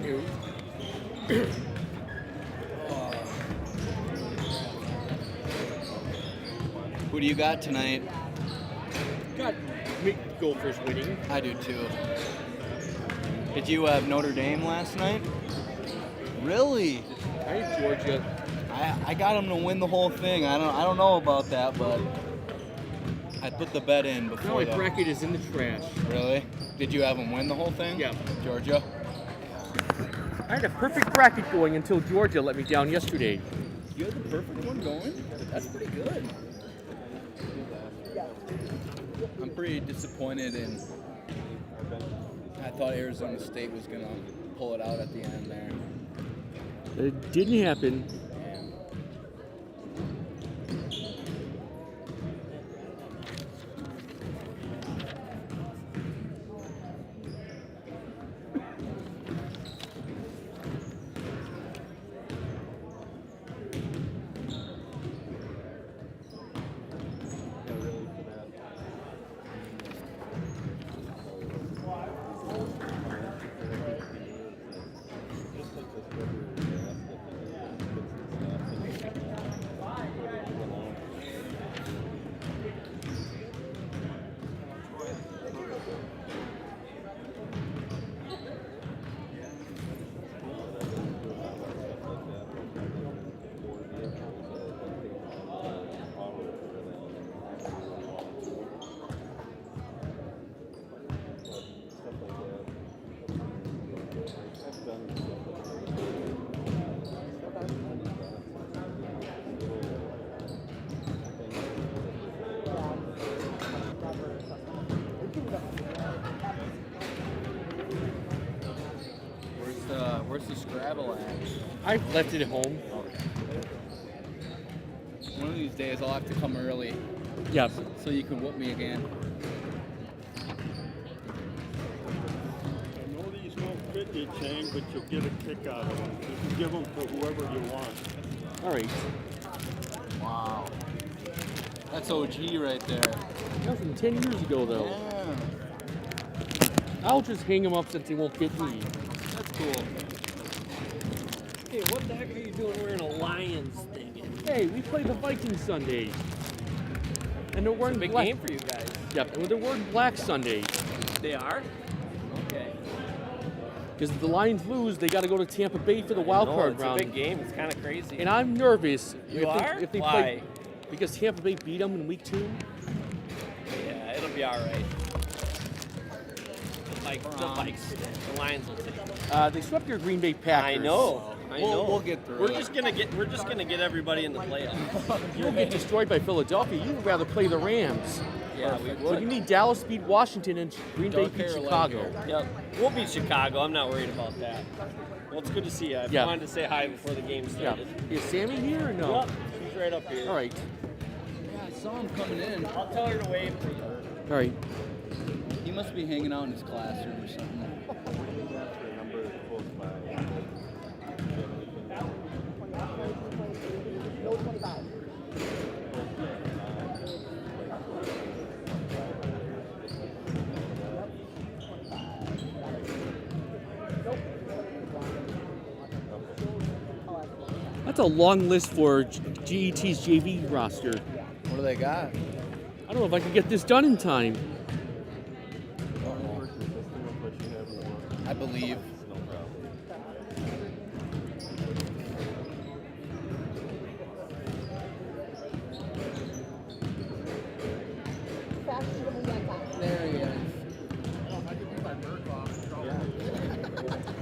news. Who do you got tonight? Got Mick Gophers winning. I do too. Did you have Notre Dame last night? Really? I had Georgia. I got them to win the whole thing. I don't know about that, but I put the bet in Now before my that. bracket is in the trash. Really? Did you have them win the whole thing? Yeah. Georgia? I had a perfect bracket going until Georgia let me down yesterday. You had the perfect one going? That's pretty good. I'm pretty disappointed in. I thought Arizona State was going to pull it out at the end there. It didn't happen. Where's the Scrabble at? I left it at home. One of these days I'll have to come early Yeah. so you can whoop me again. I know these won't fit you, Chang, but you'll get a kick out of them. You can give them to whoever you want. All right. Wow. That's OG right there. That was from 10 years ago, though. Yeah. I'll just hang them up since they won't fit me. That's cool. Hey, what the heck are you doing wearing a Lions thing? Hey, we play the Vikings Sunday. And they're wearing Big black. game for you guys. Yep, and they're wearing black Sunday. They are? Okay. Because if the Lions lose, they got to go to Tampa Bay for the wild card It's round. a big game. It's kind of crazy. And I'm nervous. You are? If they Why? play, because Tampa Bay beat them in week 2. Yeah, it'll be all right. The Lions will take it. They swept your Green Bay Packers. I know. We'll get through We're it. just gonna get everybody in the playoffs. You'll get destroyed by Philadelphia. You'd rather play the Rams. Yeah, we So you would. need Dallas beat Washington and Green Bay Don't beat care Chicago. like Yep. We'll beat Chicago. I'm not worried about that. Well, it's good to see you. I Yeah. wanted to say hi before the game Yeah. started. Is Sammy here or no? Yep. She's right up here. All right. Yeah, I saw him coming in. I'll tell her to wave. All right. He must be hanging out in his classroom or something. That's a long list for GET's JV roster. What do they got? I don't know if I can get this done in time. I believe. There he is.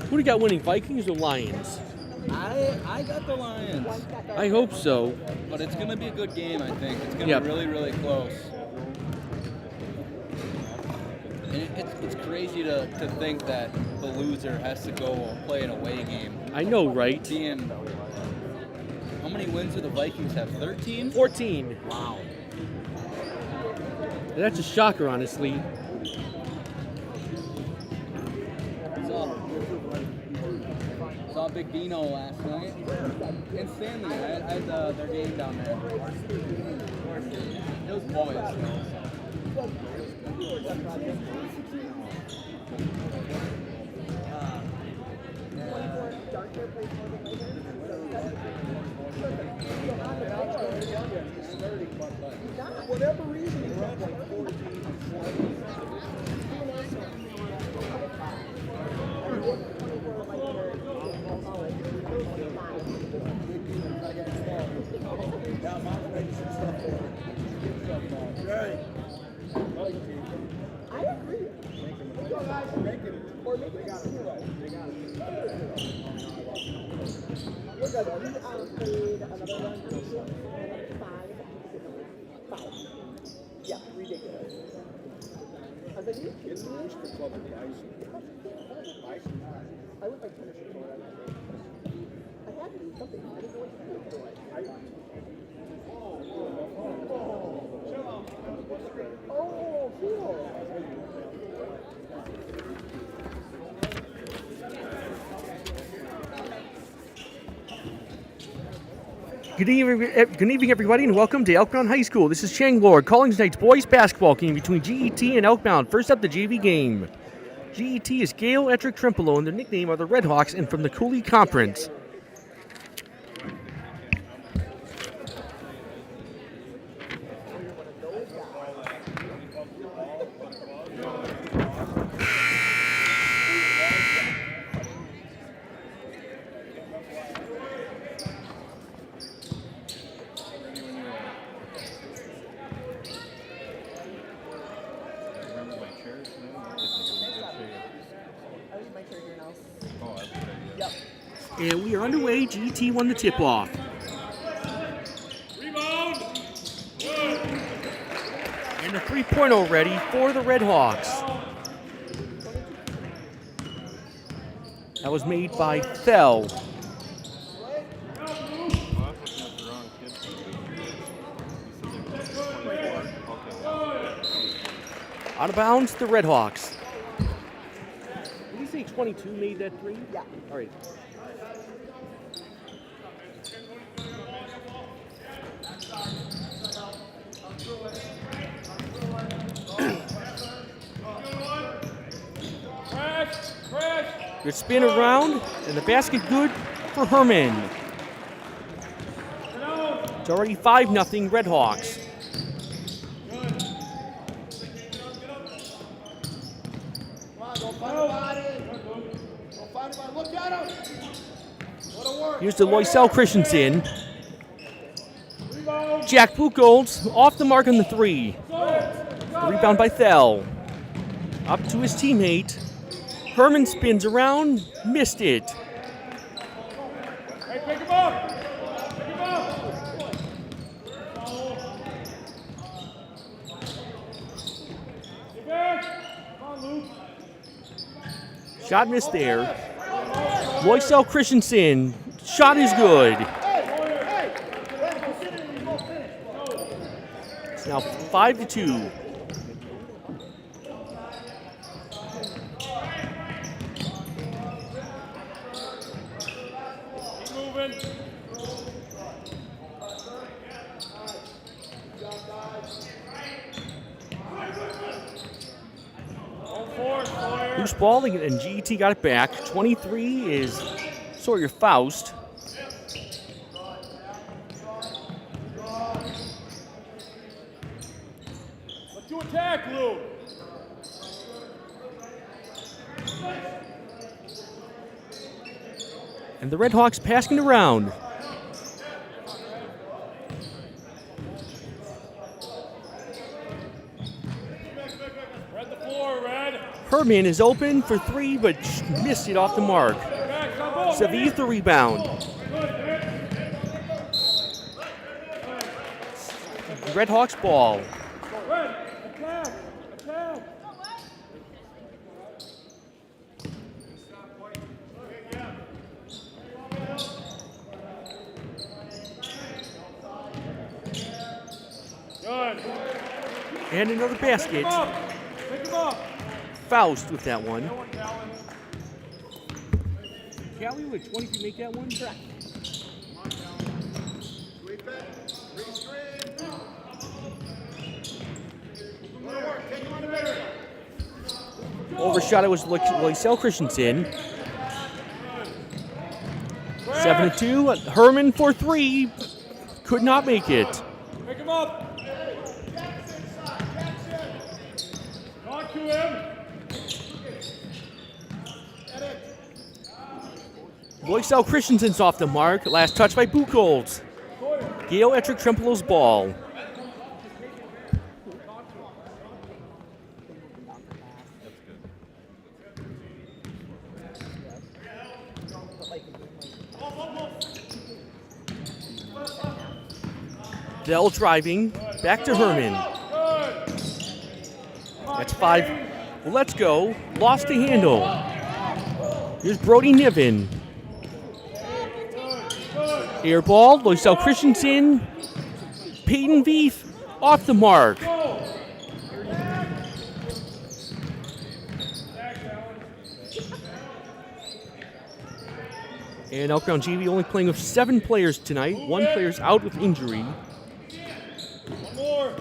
Who do you got winning, Vikings or Lions? I got the Lions, I hope so. but it's gonna be a good game. I think it's gonna Yep. be really, really close. And it's crazy to think that the loser has to go play an away game. I know, right? Being, how many wins do the Vikings have? 13? 14. Wow. That's a shocker, honestly. Saw Big Dino last night. In Stanley, I had their game down there. It was boys. Whatever reason, he runs like 14, 20. I agree. Or make it a 0. Look at that. We played another one. 5. Yeah, ridiculous. I was like, you kidding me? I would like finish it for that. I had to do something. I didn't know what to do. Oh, cool. Good evening, everybody, and welcome to Elkbound High School. This is Chang Lord calling tonight's boys basketball game between GET and Elkbound. First up, the JV game. GET is Gale-Ettrick-Trempealeau, and their nickname are the Red Hawks, and from the Cooley Conference. And we are underway. GET won the tip-off. Rebound! And a 3-point ready for the Red Hawks. That was made by Thel. Out of bounds, the Red Hawks. Did you say 22 made that 3? Yeah. All right. Good spin around, and the basket good for Herman. It's already 5-0 Red Hawks. Here's to Loisel Christensen. Jack Buchholz off the mark on the 3. Rebound by Thel. Up to his teammate. Herman spins around, missed it. Hey, pick him up! Pick him up! Get back! Come on, Luke. Shot missed there. Loisel Christensen. Shot is good. It's now 5-2. Loose ball, and GET got it back. 23 is Sawyer Faust. Let's do attack, Lou. And the Red Hawks passing it around. Red the floor, Red. Herman is open for 3, but missed it off the mark. Saviv the rebound. Red Hawks ball. Red, attack, attack. Good. And another basket. Pick him up. Faust with that one. Callie with 20 to make that one? Correct. Overshot, it was Loisel Christensen. 7-2. Herman for 3. Could not make it. Pick him up. Talk to him. Loisel Christensen's off the mark. Last touch by Buchholz. Gale-Ettrick-Trempealeau's ball. Dell driving. Back to Herman. That's 5. Well, let's go. Lost the handle. Here's Brody Niven. Air ball. Loisel Christensen. Peyton Veith off the mark. And Elktown JV only playing with 7 players tonight. 1 player's out with injury. One more.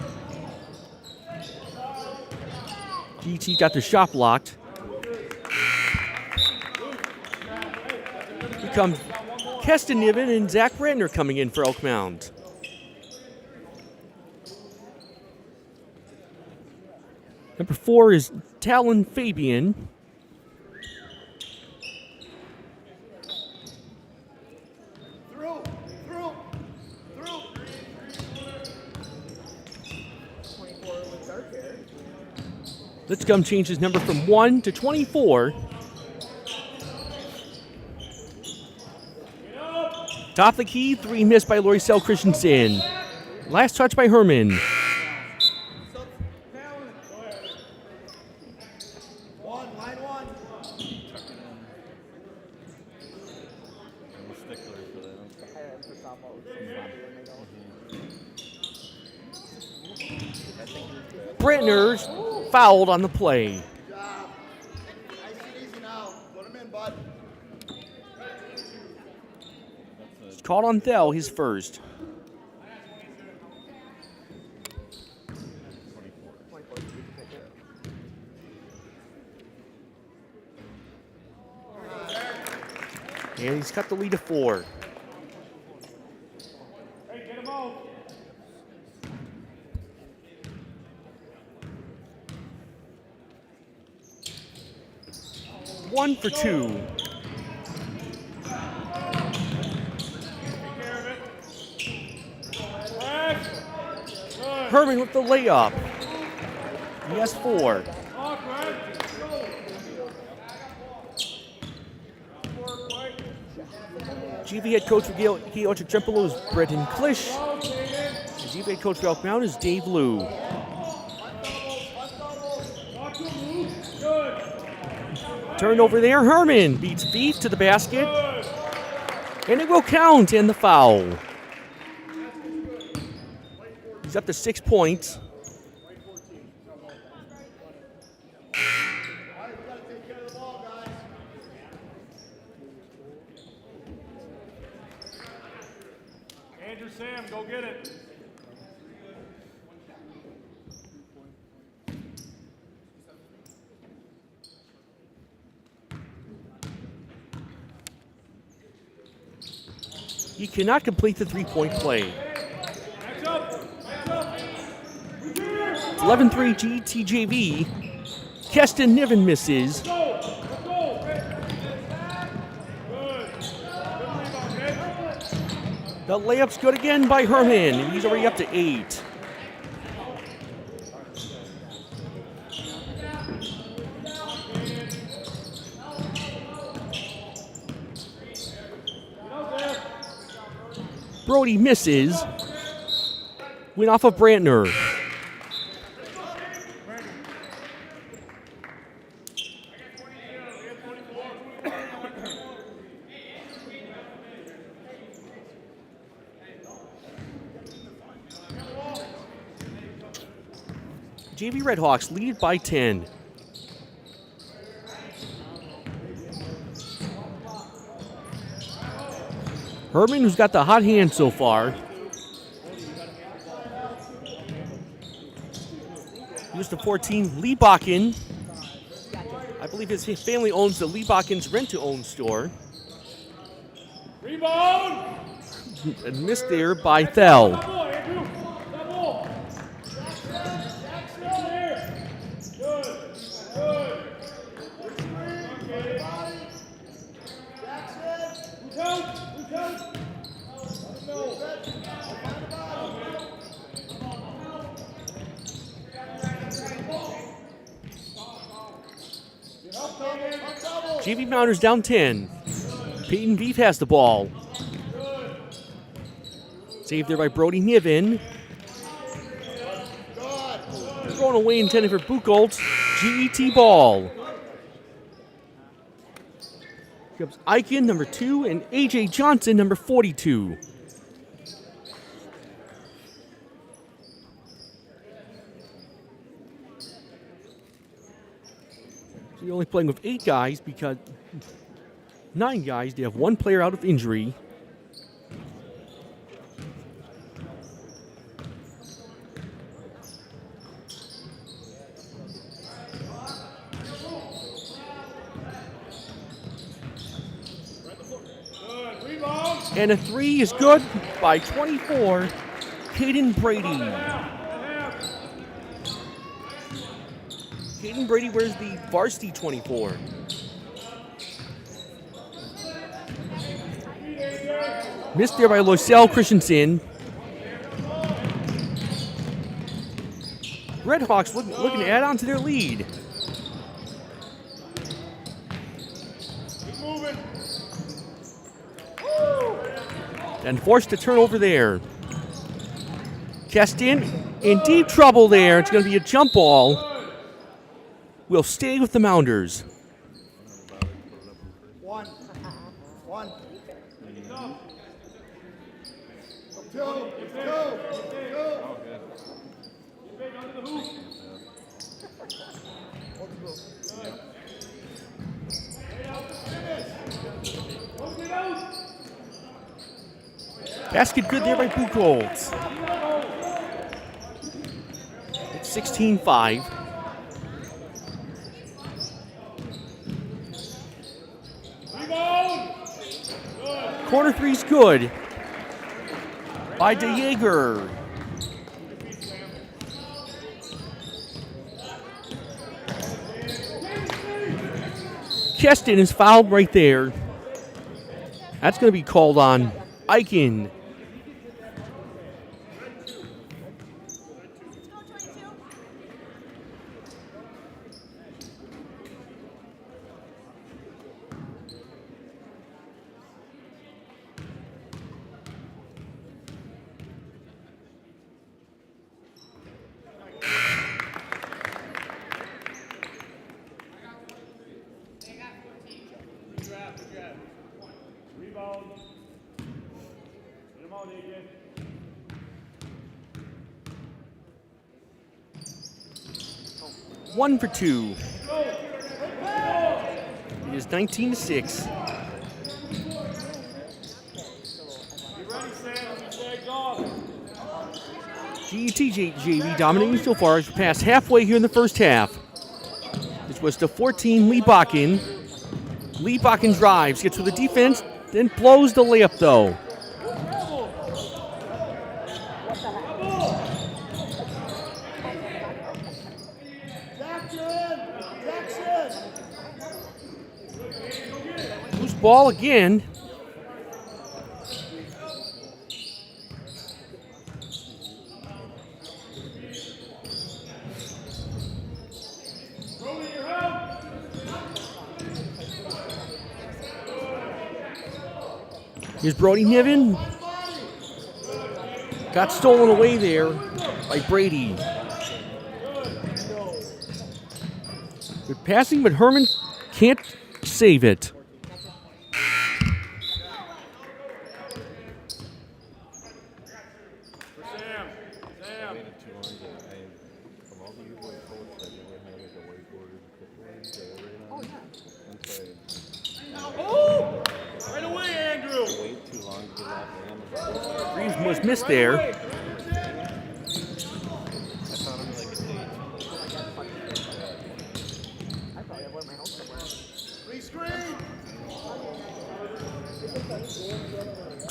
GT got their shot blocked. Here comes Keston Niven and Zach Brandner coming in for Elk Mound. Number 4 is Talon Fabian. Litzcomb changed his number from 1 to 24. Top of the key, 3 missed by Loisel Christensen. Last touch by Herman. Brentner's fouled on the play. It's caught on Thel, his first. And he's cut the lead to 4. Hey, get him out. One for 2. Herman with the layup. He has 4. GV head coach for Gale-Ettrick-Trempealeau is Brendan Klisch. The GV head coach for Elk Mound is Dave Liu. Turnover there. Herman beats Beef to the basket. And it will count in the foul. He's up to 6 points. Andrew Sam, go get it. He cannot complete the 3-point play. 11-3 GTJV. Keston Niven misses. The layup's good again by Herman. He's already up to 8. Brody misses. Went off of Brantner. JV Redhawks lead by 10. Herman, who's got the hot hand so far. Here's the 14, Lee Bakken. I believe his family owns the Lee Bakken's rent-to-own store. Rebound, And missed there by Thel. JV Mounders down 10. Peyton Beef has the ball. Saved there by Brody Niven. Thrown away intended for Buchholz. GET ball. Here comes Eichen, number 2, and A.J. Johnson, number 42. So you're only playing with 8 guys because 9 guys, they have 1 player out of injury. And a 3 is good by 24, Caden Brady. Caden Brady wears the Varsity 24. Missed there by Losell Christensen. Redhawks looking to add on to their lead. And forced to turn over there. Keston in deep trouble there. It's going to be a jump ball. We'll stay with the Mounders. One. Basket good there by Buchholz. It's 16-5. Corner 3's good by DeJager. Keston is fouled right there. That's going to be called on Eichen. One for 2. It is 19-6. GET JV dominating so far as we pass halfway here in the first half. This was to 14 Lee Bakken. Lee Bakken drives, gets with the defense, then blows the layup though. Loose ball again. Here's Brody Niven. Got stolen away there by Brady. Good passing, but Herman can't save it. Was missed there.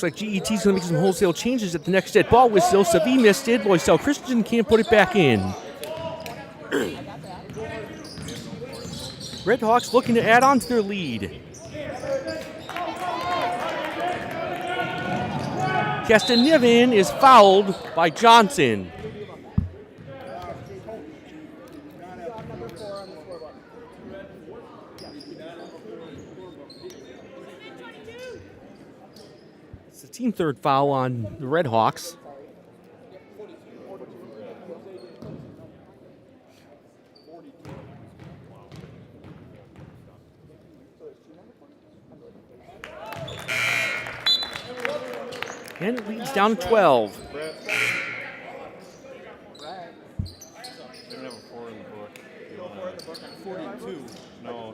Looks like GET's going to make some wholesale changes at the next set ball whistle. Savi missed it. Loisel Christensen can't put it back in. Red Hawks looking to add on to their lead. Castanivin is fouled by Johnson. It's the team third foul on the Red Hawks. And it leads down to 12. They don't have a 4 in the book. You don't have 42. No,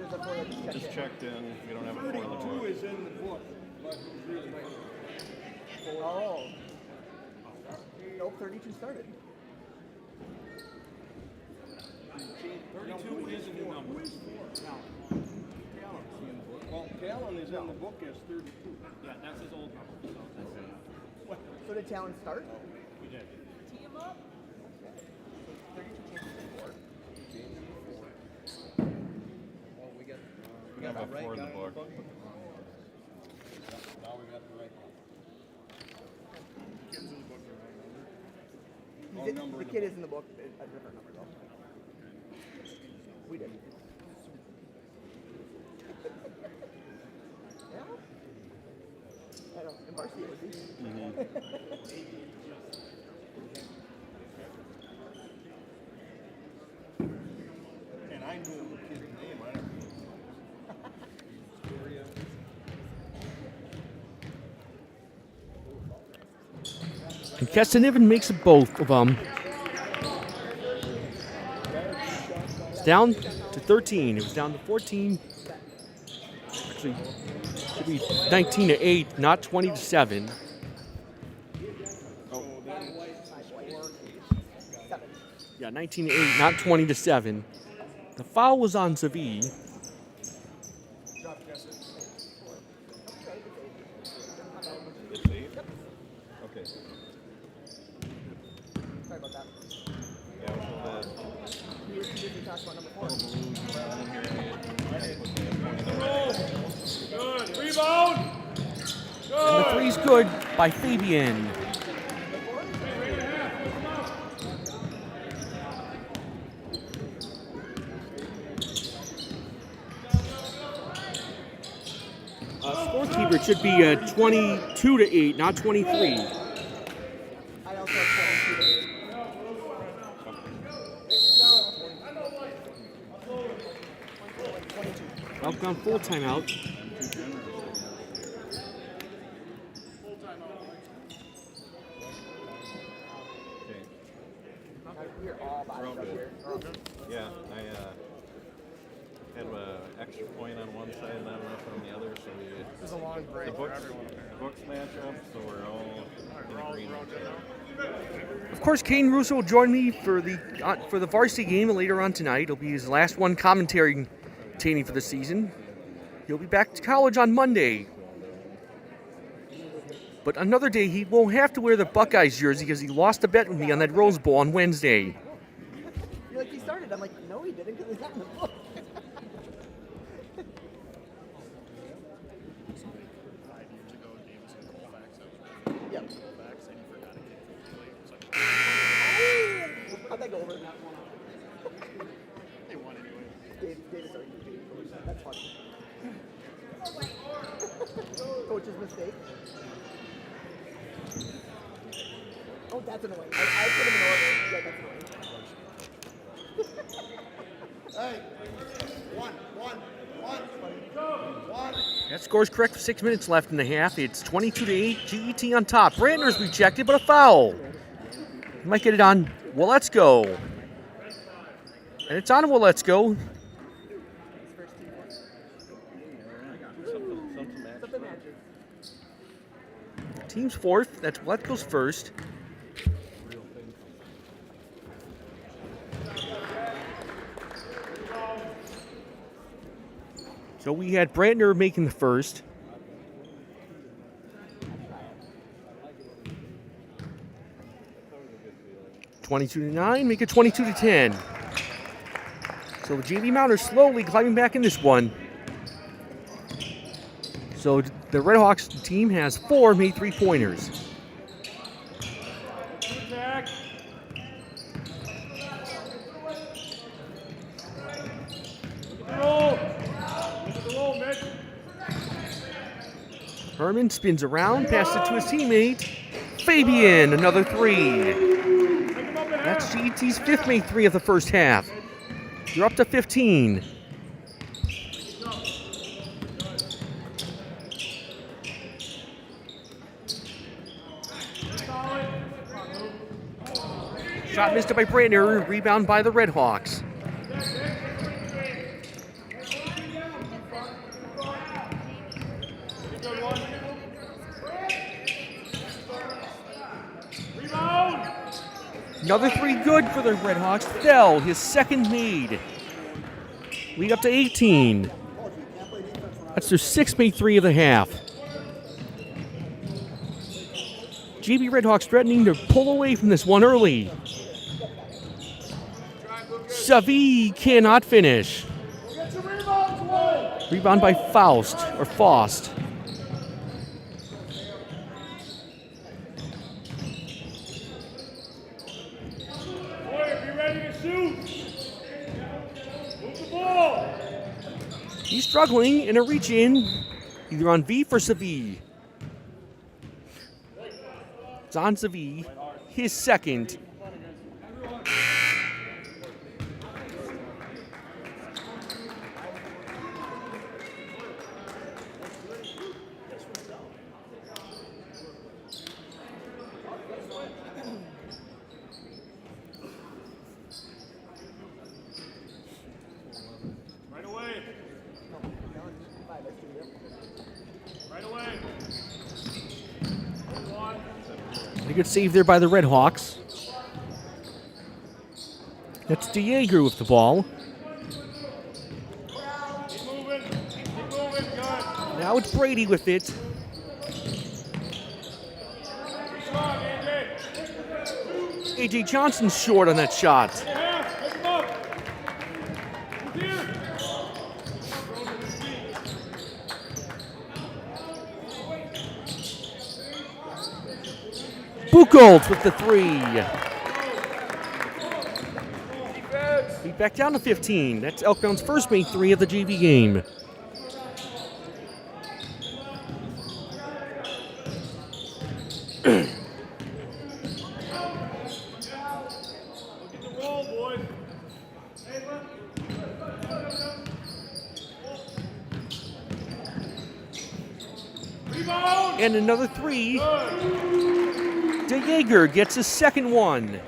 just checked in. You don't have a 4 in the book. 42 is in the book. Oh. Nope, 32 started. 32 is in the number. Well, Callan is in the book as 32. Yeah, that's his old number. So did Talon start? We did. Tee him up. 32 changes before. We have a 4 in the book. Now we got the right one. The kid is in the book, a different number though. We did. Yeah? I don't know. In Varsity it would be. And I knew the kid's name. I don't know. And Castanivin makes it both of them. It's down to 13. It was down to 14. Actually, should be 19 to 8, not 20 to 7. Oh. Yeah, 19 to 8, not 20 to 7. The foul was on Zavi. Okay. Sorry about that. Yeah, We were too busy talking about number 4. Good. Rebound. And the three's good by Fabian. Scorekeeper should be 22 to 8, not 23. I also have 22 to 8. Elk full timeout. We're all boxed up here. Yeah, I had an extra point on one side and not enough on the other, so It was a long break for everyone. the books match up, so we're all in agreement. Of course, Kane Russo will join me for the varsity game later on tonight. It'll be his last one commentating for the season. He'll be back to college on Monday. But another day, he won't have to wear the Buckeyes jersey because he lost a bet with me on that Rose Bowl on Wednesday. You're like, he started. I'm like, no, he didn't because he's not in the book. Yep. How'd that go over? They won anyway. Davis already did. That's funny. Coach's mistake. Oh, that's annoying. I put him in order. Yeah, that's annoying. Hey, one. That score's correct with 6 minutes left in the half. It's 22 to 8. GET on top. Brandner's rejected, but a foul. He might get it on. Well, let's go. And it's on. Well, let's go. Something matches. Team's fourth. That's what goes first. So we had Brandner making the first. 22-9, make it 22-10. So the JV Mound are slowly climbing back in this one. So the Redhawks team has 4 made 3-pointers. Herman spins around, passes it to his teammate. Fabian, another 3. That's GET's 5th made 3 of the first half. You're up to 15. Shot missed by Brandner, rebound by the Redhawks. Another 3 good for the Redhawks. Fell, his 2nd made. Lead up to 18. That's their 6th made 3 of the half. GB Redhawks threatening to pull away from this one early. Savi cannot finish. Rebound by Faust. He's struggling in a reach in, either on V for Savi. It's on Savi, his 2nd. A good save there by the Redhawks. That's DeJager with the ball. Now it's Brady with it. AJ Johnson's short on that shot. Buchholz with the 3. Beat back down to 15. That's Elkbound's 1st made 3 of the JV game. And another 3. DeJager gets his 2nd one.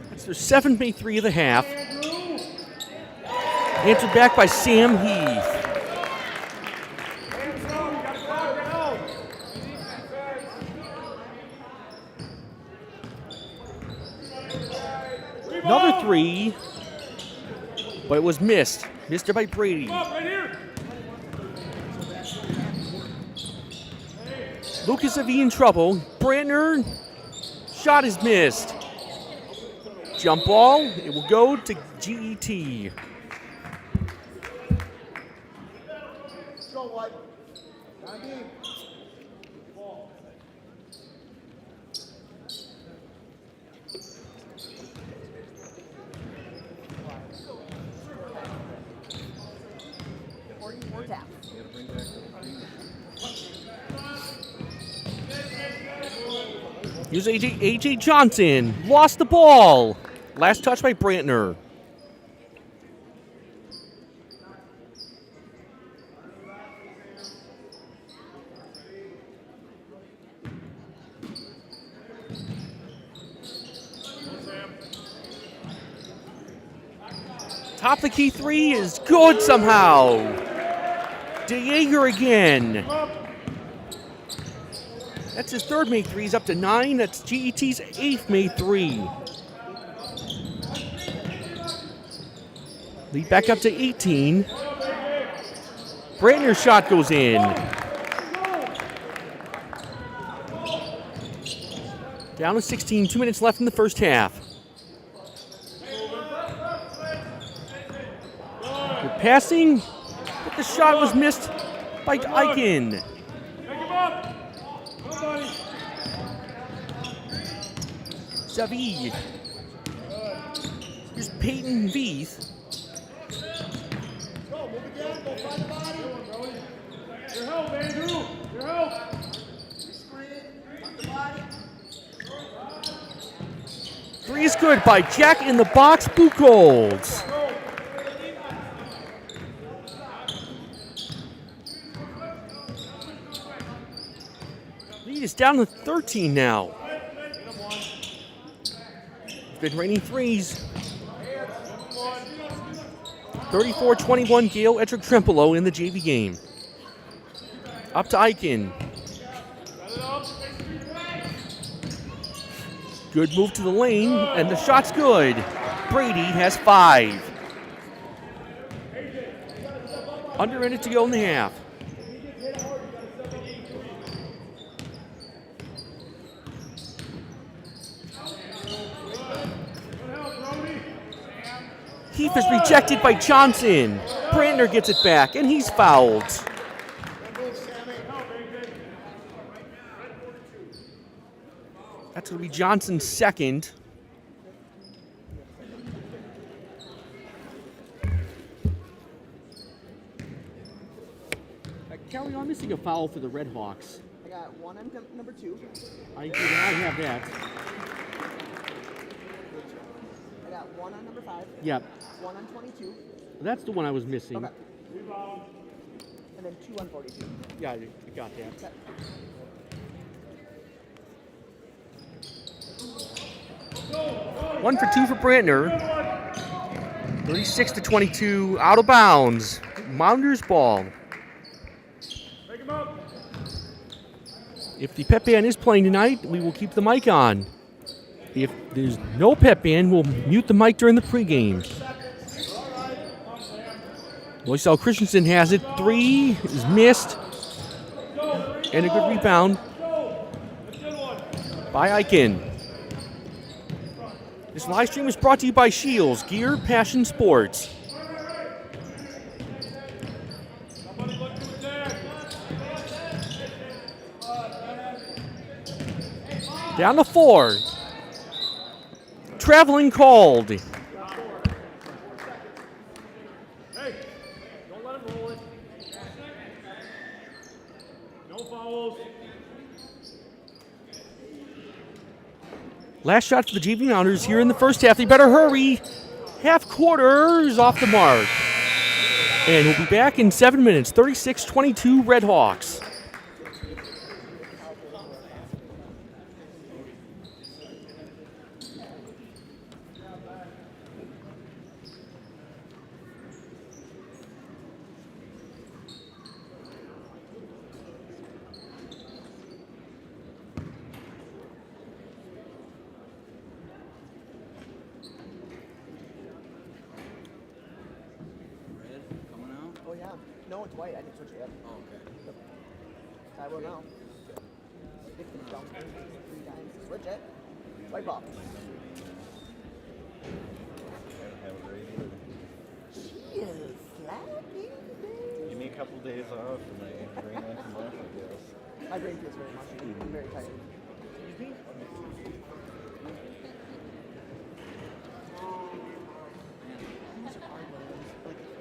That's their 7th made 3 of the half. Answered back by Sam Heath. Another 3, but it was missed. Missed it by Brady. Lucas Avi in trouble. Brandner, shot is missed. Jump ball, it will go to GET. Here's AJ Johnson. Lost the ball. Last touch by Brantner. Top the key 3 is good somehow. DeJager again. That's his 3rd made 3. He's up to 9. That's GET's 8th made 3. Lead back up to 18. Brandner's shot goes in. Down to 16, 2 minutes left in the first half. Good passing, but the shot was missed by Eichen. Zavi. Here's Peyton Veith. Go, move again. Go find the body. Your help, Andrew. Your help. Screen. Find the body. Three is good by Jack in the box, Buchholz. Lead is down to 13 now. It's been raining threes. 34-21 Gale-Ettrick-Trempealeau in the JV game. Up to Eichen. Good move to the lane, and the shot's good. Brady has 5. Under a minute to go in the half. Heath is rejected by Johnson. Brandner gets it back, and he's fouled. That's going to be Johnson's second. Kelly, I'm missing a foul for the Red Hawks. I got one on number 2. I have that. I got one on number 5. Yep. One on 22. That's the one I was missing. Okay. And then 2 on 42. Yeah, I got that. Okay. One for 2 for Brandner. 36-22, out of bounds. Mounders ball. If the pep band is playing tonight, we will keep the mic on. If there's no pep band, we'll mute the mic during the pregame. Loisel Christensen has it. 3 is missed. And a good rebound by Eichen. This live stream is brought to you by Shields, Gear, Passion Sports. Down to 4. Traveling called. Hey, don't let him roll it. No fouls. Last shot for the JV Mounders here in the first half. They better hurry. Half quarter is off the mark. And we'll be back in 7 minutes. 36-22 Red Hawks. Oh, yeah. No, it's white. I didn't switch it yet. Oh, okay. I will now. Hit the jump 3 times. Switch it. White ball. She is slapping. Give me a couple days off and my brain went to mush, I guess. My brain feels very much. I'm very tired.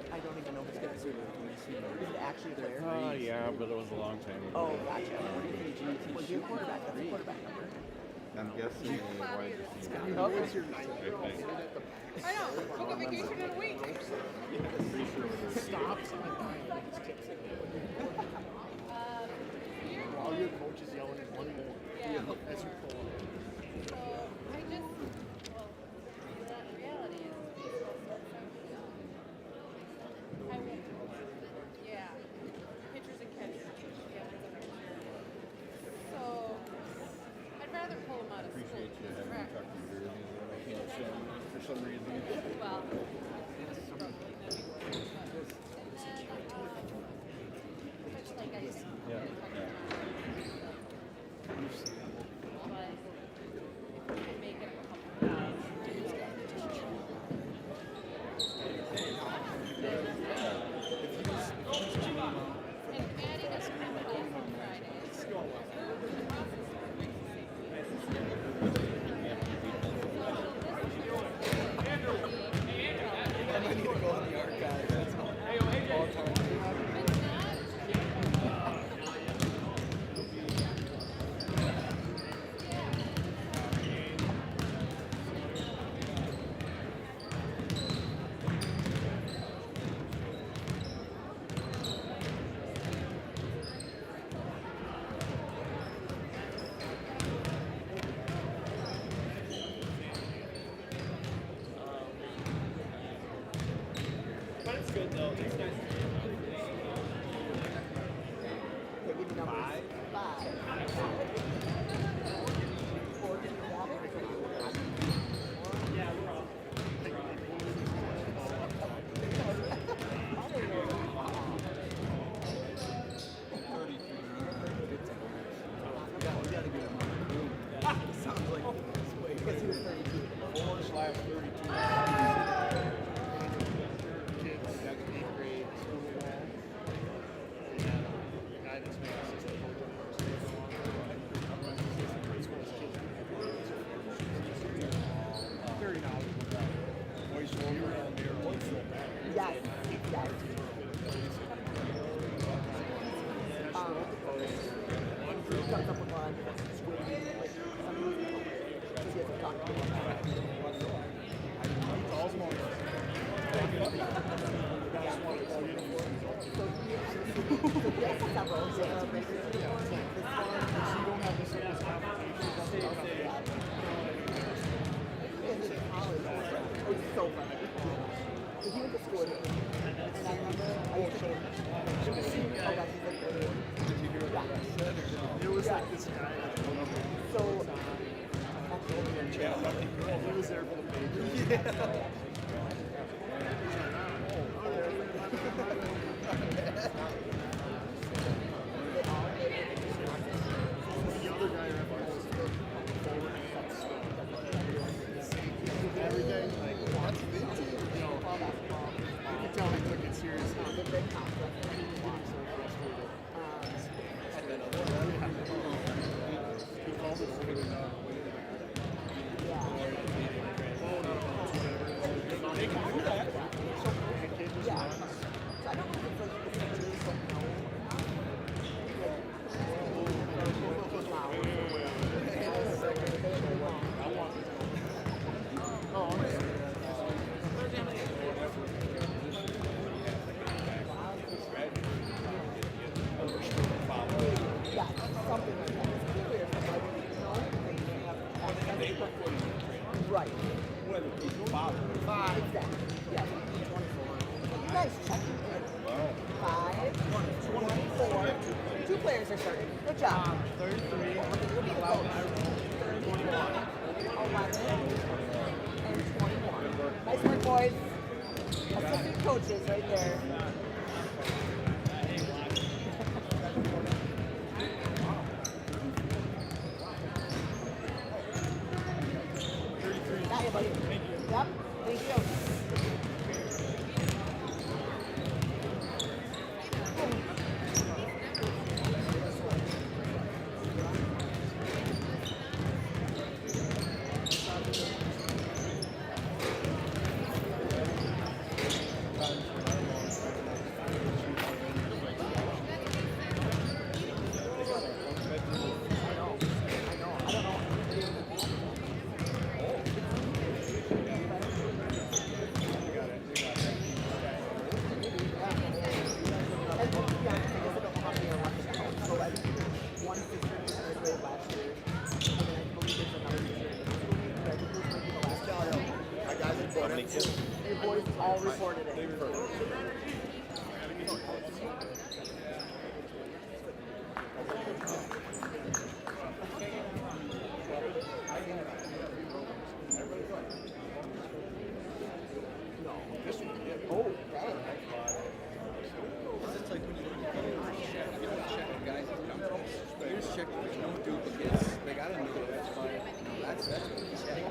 I don't even know if it's going to suit her. Is it actually there? Yeah, but it was a long time ago. Oh, gotcha. Well, your quarterback, that's a quarterback number. I'm guessing a wide receiver. Oh, what's your I think. I know. Took a vacation in a week. All your coaches yelling at one more. Yeah. As you pull up. I just, well, the reality is, I won't, yeah, pitchers and catchers. Yeah, so, I'd rather pull them out of school. Appreciate you having me Correct. talk to your jerseys that I can't show for some reason. Well, probably that'd be worse, but, just like I said. Yeah. But Because he was 32. 4/32. Kids back in 8th grade, school ball. And the guy that's been assistant coach at Varsity for a long time. Assistant principal is kids. Very knowledgeable guy. Voice over and their voice will matter. Yes. Yes. He comes up with one. Like, something he hasn't talked to him about. Calls more. So he has several. So it's so funny. So he went to school with me, and I remember I used to go, oh gosh, he's like 38. It was like this guy. So, He was there for the baby. The other guy every day, like, that's a big team. You know, you can tell they took it seriously. He was so frustrated. He called it something they can do that. yeah. So I don't know if the teachers don't know. Yeah, something like that. Right. Exactly. Yeah. 24. You guys checking in. 5, 24. 2 players are starting. Good job. 33. You'll be close. 31, 11, and 21. Nice work, boys. Assistant coaches right there. Got you, buddy. Yep. Thank you. Your boys all reported it. Oh, dang. It's like when you don't check the guys' numbers. You just check there's no duplicates. They got to know that's fine. That's what you check.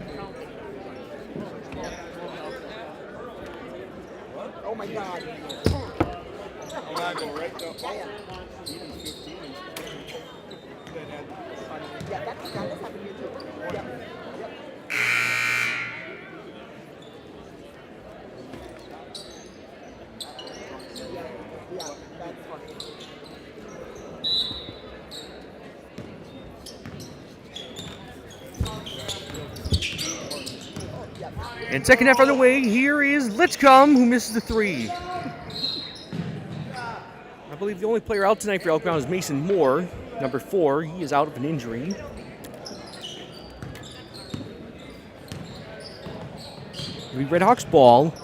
Oh my God. You gotta go right up. Yeah. Even 15 that had Yeah, that's happened here too. Yep. Yep. Yeah, that's funny. And second half underway, here is Litchcomb, who misses the 3. I believe the only player out tonight for Elkbound is Mason Moore, number 4. He is out of an injury. It'll be Redhawks ball.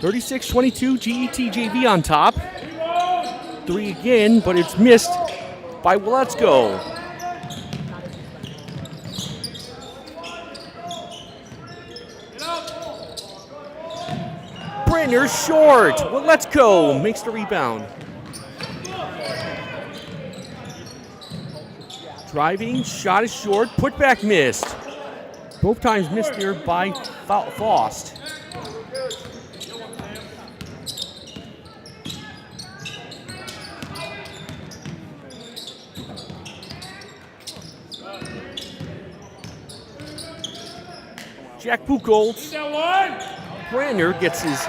(36-22) GET JV on top. 3 again, but it's missed by Waletzko. Brandner short. Well, let's go. Makes the rebound. Driving, shot is short, putback missed. Both times missed there by Faust. Jack Buchholz. Brandner gets his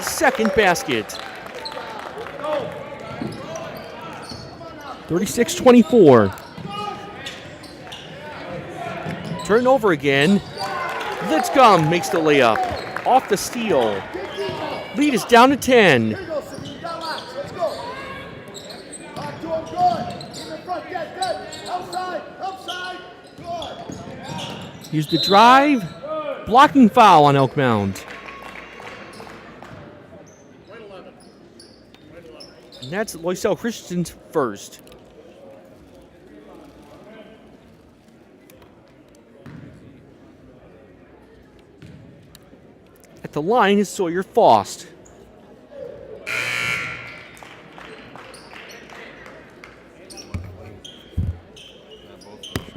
second basket. 36-24. Turnover again. Litzcomb makes the layup. Off the steal. Lead is down to 10. Here you go, Sabine. You got lots. Let's go. Talk to him. Good. In the front. Good. Outside. Outside. Good. Here's the drive. Blocking foul on Elk Mound. And that's Loisel Christensen's first. At the line is Sawyer Faust.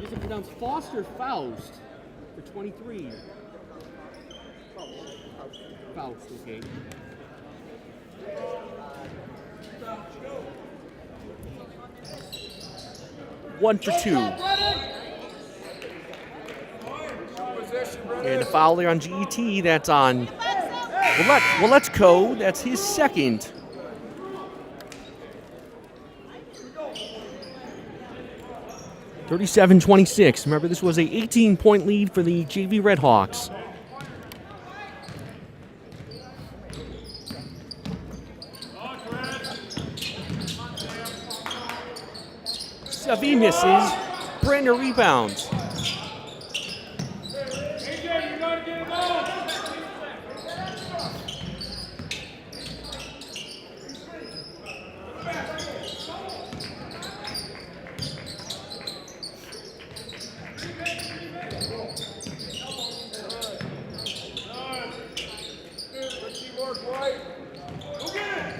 Is it pronounced Faust or Faust? For 23. Faust, okay. One for two. And a foul there on GET. That's on Willetsko. That's his second. (37-26). Remember, this was a 18-point lead for the JV Redhawks. Savi misses. Brandner rebounds.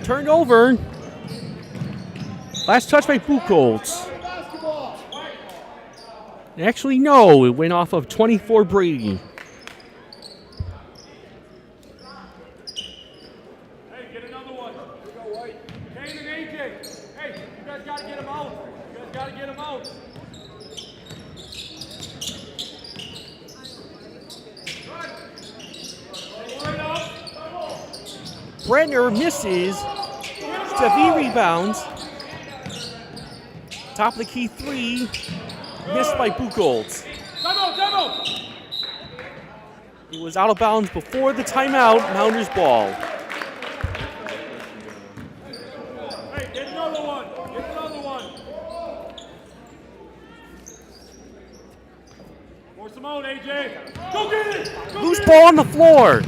Turned over. Last touch by Buchholz. Actually, no. It went off of 24 Brady. Hey, get another one. Here we go, White. Kane and AJ. Hey, you guys got to get him out. You guys got to get him out. Brandner misses. Savi rebounds. Top of the key three. Missed by Buchholz. Demo! It was out of bounds before the timeout. Mounders ball. Hey, get another one. Get another one. Force him out, AJ. Go get it. Go Loose get ball on the floor.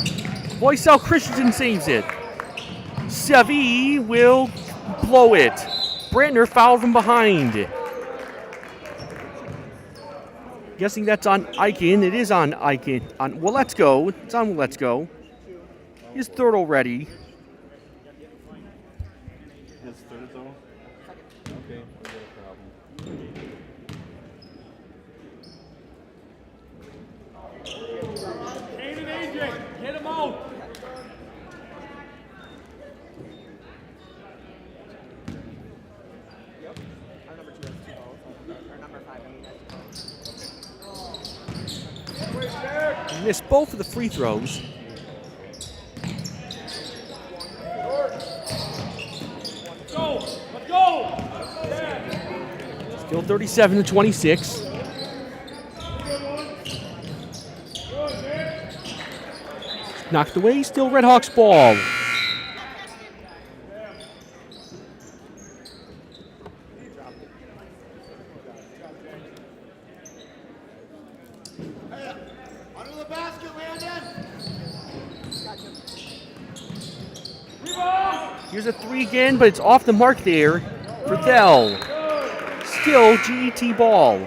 Loisel Christensen saves it. Savi will blow it. Brandner fouled from behind. Guessing that's on Eichen. It is on Eichen. Well, let's go. It's on Let's Go. His third already. His third, though? Okay, we got a problem. Kane and AJ, get him out. Our number 2 has 2 balls. Our number 5, I mean, has 2 balls. He missed both of the free throws. Go. Let's go. Still 37-26. Knocked away. Still Redhawks ball. Under the basket, Landon. Here's a three again, but it's off the mark there for Dell. Still GET ball.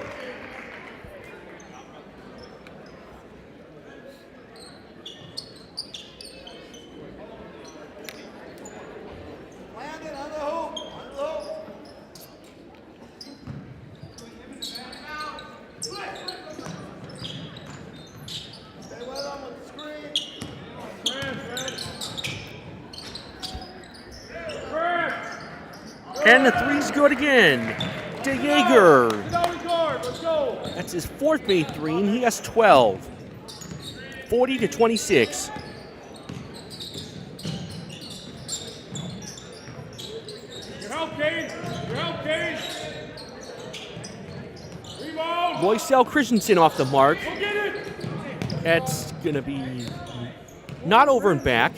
And the three's good again. DeJager. Get out of guard. Let's go. That's his fourth made three, and he has 12. 40-26. Your help, Kane. Your help, Kane. Rebound. Loisel Christensen off the mark. Go get it. That's going to be not over and back.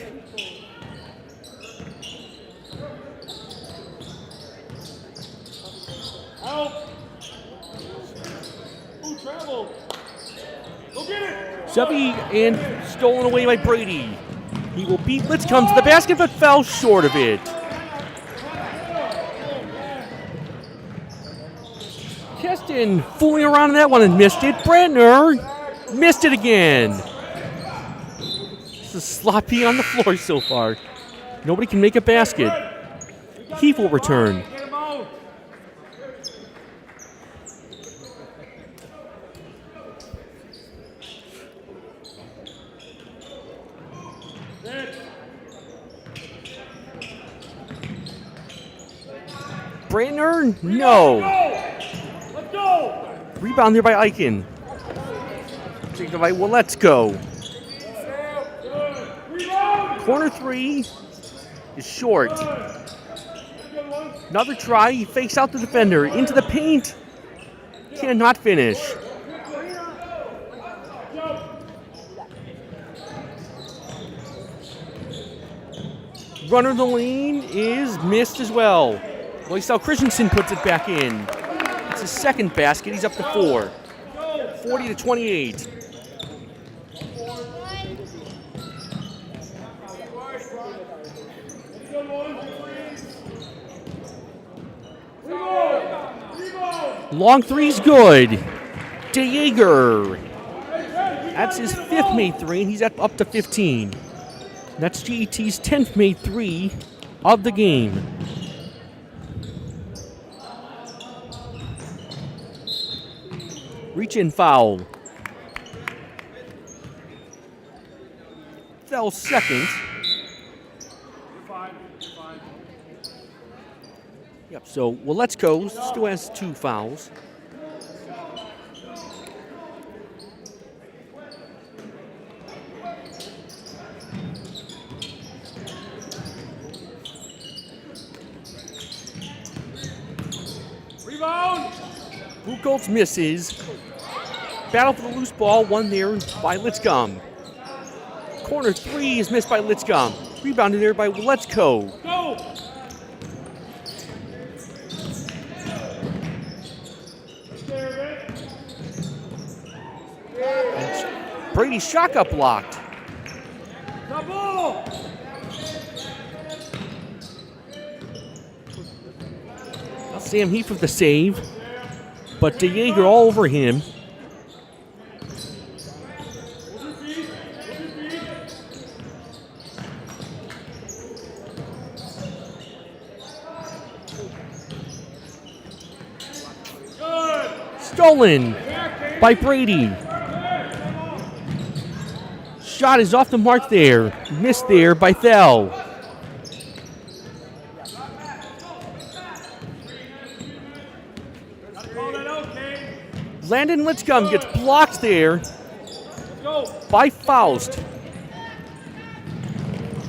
Help. Ooh, travel. Go get it. Sevy and stolen away by Brady. He will beat Litzcomb to the basket, but fell short of it. Keston fooling around in that one and missed it. Brandner missed it again. This is sloppy on the floor so far. Nobody can make a basket. Heath will return. Get him out. Brandner, no. Let's go. Rebound there by Eichen. Taken by Let's-Go. Corner three is short. Another try. He fakes out the defender into the paint. Cannot finish. Runner in the lane is missed as well. Loisel Christensen puts it back in. It's his second basket. He's up to 4. 40-28. Long three's good. DeJager. That's his 5th made three, and he's up to 15. That's GET's 10th made three of the game. Reach in foul. Fell second. Yep, so Let's Go still has 2 fouls. Rebound. Buchholz misses. Battle for the loose ball, won there by Litzcomb. Corner three is missed by Litzcomb. Rebounded there by Let's-Go. Go. Brady's shot got blocked. Double. Now Sam Heath with the save, but DeJager all over him. Stolen by Brady. Shot is off the mark there. Missed there by Thel. Landon Litzcomb gets blocked there by Faust.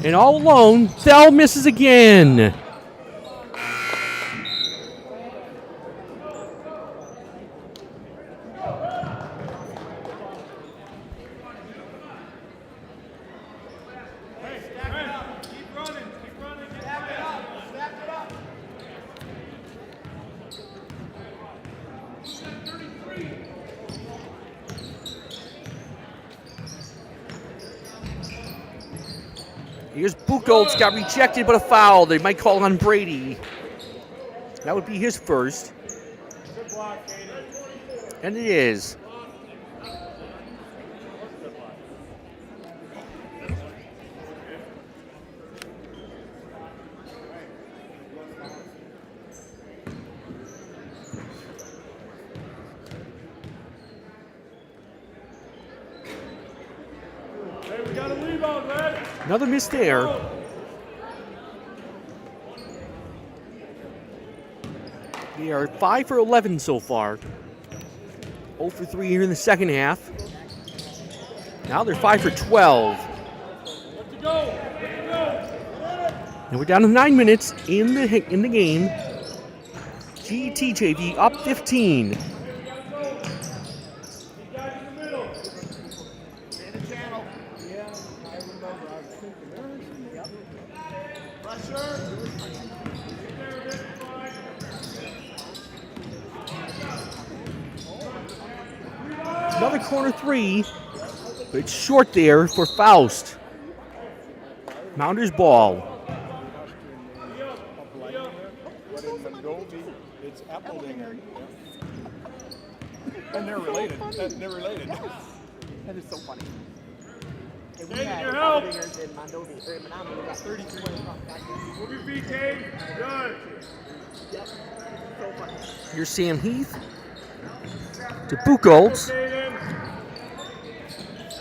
And all alone, Thel misses again. Here's Buchholz, got rejected, but a foul. They might call on Brady. That would be his first. And it is. Hey, we got a rebound, Red. Another miss there. They are 5 for 11 so far. 0 for 3 here in the second half. Now they're 5 for 12. And we're down to 9 minutes in the game. GET JV up 15. Another corner three, but it's short there for Faust. Mounders ball. It's Appledinger. And they're related. They're related. That is so funny. And we Take had your help. Appledingers in Mondovi, or in Menominee, we got 33. Move your feet, Kane. Good. Yep. So funny. Here's Sam Heath to Buchholz.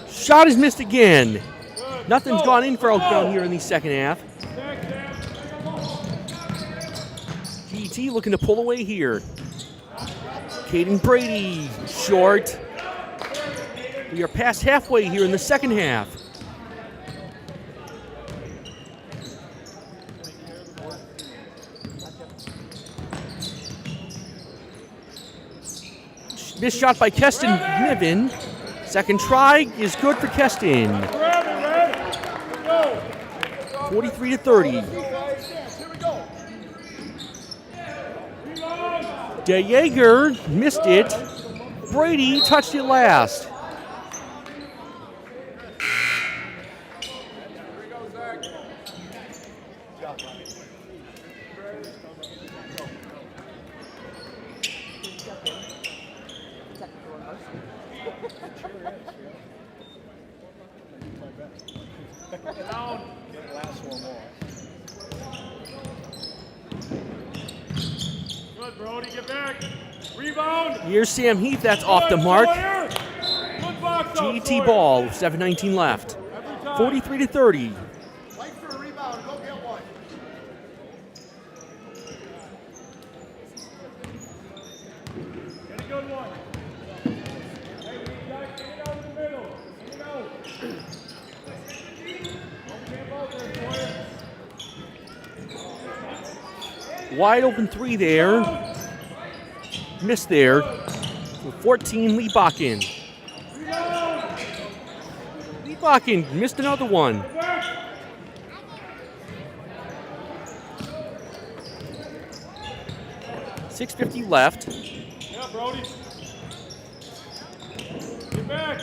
Shot is missed again. Nothing's gone in for Elktown here in the second half. GET looking to pull away here. Caden Brady, short. We are past halfway here in the second half. Missed shot by Keston Niven. Second try is good for Keston. 43 to 30. De Jaeger missed it. Brady touched it last. Good, Brody, get back. Rebound. Here's Sam Heath, that's off the mark. Good box out, GET Sawyer. ball, 7:19 left. 43 to 30. Fight for a rebound. Go get one. Get a good one. Hey, we got get it out in the middle. Get it out. Don't camp out there, Sawyer. Wide open three there. Missed there. 14, Lee Bakken. Lee Bakken missed another one. $6:50 left. Yeah, Brody. Get back.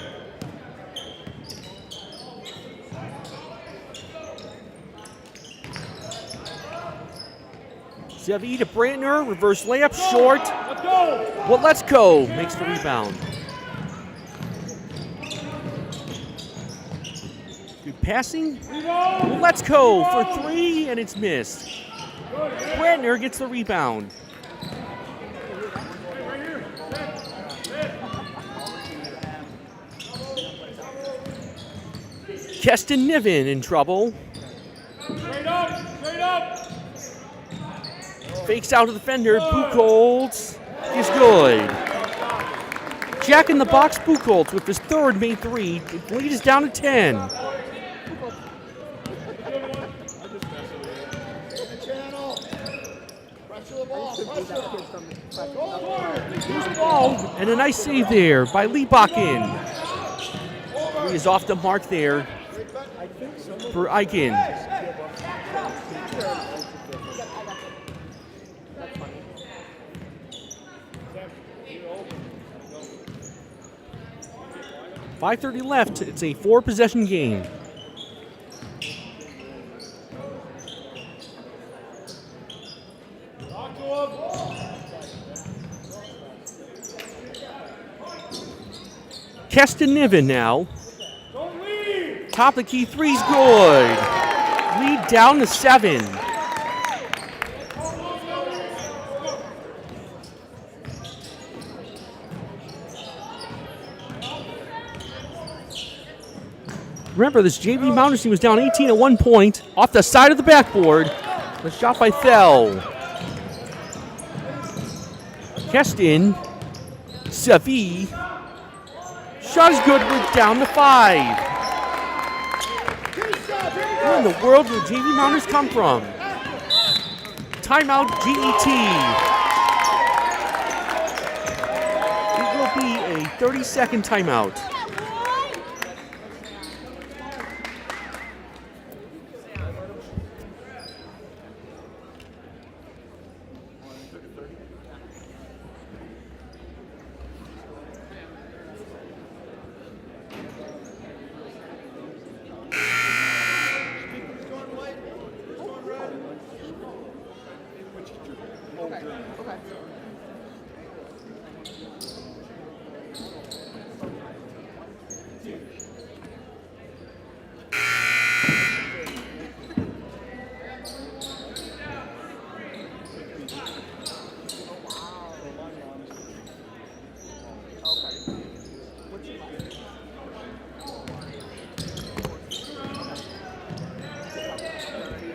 Zevi to Brantner, reverse layup, short. Let's go. Well, let's go. Makes the rebound. Good passing. Well, let's go for three, and it's missed. Brantner gets the rebound. Right here. Sit. Keston Niven in trouble. Straight up. Straight up. Fakes out to the defender. Buchholz is good. Jack in the box, Buchholz with his third made three. The lead is down to 10. Channel. Pressure the ball. Pressure. Here's the ball, and a nice save there by Lee Bakken. He is off the mark there for Eichen. .5:30 left. It's a 4-possession game. Keston Niven now. Top of the key three's good. Lead down to 7. Remember, this JV Mountain team was down 18 at one point. Off the side of the backboard. The shot by Thel. Keston, Savi. Shot is good. We're down to 5. Where in the world do the JV Mounders come from? Timeout GET. It will be a 30-second timeout.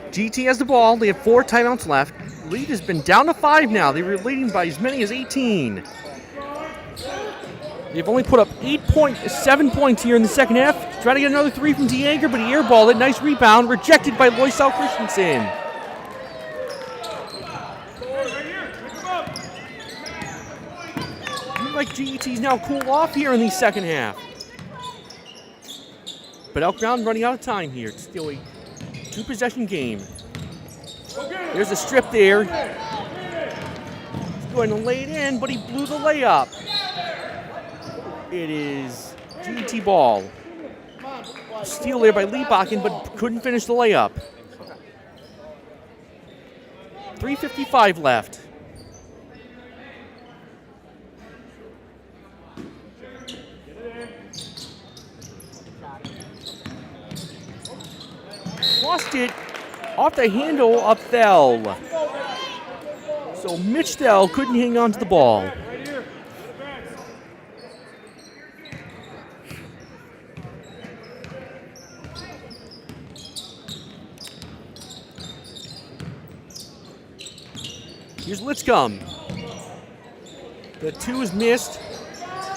GT has the ball. They have 4 timeouts left. Lead has been down to 5 now. They were leading by as many as 18. They've only put up 7 points here in the second half. Trying to get another 3 from DeYager, but he airballed it. Nice rebound. Rejected by Loisel Christensen. Looks like GET's now cool off here in the second half. But Elkbound running out of time here. It's still a 2-possession game. There's a strip there. He's going to lay it in, but he blew the layup. It is GT ball. Steal there by Liebachen, but couldn't finish the layup. 3:55 left. Lost it off the handle of Thel. So Mitch Thel couldn't hang on to the ball. Here's Litzcomb. The 2 is missed.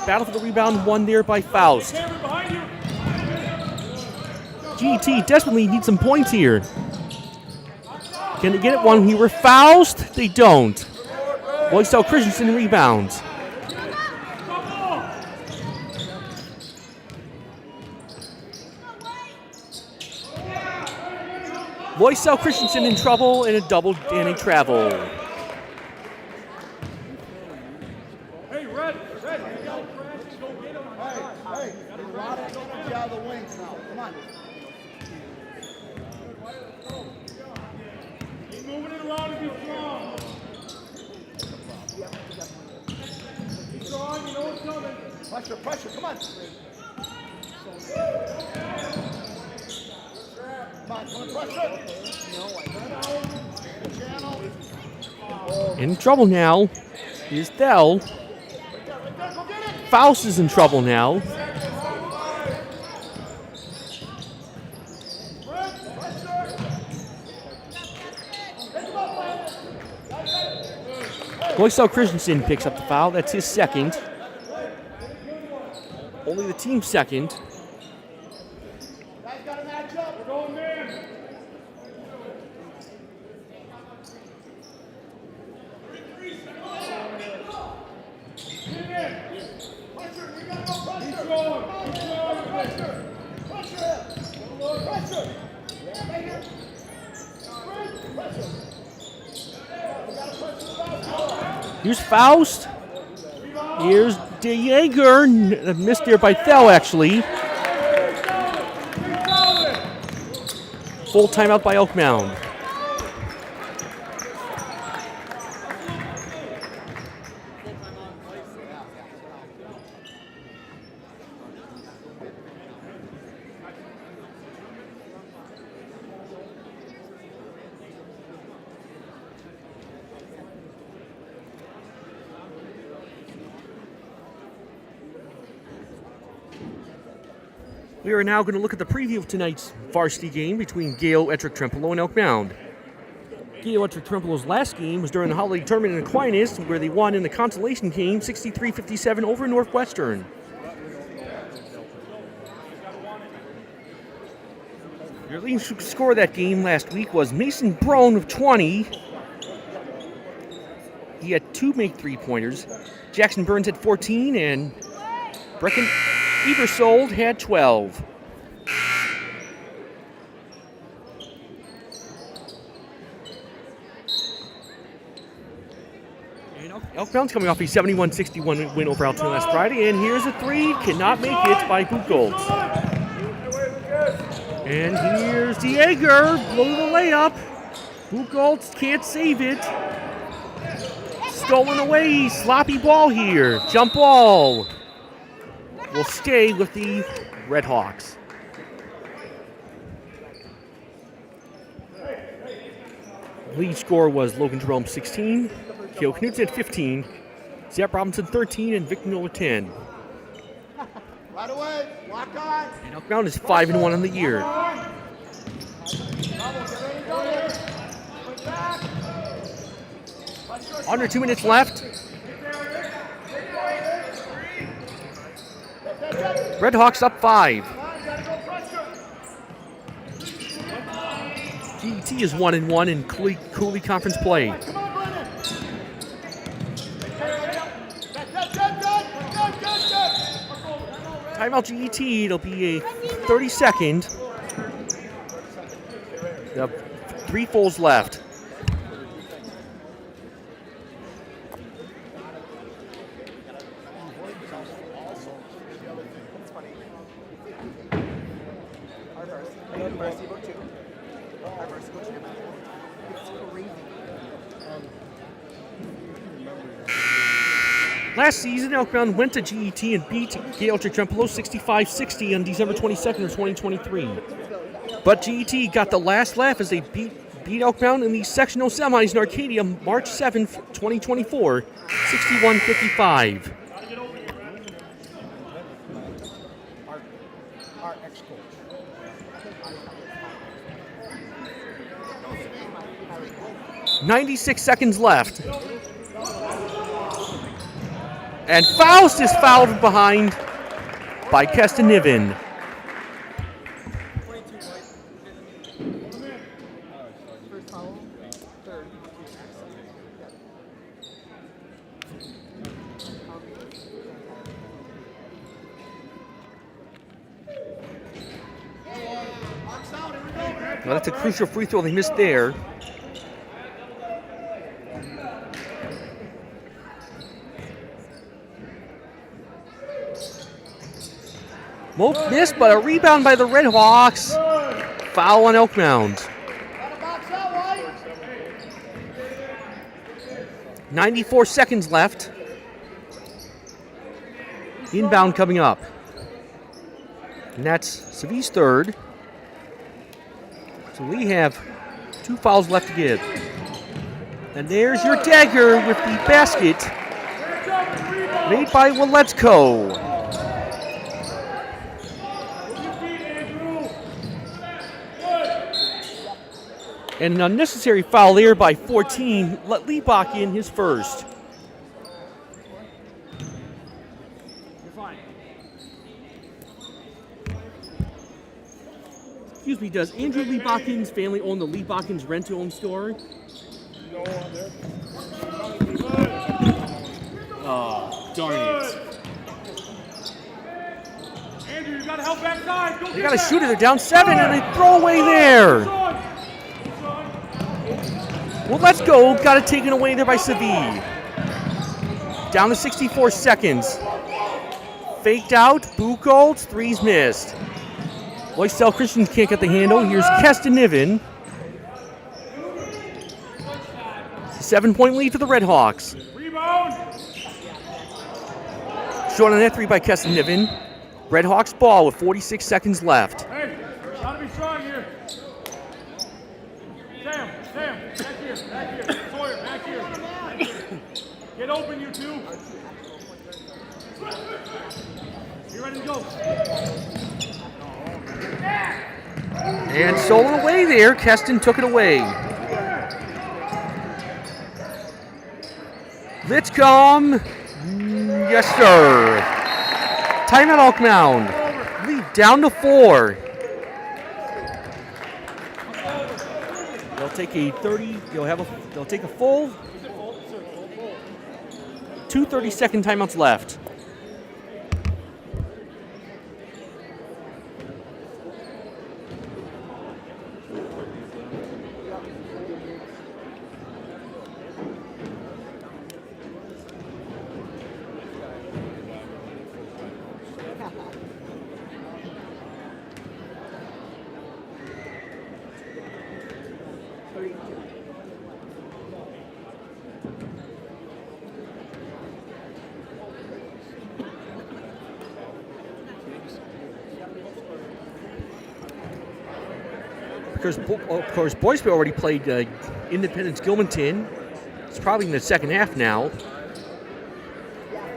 Battle for the rebound, 1 there by Faust. GT desperately needs some points here. Can they get it one here? Faust? They don't. Loisel Christensen rebounds. Loisel Christensen in trouble and a double and a travel. Hey, Red, Red. Hey, there's a lot of energy out of the wings now. Come on. Keep moving it around and be strong. Be strong, you know what's coming. Pressure, pressure, come on. Come on, pressure. In trouble now is Thel. Faust is in trouble now. Loisel Christensen picks up the foul. That's his second. Only the team's second. Guys got to match up. We're going man. Pressure, you got to go pressure. Keep going. Pressure. Pressure. Pressure. Right here. Pressure. We got to pressure the ball. Here's Faust. Here's DeYager. Missed there by Thel, actually. Full timeout by Elk Mound. We are now going to look at the preview of tonight's varsity game between Gale-Ettrick-Trempealeau and Elk Mound. Gale-Ettrick-Trempealeau's last game was during the holiday tournament in Aquinas, where they won in the consolation game 63-57 over Northwestern. Your leading scorer that game last week was Mason Brown with 20. He had 2 make 3-pointers. Jackson Burns had 14, and Brecken Ebersold had 12. And Elkmound's coming off a 71-61 win over Altoona last Friday, and here's a 3, cannot make it by Buchholz. And here's Dieger, blow the layup. Buchholz can't save it. Stolen away, sloppy ball here. Jump ball will stay with the Red Hawks. Lead scorer was Logan Jerome 16, Kale Knudsen 15, Zach Robinson 13, and Vic Miller 10. Right away. Lock on. And Elkmound is 5-1 on the year. Under 2 minutes left. Red Hawks up 5. GET is 1-1 in Cooley Conference play. Timeout GET, it'll be a 30-second. 3 fulls left. Last season, Elkmound went to GET and beat Gale-Ettrick-Trempealeau 65-60 on December 22nd of 2023. But GET got the last laugh as they beat Elkmound in the sectional semis in Arcadia March 7th, 2024, 61-55. Our ex-coach. 96 seconds left. And Faust is fouled behind by Keston Niven. Well, that's a crucial free throw they missed there. Moak missed, but a rebound by the Red Hawks. Foul on Elkmound. 94 seconds left. Inbound coming up. And that's Savi's third. So we have 2 fouls left to give. And there's your dagger with the basket made by Waletsko. And an unnecessary foul there by 14. Let Liebach in his first. You're fine. Excuse me, does Andrew Liebach's family own the Liebach's rent-to-own store? No, there. Oh, darn it. Andrew, you gotta help backside. Go They got a shooter. They're down 7, and they throw away there. Well, let's go. Got it taken away there by Savi. Down to 64 seconds. Faked out. Buchholz. 3's missed. Loistel Christians can't get the handle. Here's Keston Niven. 7-point lead for the Red Hawks. Rebound. Short on that 3 by Keston Niven. Red Hawks ball with 46 seconds left. Hey, gotta be strong here. Sam, back here. Sawyer, back here. Get open, you two. You ready to go? And stolen away there. Keston took it away. Blitz come. Yes, sir. Timeout, Elk Mound. Lead down to 4. They'll take a 30. They'll take a full 2 30-second timeouts left. Of course, Boyceville already played Independence Gilmanton. It's probably in the second half now.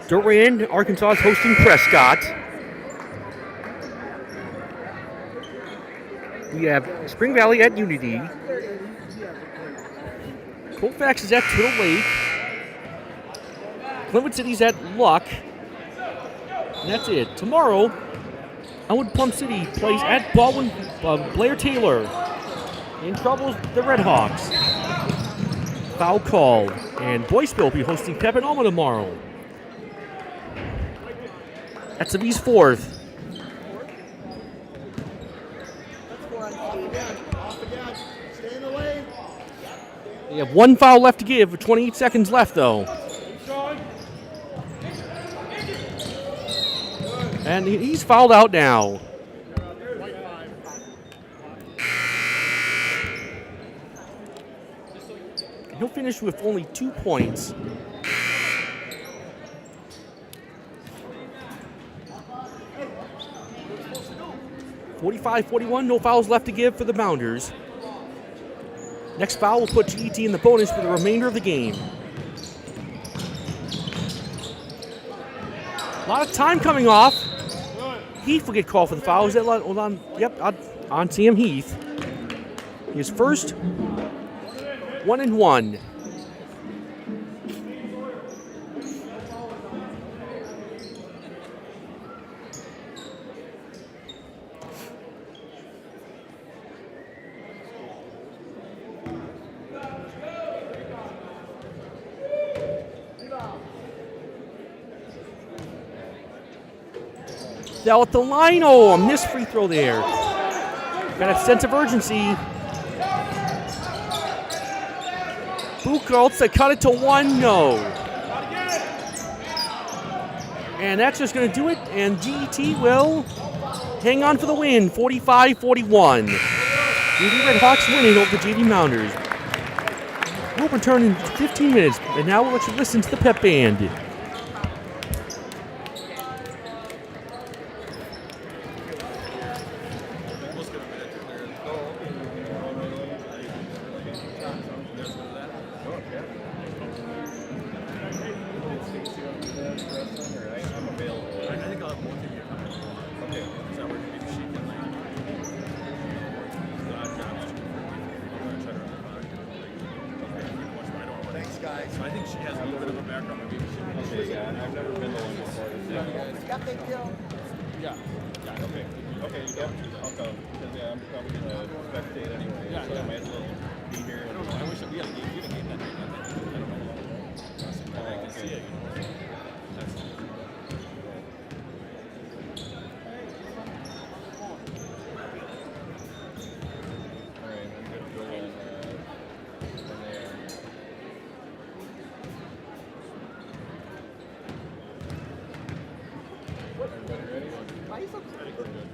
Durand, Arkansas is hosting Prescott. We have Spring Valley at Unity. Colfax is at Turtle Lake. Clinwood City's at Luck. And that's it. Tomorrow, Elmwood Plum City plays at Baldwin Blair Taylor. In trouble, the Redhawks. Foul called. And Boyceville will be hosting Pepin Alma tomorrow. That's the East 4th. They have one foul left to give, with 28 seconds left, though. And he's fouled out now. He'll finish with only 2 points. (45-41), no fouls left to give for the Mounders. Next foul will put GET in the bonus for the remainder of the game. A lot of time coming off. Heath will get called for the foul. Is that on? Yep, on Sam Heath. His first 1-1. Now at the line, a missed free throw there. Got a sense of urgency. Buchholz to cut it to 1, no. And that's just going to do it, and GET will hang on for the win, 45-41. GET Redhawks winning over the GET Mounders. We'll return in 15 minutes, and now we'll let you listen to the pep band.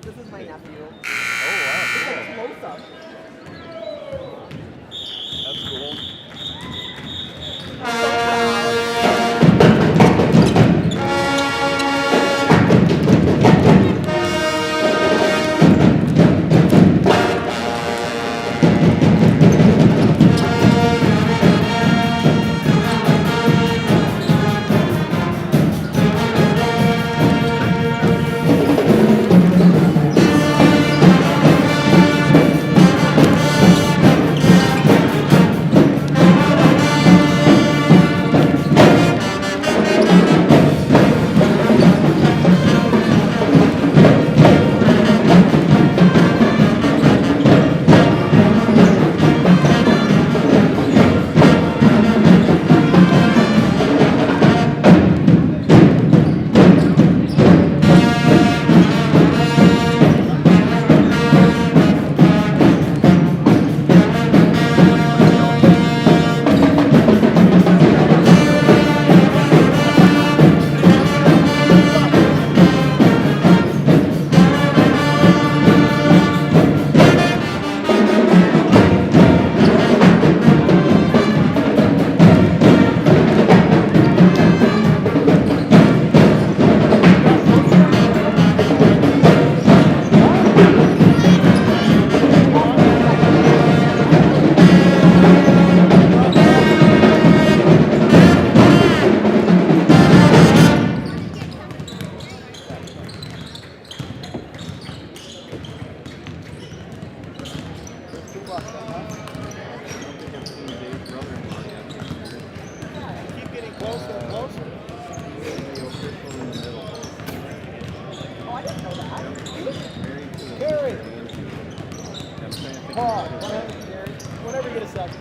This is my nephew. Oh, wow. It's a close-up. Pause. Whenever you get a second.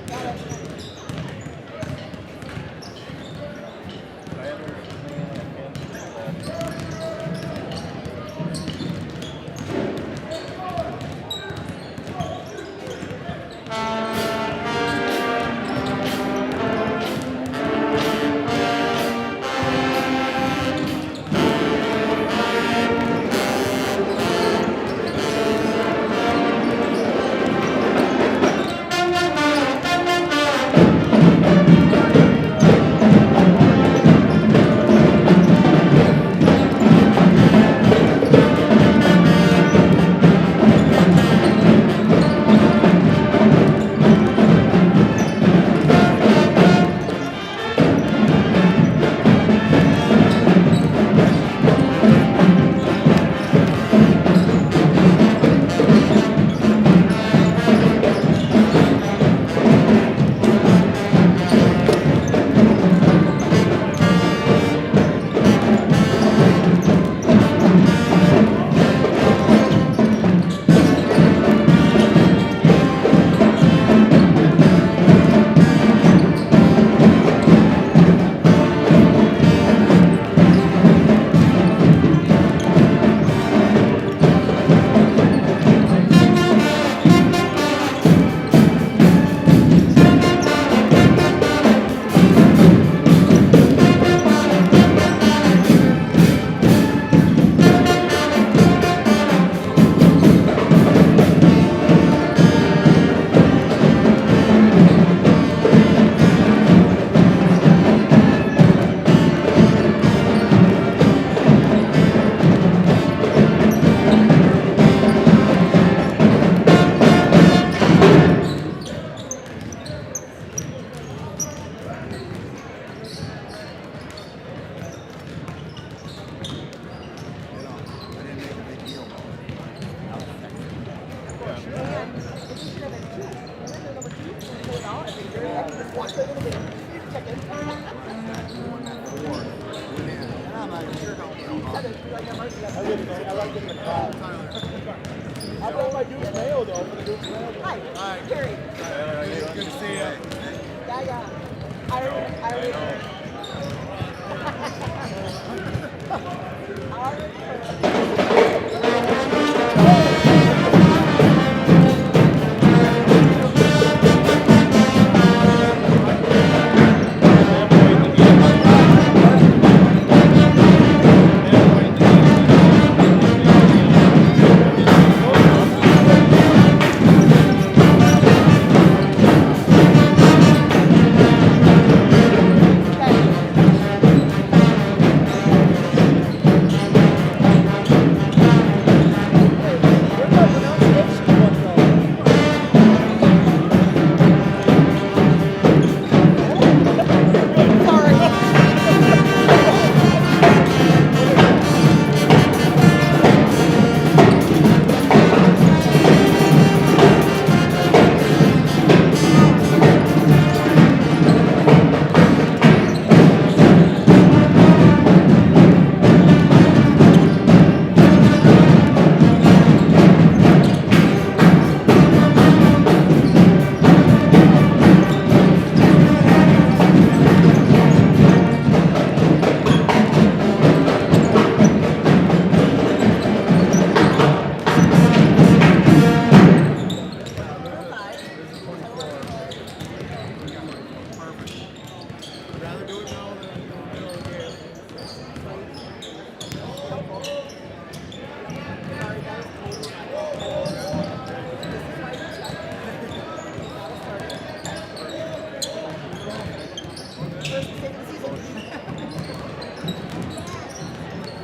I brought my Duke's mayo though for the Duke's mayo. Hi, Carrie. Good to see you. Yeah. I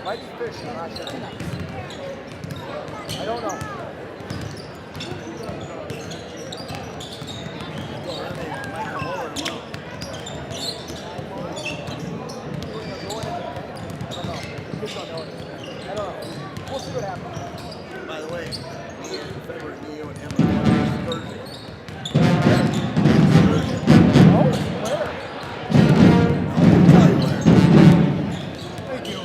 Might be fishing, I'm not sure. I don't know. I don't know. We'll see what happens. By the way, February Neo and him are Thursday. Oh, where? I'll tell you where. Thank you.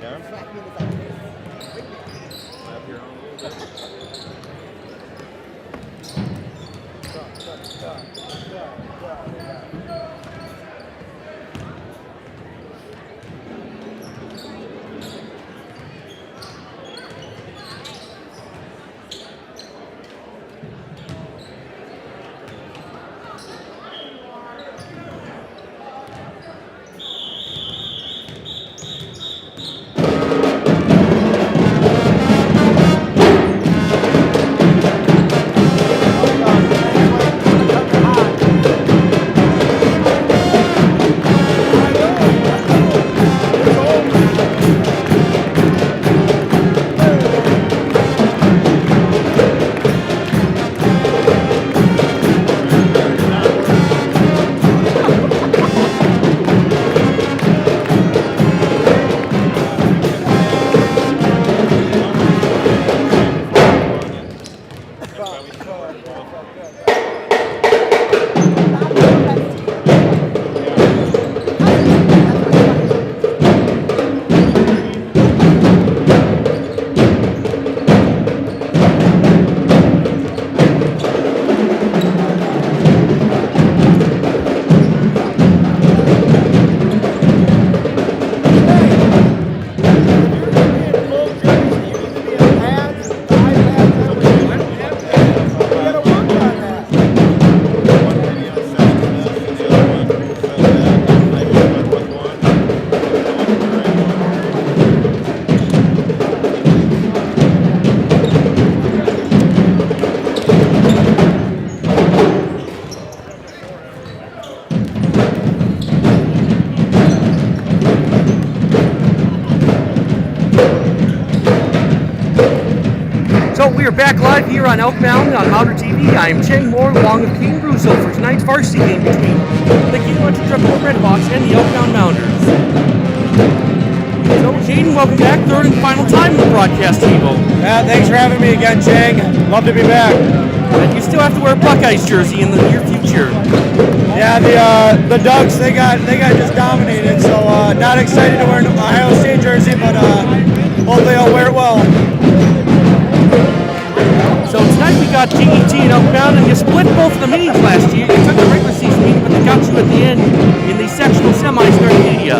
can. Smack me in the side of the face. Slap your own a little bit. So we are back live here on Mound on Mounder TV. I am Cheng Moore along with Kane Russo for tonight's varsity game between the Gale-Ettrick-Trempealeau Redhawks and the Mound Mounders. So Caden, welcome back, third and final time in the broadcast table. Yeah, thanks for having me again, Cheng. Love to be back. And you still have to wear a Buckeyes jersey in the near future. Yeah, the Ducks they got just dominated, so not excited to wear an Ohio State jersey, but hopefully I'll wear it well. So tonight we got GET and Mound, and you split both of the meetings last year. You took the regular season meeting, but they got you at the end in the sectional semis during media.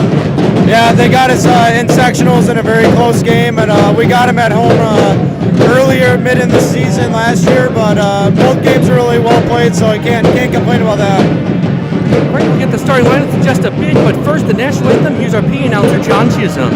Yeah, they got us in sectionals in a very close game, and we got them at home earlier, mid in the season last year, but both games were really well played, so I can't complain about that. Right, we'll get the starting lineup in just a bit, but first the national anthem. Here's our P announcer, John Chisholm.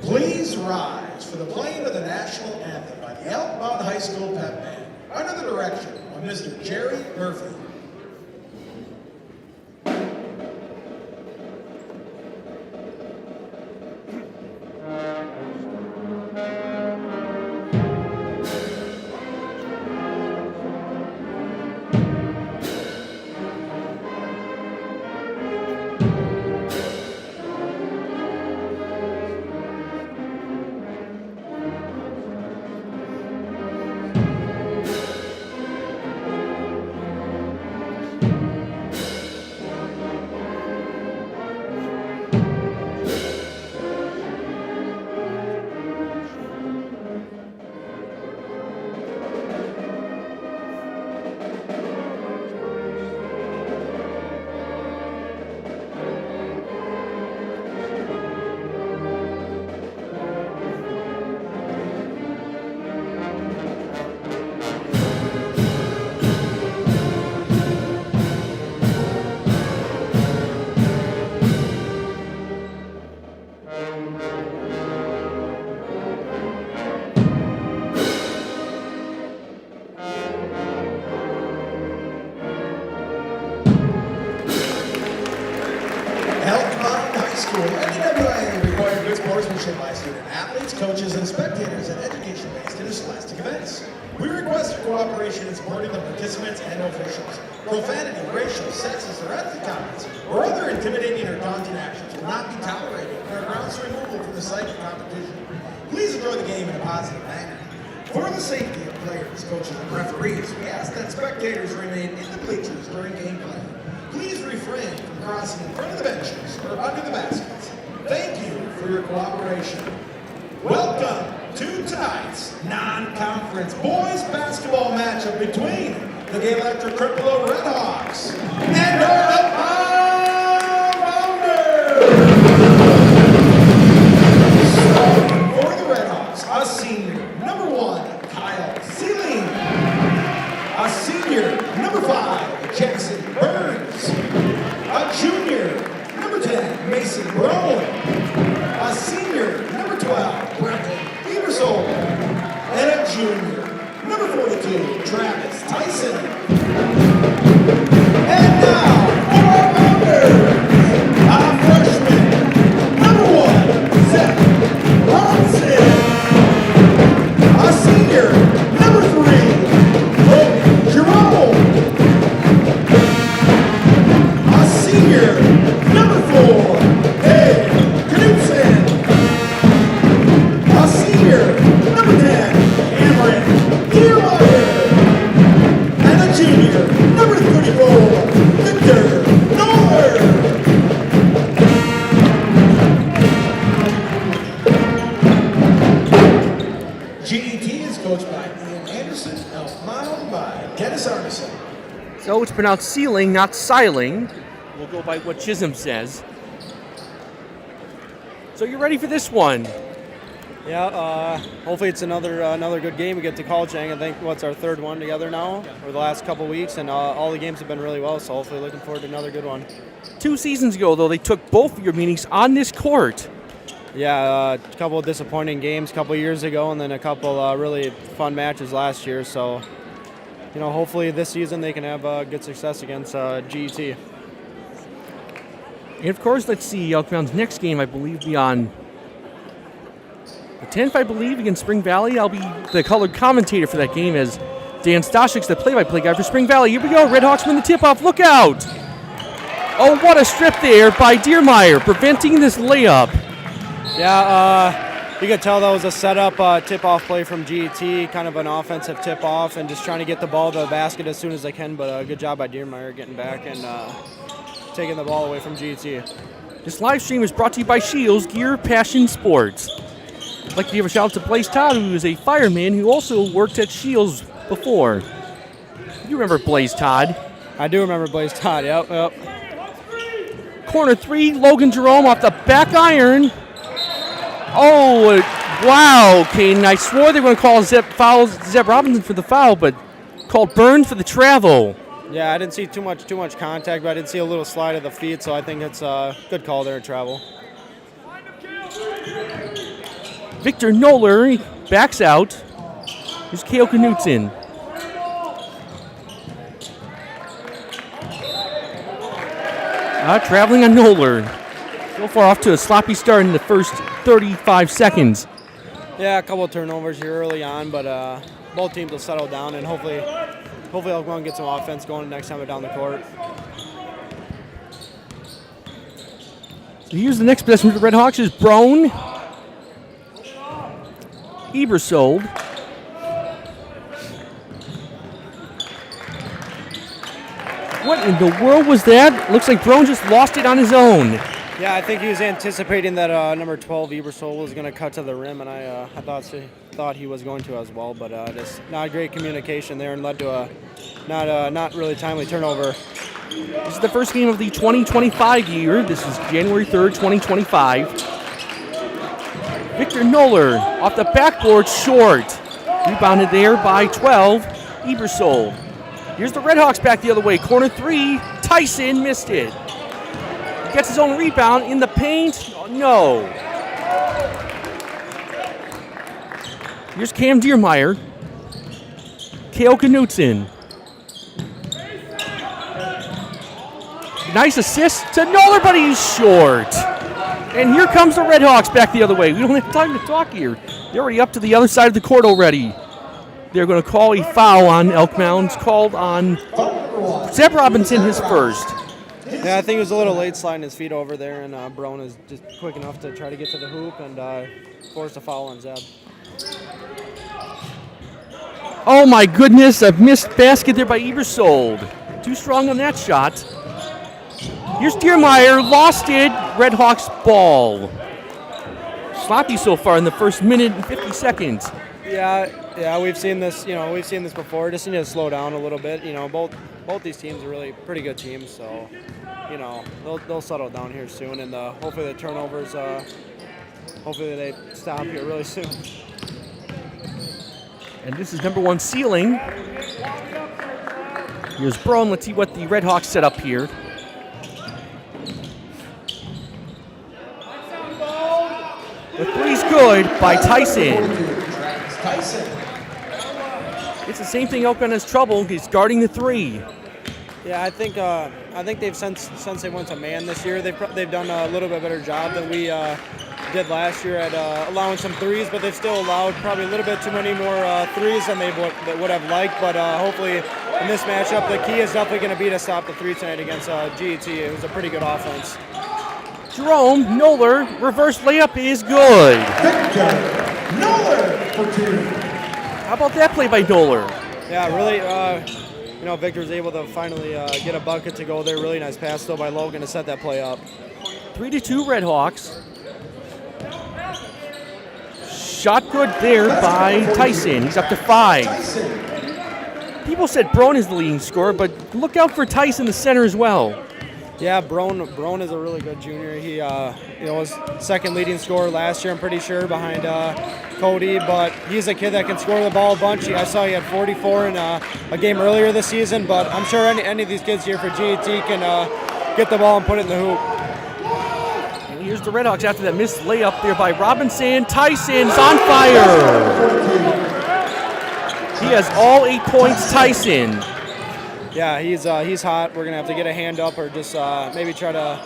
Please rise for the playing of the national anthem by the Mound High School Pep Band under the direction of Mr. Jerry Murphy. By student athletes, coaches, and spectators at education-based interscholastic events. We request your cooperation in supporting the participants and officials. Profanity, racial, sexist, or ethnic comments, or other intimidating or daunting actions will not be tolerated and are grounds for removal from the site of competition. Please enjoy the game in a positive manner. For the safety of players, coaches, and referees, we ask that spectators remain in the bleachers during gameplay. Please refrain from crossing in front of the benches or under the baskets. Thank you for your cooperation. Welcome to tonight's non-conference boys basketball matchup between the Gale-Ettrick-Trempealeau Redhawks and our Mounders. For the Redhawks, a senior, number 1, Kyle Sealing. A senior, number 5, Jackson Burns. A junior, number 10, Mason Brown. A senior, number 12, Brenton Eversole. And a junior, number 42, Travis Tyson. And now, for our Mounders, a freshman, number 1, Zach Robinson. A senior, number 3, Hope Jerome. A senior, number 4, Ed Knudsen. A senior, number 10, Cameron Deermeyer. And a junior, number 34, Victor Noller. GET is coached by Ian Anderson, Mound by Dennis Arneson. So it's pronounced Sealing, not Siling. We'll go by what Chisholm says. So you're ready for this one? Yeah, hopefully it's another good game we get to call, Chang. I think what's our third one together now over the last couple weeks, and all the games have been really well, so hopefully looking forward to another good one. 2 seasons ago, though, they took both of your meetings on this court. Yeah, a couple of disappointing games a couple of years ago, and then a couple really fun matches last year, so hopefully this season they can have good success against GET. And of course, let's see, Elkmound's next game, I believe, be on the 10th, I believe, against Spring Valley. I'll be the colored commentator for that game as Dan Stashik's the play-by-play guy for Spring Valley. Here we go, Redhawks win the tip-off, look out! Oh, what a strip there by Deermeyer, preventing this layup. Yeah, you could tell that was a setup tip-off play from GET, kind of an offensive tip-off, and just trying to get the ball to the basket as soon as they can, but good job by Deermeyer getting back and taking the ball away from GET. This live stream is brought to you by Shields Gear Passion Sports. I'd like to give a shout out to Blaze Todd, who is a fireman who also worked at Shields before. You remember Blaze Todd? I do remember Blaze Todd, yep. Corner 3, Logan Jerome off the back iron. Oh, wow, Caden. I swore they were going to call Zeb Robinson for the foul, but called Burns for the travel. Yeah, I didn't see too much contact, but I did see a little slide of the feet, so I think it's a good call there at travel. Victor Noller backs out. Here's Kale Knudsen. Traveling on Noller. So far off to a sloppy start in the first 35 seconds. Yeah, a couple of turnovers here early on, but both teams will settle down, and hopefully Elkmound get some offense going next time they're down the court. So here's the next possession for the Redhawks is Brown. Ebersold. What in the world was that? Looks like Brown just lost it on his own. Yeah, I think he was anticipating that number 12 Ebersold was going to cut to the rim, and I thought he was going to as well, but just not great communication there and led to a not really timely turnover. This is the first game of the 2025 year. This is January 3rd, 2025. Victor Noller off the backboard, short. Rebounded there by 12, Ebersold. Here's the Redhawks back the other way. Corner 3, Tyson missed it. Gets his own rebound in the paint. Oh, no. Here's Cam Deermeyer. Kale Knudsen. Nice assist to Noller, but he's short. And here comes the Redhawks back the other way. We don't have time to talk here. They're already up to the other side of the court already. They're going to call a foul on Elk Mound's called on Zeb Robinson his first. Yeah, I think he was a little late sliding his feet over there, and Brown is just quick enough to try to get to the hoop and forced a foul on Zeb. Oh my goodness, a missed basket there by Ebersold. Too strong on that shot. Here's Diermeyer, lost it. Redhawks ball. Sloppy so far in the first minute and 50 seconds. Yeah, we've seen this. We've seen this before. Just need to slow down a little bit. Both these teams are really pretty good teams, so they'll settle down here soon, and hopefully the turnovers. Hopefully they stop here really soon. And this is number 1 ceiling. Here's Brown. Let's see what the Redhawks set up here. The three's good by Tyson. It's the same thing Elkman has trouble. He's guarding the 3. Yeah, I think they've since they went to man this year, they've done a little bit better job than we did last year at allowing some threes, but they've still allowed probably a little bit too many more threes than they would have liked. But hopefully in this matchup, the key is definitely going to be to stop the 3 tonight against GET. It was a pretty good offense. Jerome Noller, reverse layup is good. Noller for 2. How about that play by Noller? Yeah, really, Victor was able to finally get a bucket to go there. Really nice pass, though, by Logan to set that play up. 3-2 Redhawks. Shot good there by Tyson. He's up to 5. People said Brown is the leading scorer, but look out for Tyson, the center, as well. Yeah, Brown is a really good junior. He was second leading scorer last year, I'm pretty sure, behind Cody. But he's a kid that can score the ball a bunch. I saw he had 44 in a game earlier this season. But I'm sure any of these kids here for GET can get the ball and put it in the hoop. And here's the Redhawks after that missed layup there by Robinson. Tyson's on fire. He has all 8 points, Tyson. Yeah, he's hot. We're gonna have to get a hand up or just maybe try to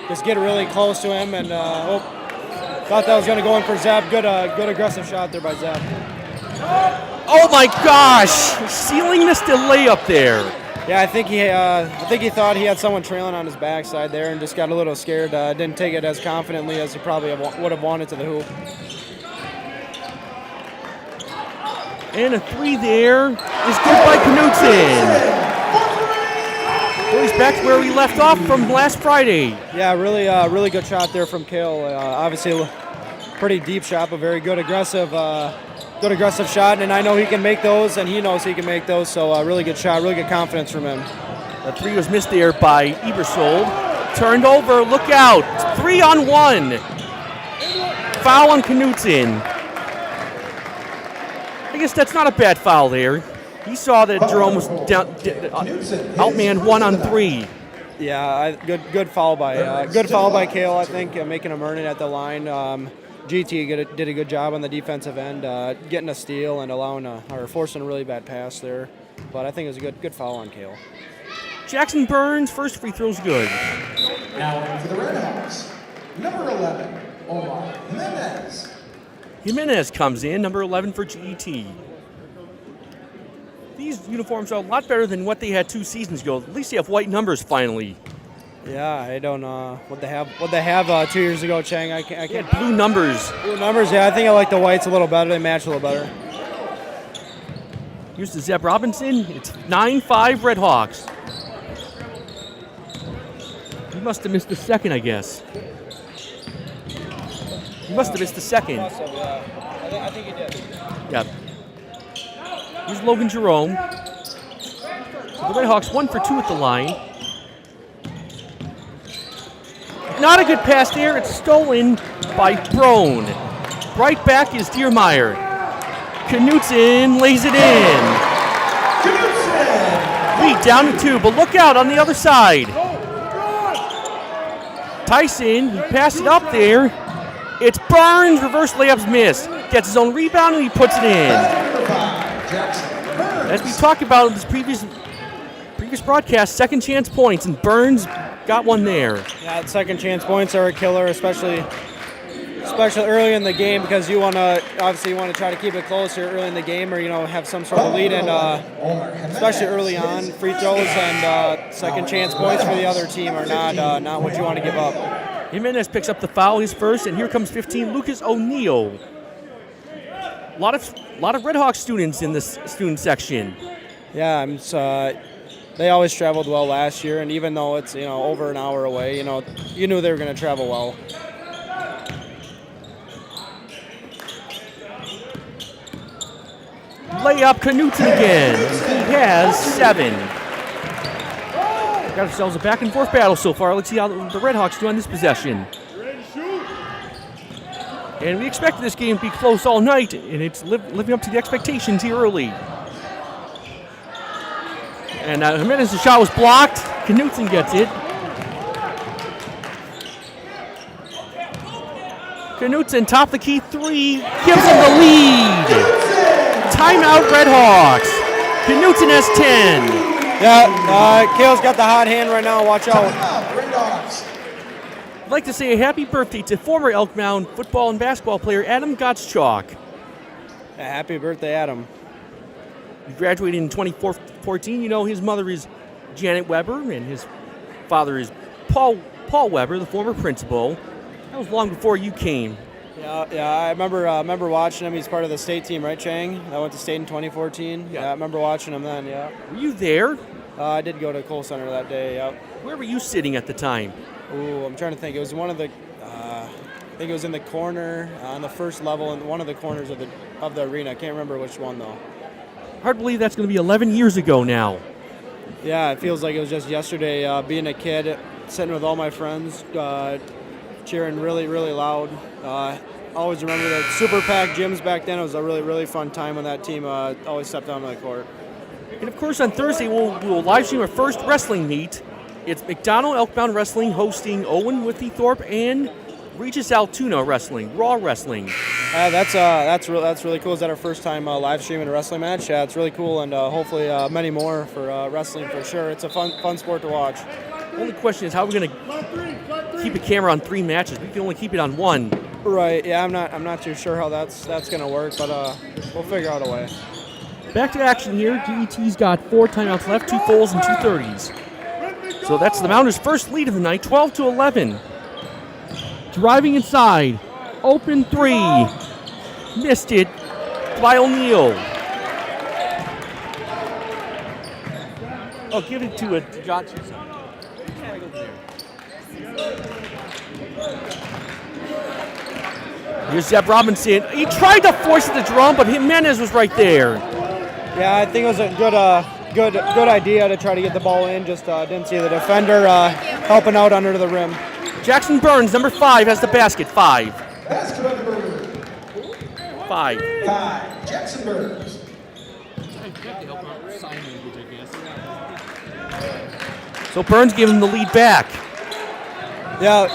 just get really close to him. And thought that was gonna go in for Zeb. Good aggressive shot there by Zeb. Oh my gosh! Sealing missed a layup there. Yeah, I think he thought he had someone trailing on his backside there and just got a little scared. Didn't take it as confidently as he probably would have wanted to the hoop. And a 3 there is good by Knutson. Goes back to where we left off from last Friday. Yeah, really good shot there from Gale. Obviously, pretty deep shot, but very good aggressive shot. And I know he can make those, and he knows he can make those. So really good shot, really good confidence from him. The 3 was missed there by Ebersold. Turned over, look out. 3-on-1. Foul on Knutson. I guess that's not a bad foul there. He saw that Jerome was down, outmanned 1-on-3. Yeah, good foul by Gale. I think making him earn it at the line. GT did a good job on the defensive end, getting a steal and forcing a really bad pass there. But I think it was a good foul on Gale. Jackson Burns, first free throw's good. Now for the Redhawks, number 11, Omar Jimenez. Jimenez comes in, number 11 for GET. These uniforms are a lot better than what they had 2 seasons ago. At least they have white numbers finally. Yeah, I don't know what they have 2 years ago, Chang. I can't. They had blue numbers. Blue numbers, yeah. I think I like the whites a little better. They match a little better. Here's the Zeb Robinson. It's 9-5 Redhawks. He must have missed the second, I guess. He must have missed the second. I think he did. Yeah. Here's Logan Jerome. So the Redhawks 1 for 2 at the line. Not a good pass there. It's stolen by Brown. Right back is Diermeyer. Knutson lays it in. Lead down to 2, but look out on the other side. Tyson, he passed it up there. It's Burns, reverse layups missed. Gets his own rebound and he puts it in. As we talked about in this previous broadcast, second chance points, and Burns got one there. Yeah, second chance points are a killer, especially especially early in the game, because you want to try to keep it close here early in the game, or have some sort of lead, and especially early on, free throws and second chance points for the other team are not what you want to give up. Jimenez picks up the foul, his first, and here comes 15, Lucas O'Neill. A lot of Red Hawk students in this student section. Yeah, they always traveled well last year, and even though it's over an hour away, you knew they were going to travel well. Layup, Knutson again. He has 7. Got ourselves a back and forth battle so far. Let's see how the Red Hawks do on this possession. And we expected this game to be close all night, and it's living up to the expectations here early. And Jimenez's shot was blocked. Knutson gets it. Knutson, top of the key 3, gives him the lead. Timeout, Red Hawks. Knutson has 10. Yeah, Kale's got the hot hand right now. Watch out. I'd like to say a happy birthday to former Elk Mound football and basketball player Adam Gottschalk. Happy birthday, Adam. He graduated in 2014. His mother is Janet Weber, and his father is Paul Weber, the former principal. That was long before you came. Yeah, I remember watching him. He's part of the state team, right, Chang? I went to state in 2014. Yeah, I remember watching him then, yeah. Were you there? I did go to Cole Center that day, yeah. Where were you sitting at the time? Ooh, I'm trying to think. It was one of the, I think it was in the corner, on the first level, in one of the corners of the arena. I can't remember which one, though. Hard to believe that's going to be 11 years ago now. Yeah, it feels like it was just yesterday, being a kid, sitting with all my friends, cheering really, really loud. Always remember the super packed gyms back then. It was a really, really fun time when that team always stepped onto the court. And of course, on Thursday, we'll live stream our first wrestling meet. It's McDonald Elkbound Wrestling hosting Owen Withethorpe and Regis Altoona Wrestling, Raw Wrestling. That's really cool. Is that our first time live streaming a wrestling match? Yeah, it's really cool, and hopefully many more for wrestling for sure. It's a fun sport to watch. Only question is how we're going to keep a camera on 3 matches. We can only keep it on 1. Right. Yeah, I'm not too sure how that's going to work, but we'll figure out a way. Back to action here. GET's got 4 timeouts left, 2 fulls and 2 30s. So that's the Mounders' first lead of the night, 12-11. Driving inside, open 3, missed it by O'Neill. Oh, give it to Johnson. Here's Zeb Robinson. He tried to force it to drum, but Jimenez was right there. Yeah, I think it was a good idea to try to get the ball in. Just didn't see the defender helping out under the rim. Jackson Burns, number 5, has the basket. 5. Basket number 5. Jackson Burns. So Burns gave him the lead back. Yeah,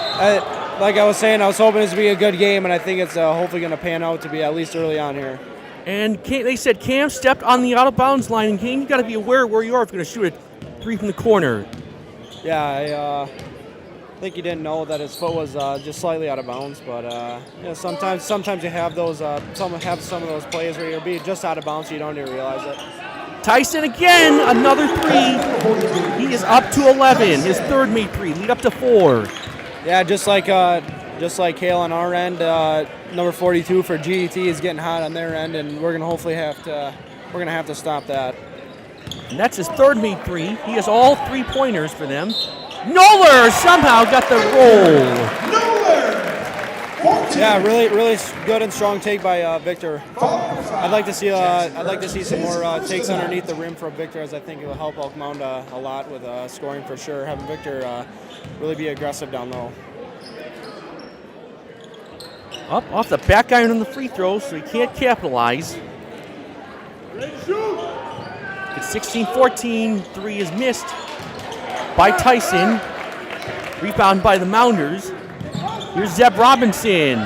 like I was saying, I was hoping this would be a good game, and I think it's hopefully going to pan out to be at least early on here. And they said Cam stepped on the out-of-bounds line, and Cam, you got to be aware where you are if you're going to shoot a 3 from the corner. Yeah, I think he didn't know that his foot was just slightly out of bounds, but sometimes you have those some of those plays where you'll be just out of bounds, so you don't even realize it. Tyson again, another 3. He is up to 11. His third made 3, lead up to 4. Yeah, just like Hale on our end, number 42 for GET is getting hot on their end, and we're gonna hopefully have to stop that. And that's his third made 3. He has all 3-pointers for them. Noller somehow got the roll. Yeah, really good and strong take by Victor. I'd like to see some more takes underneath the rim from Victor, as I think it will help Elk Mound a lot with scoring for sure. Having Victor really be aggressive down low. Up off the back iron on the free throw, so he can't capitalize. It's 16-14. 3 is missed by Tyson. Rebound by the Mounders. Here's Zeb Robinson.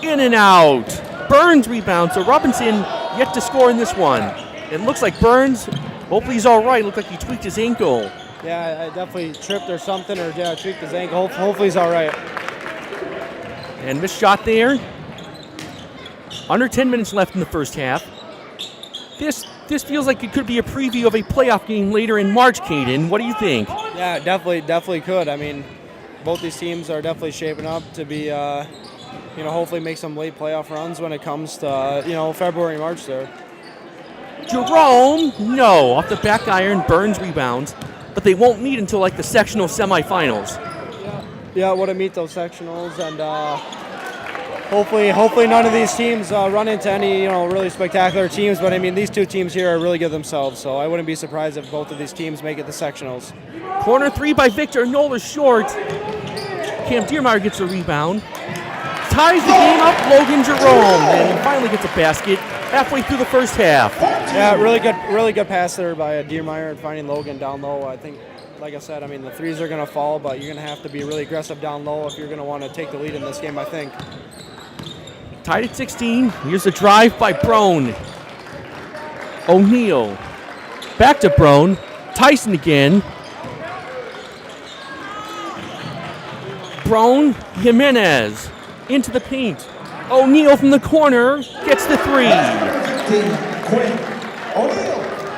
In and out. Burns rebound, so Robinson yet to score in this one. It looks like Burns, hopefully he's all right. Looked like he tweaked his ankle. Yeah, I definitely tripped or something, or tweaked his ankle. Hopefully he's all right. And missed shot there. Under 10 minutes left in the first half. This feels like it could be a preview of a playoff game later in March, Caden. What do you think? Yeah, definitely could. I mean, both these teams are definitely shaping up to be, hopefully make some late playoff runs when it comes to, February, March there. Jerome, no. Off the back iron, Burns rebounds. But they won't meet until like the sectional semifinals. Yeah, want to meet those sectionals, and hopefully none of these teams run into any really spectacular teams. But I mean, these two teams here are really good themselves, so I wouldn't be surprised if both of these teams make it to sectionals. Corner three by Victor. Nola short. Cam Diermeyer gets a rebound. Ties the game up, Logan Jerome, and he finally gets a basket halfway through the first half. Yeah, really good pass there by Diermeyer and finding Logan down low. I think, like I said, I mean, the threes are going to fall, but you're going to have to be really aggressive down low if you're going to want to take the lead in this game, I think. Tied at 16. Here's a drive by Brown. O'Neal. Back to Brown. Tyson again. Brown, Jimenez. Into the paint. O'Neal from the corner gets the three.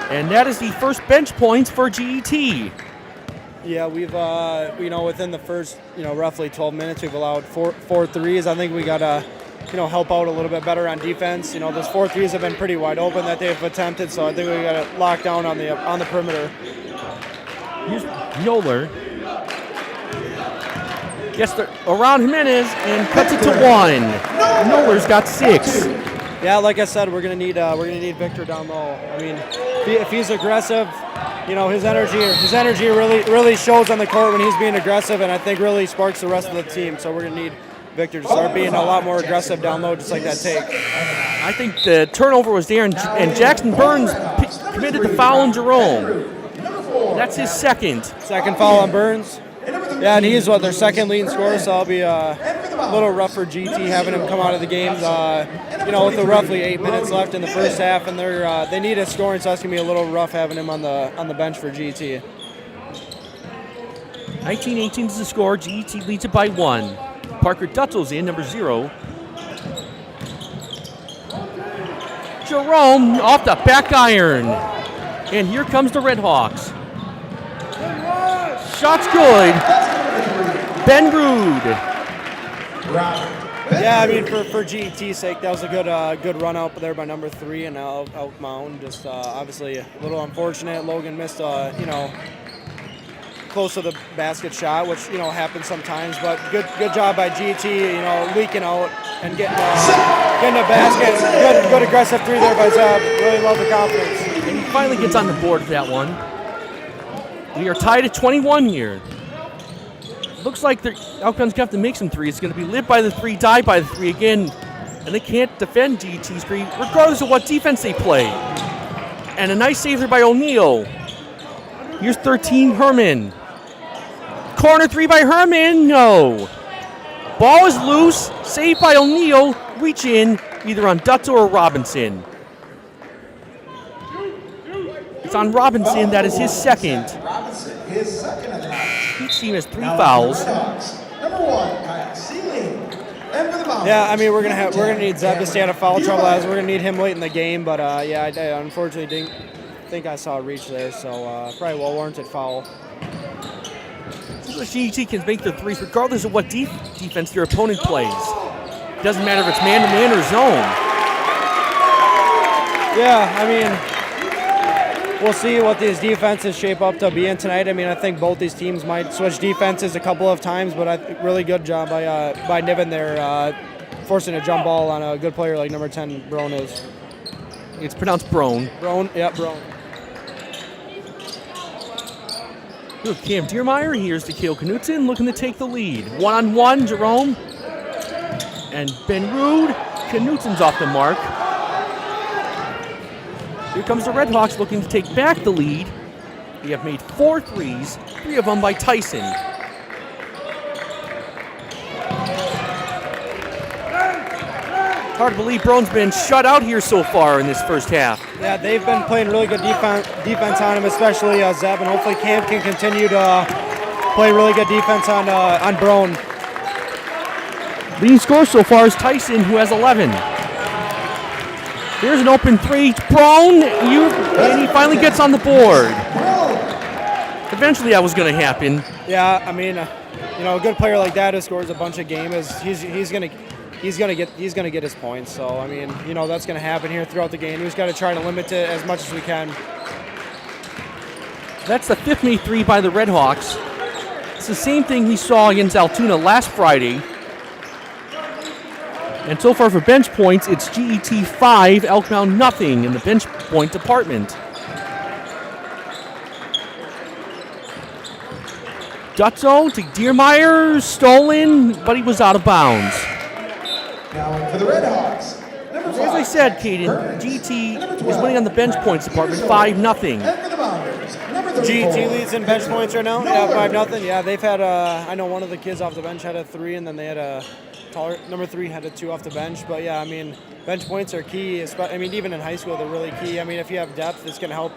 And that is the first bench points for GET. Yeah, we've, within the first, roughly 12 minutes, we've allowed four threes. I think we got to, help out a little bit better on defense. Those 4 threes have been pretty wide open that they've attempted, so I think we got to lock down on the perimeter. Here's Noller. Gets around Jimenez and cuts it to 1. Noller's got 6. Yeah, like I said, we're gonna need Victor down low. I mean, if he's aggressive, his energy really shows on the court when he's being aggressive, and I think really sparks the rest of the team. So we're gonna need Victor to start being a lot more aggressive down low, just like that take. I think the turnover was there, and Jackson Burns committed the foul on Jerome. That's his second. Second foul on Burns. Yeah, and he's their second leading scorer, so I'll be a little rough for GT having him come out of the game. With the roughly 8 minutes left in the first half, and they need a scoring, so that's gonna be a little rough having him on the bench for GT. 19-18 is the score. GET leads it by 1. Parker Dutzel's in, number 0. Jerome off the back iron, and here comes the Red Hawks. Shot's good. Ben Rude. Yeah, I mean, for GET's sake, that was a good run out there by number 3 and out Mound. Just obviously a little unfortunate. Logan missed close to the basket shot, which happens sometimes. But good job by GET, leaking out and getting a basket. Good aggressive 3 there by Zeb. Really love the confidence. And he finally gets on the board for that one. We are tied at 21 here. Looks like the Elkhounds going to have to make some threes. It's going to be live by the 3, die by the 3 again. And they can't defend GET's 3, regardless of what defense they play. And a nice save there by O'Neal. Here's 13, Herman. Corner 3 by Herman, no. Ball is loose, saved by O'Neal. Reach in, either on Dutzel or Robinson. It's on Robinson, that is his second. Each team has 3 fouls. Yeah, I mean we're gonna need Zeb to stay out of foul trouble, as we're gonna need him late in the game. But I unfortunately didn't think I saw a reach there, so probably well warranted foul. GET can make their threes regardless of what defense their opponent plays. It doesn't matter if it's man-to-man or zone. Yeah, I mean, we'll see what these defenses shape up to be in tonight. I mean, I think both these teams might switch defenses a couple of times, but really good job by Niven there, forcing a jump ball on a good player like number 10, Brown is. It's pronounced Brown. Brown, yeah, Brown. Look, Cam Diermeyer, here's to Kale Knutson looking to take the lead. 1-on-1, Jerome. And Ben Rude. Knutson's off the mark. Here comes the Red Hawks looking to take back the lead. We have made 4 threes, 3 of them by Tyson. Hard to believe Brown's been shut out here so far in this first half. Yeah, they've been playing really good defense on him, especially Zeb, and hopefully Cam can continue to play really good defense on Brown. Leading scorer so far is Tyson, who has 11. Here's an open three. Brown, and he finally gets on the board. Eventually that was going to happen. Yeah, I mean, a good player like that who scores a bunch of games, he's gonna get his points. So I mean, that's gonna happen here throughout the game. We just got to try to limit it as much as we can. That's the fifth made three by the Redhawks. It's the same thing we saw against Altoona last Friday. And so far for bench points, it's GET 5, Elkmound nothing in the bench point department. Dutzo to Diermeyer, stolen, but he was out of bounds. Now for the Redhawks. As I said, Caden, GT is winning on the bench points department 5-0. GT leads in bench points right now. Yeah, 5-0. Yeah, they've had I know one of the kids off the bench had a 3, and then they had a taller number 3 had a 2 off the bench. But yeah, I mean, bench points are key. I mean, even in high school, they're really key. I mean, if you have depth, it's going to help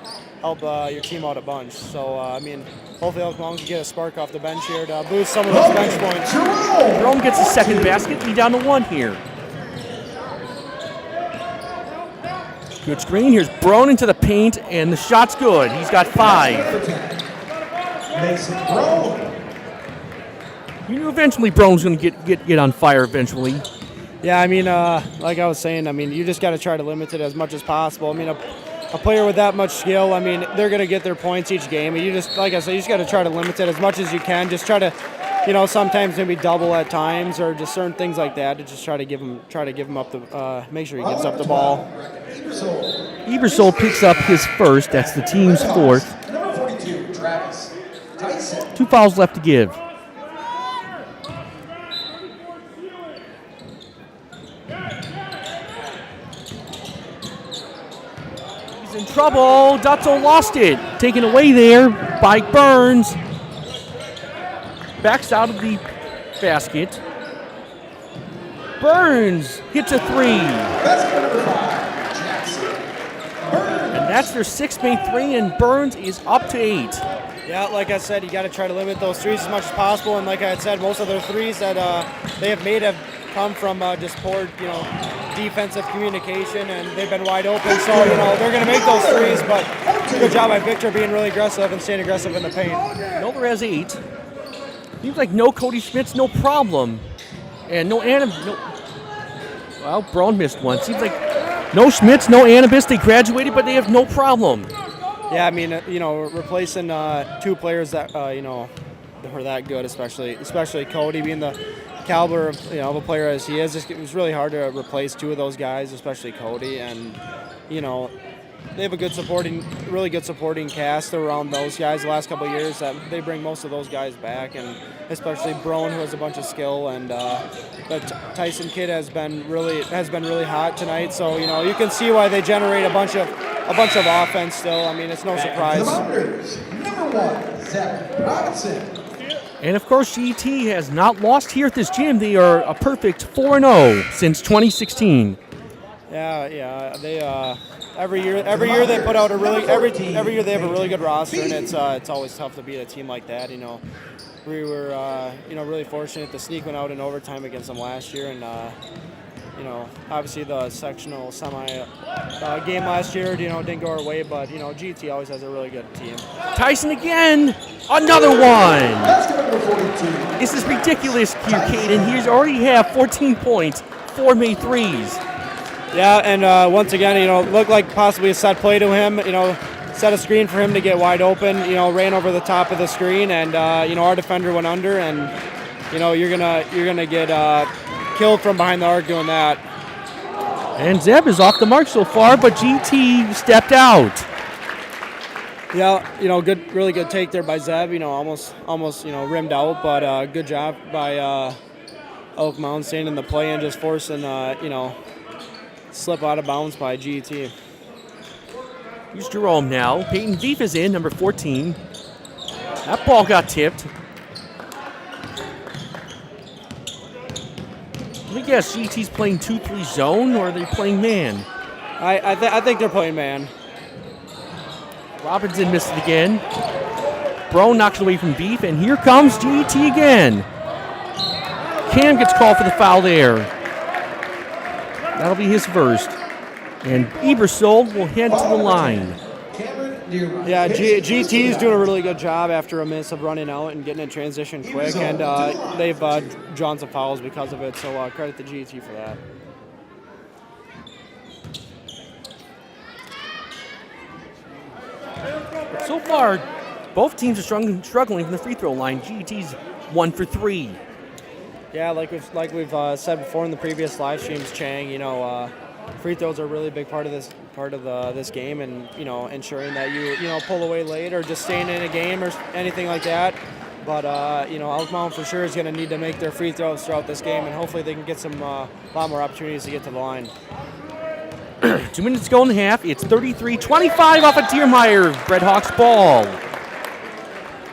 your team out a bunch. So I mean, hopefully Elkmound can get a spark off the bench here to boost some of those bench points. Jerome gets his second basket. He down to 1 here. Good screen. Here's Brown into the paint, and the shot's good. He's got 5. Mason Brown. You knew eventually Brown's going to get on fire eventually. Yeah, I mean, like I was saying, I mean, you just got to try to limit it as much as possible. I mean, a player with that much skill, I mean, they're going to get their points each game. And you just, like I said, you just got to try to limit it as much as you can. Just try to, sometimes maybe double at times or just certain things like that to just try to give him up the, make sure he gets up the ball. Ebersol picks up his first. That's the team's 4th. Number 42, Travis Tyson. 2 fouls left to give. He's in trouble. Dutzo lost it. Taken away there by Burns. Backs out of the basket. Burns hits a 3. Basket number 5, Jackson. And that's their 6th made 3, and Burns is up to 8. Yeah, like I said, you got to try to limit those threes as much as possible. And like I had said, most of their threes that they have made have come from just poor, defensive communication, and they've been wide open. So, they're going to make those threes. But good job by Victor being really aggressive and staying aggressive in the paint. Miller has 8. Seems like no Cody Schmitz, no problem. And no well, Braun missed one. Seems like no Schmitz, no Anubis. They graduated, but they have no problem. Yeah, I mean, replacing 2 players that, are that good, especially Cody being the caliber of a player as he is. It was really hard to replace 2 of those guys, especially Cody. And, they have a really good supporting cast around those guys the last couple of years. That they bring most of those guys back, and especially Brown, who has a bunch of skill, and the Tyson kid has been really hot tonight. So you can see why they generate a bunch of offense still. I mean, it's no surprise. Number 1, Zach Robinson. And of course, GET has not lost here at this gym. They are a perfect 4-0 since 2016. Yeah, they every year they put out every year they have a really good roster, and it's always tough to beat a team like that. We were really fortunate to sneak one out in overtime against them last year, and obviously the sectional semi game last year didn't go our way, but GT always has a really good team. Tyson again, another one. This is ridiculous here, Caden. He's already have 14 points, 4 made 3s. Yeah, and once again, looked like possibly a set play to him. Set a screen for him to get wide open. Ran over the top of the screen, and our defender went under, and you're gonna get killed from behind the arc doing that. And Zeb is off the mark so far, but GT stepped out. Yeah, really good take there by Zeb. Almost rimmed out, but good job by Elkmound staying in the play and just forcing slip out of bounds by GET. Here's Jerome now. Peyton Veef is in, number 14. That ball got tipped. Let me guess, GT's playing 2-3 zone, or are they playing man? I think they're playing man. Robinson missed it again. Brown knocks away from Veef, and here comes GT again. Cam gets called for the foul there. That'll be his first. And Ebersol will head to the line. Yeah, GT is doing a really good job after a miss of running out and getting in transition quick, and they've drawn some fouls because of it, so credit to GT for that. But so far, both teams are struggling from the free throw line. GT's 1 for 3. Yeah, like we've said before in the previous live streams, Chang, free throws are a really big part of this game, and ensuring that you pull away late or just staying in a game or anything like that. But Elk Mound for sure is going to need to make their free throws throughout this game, and hopefully they can get some lot more opportunities to get to the line. 2 minutes to go in the half. It's 33-25 off of Deermeyer. Red Hawks ball.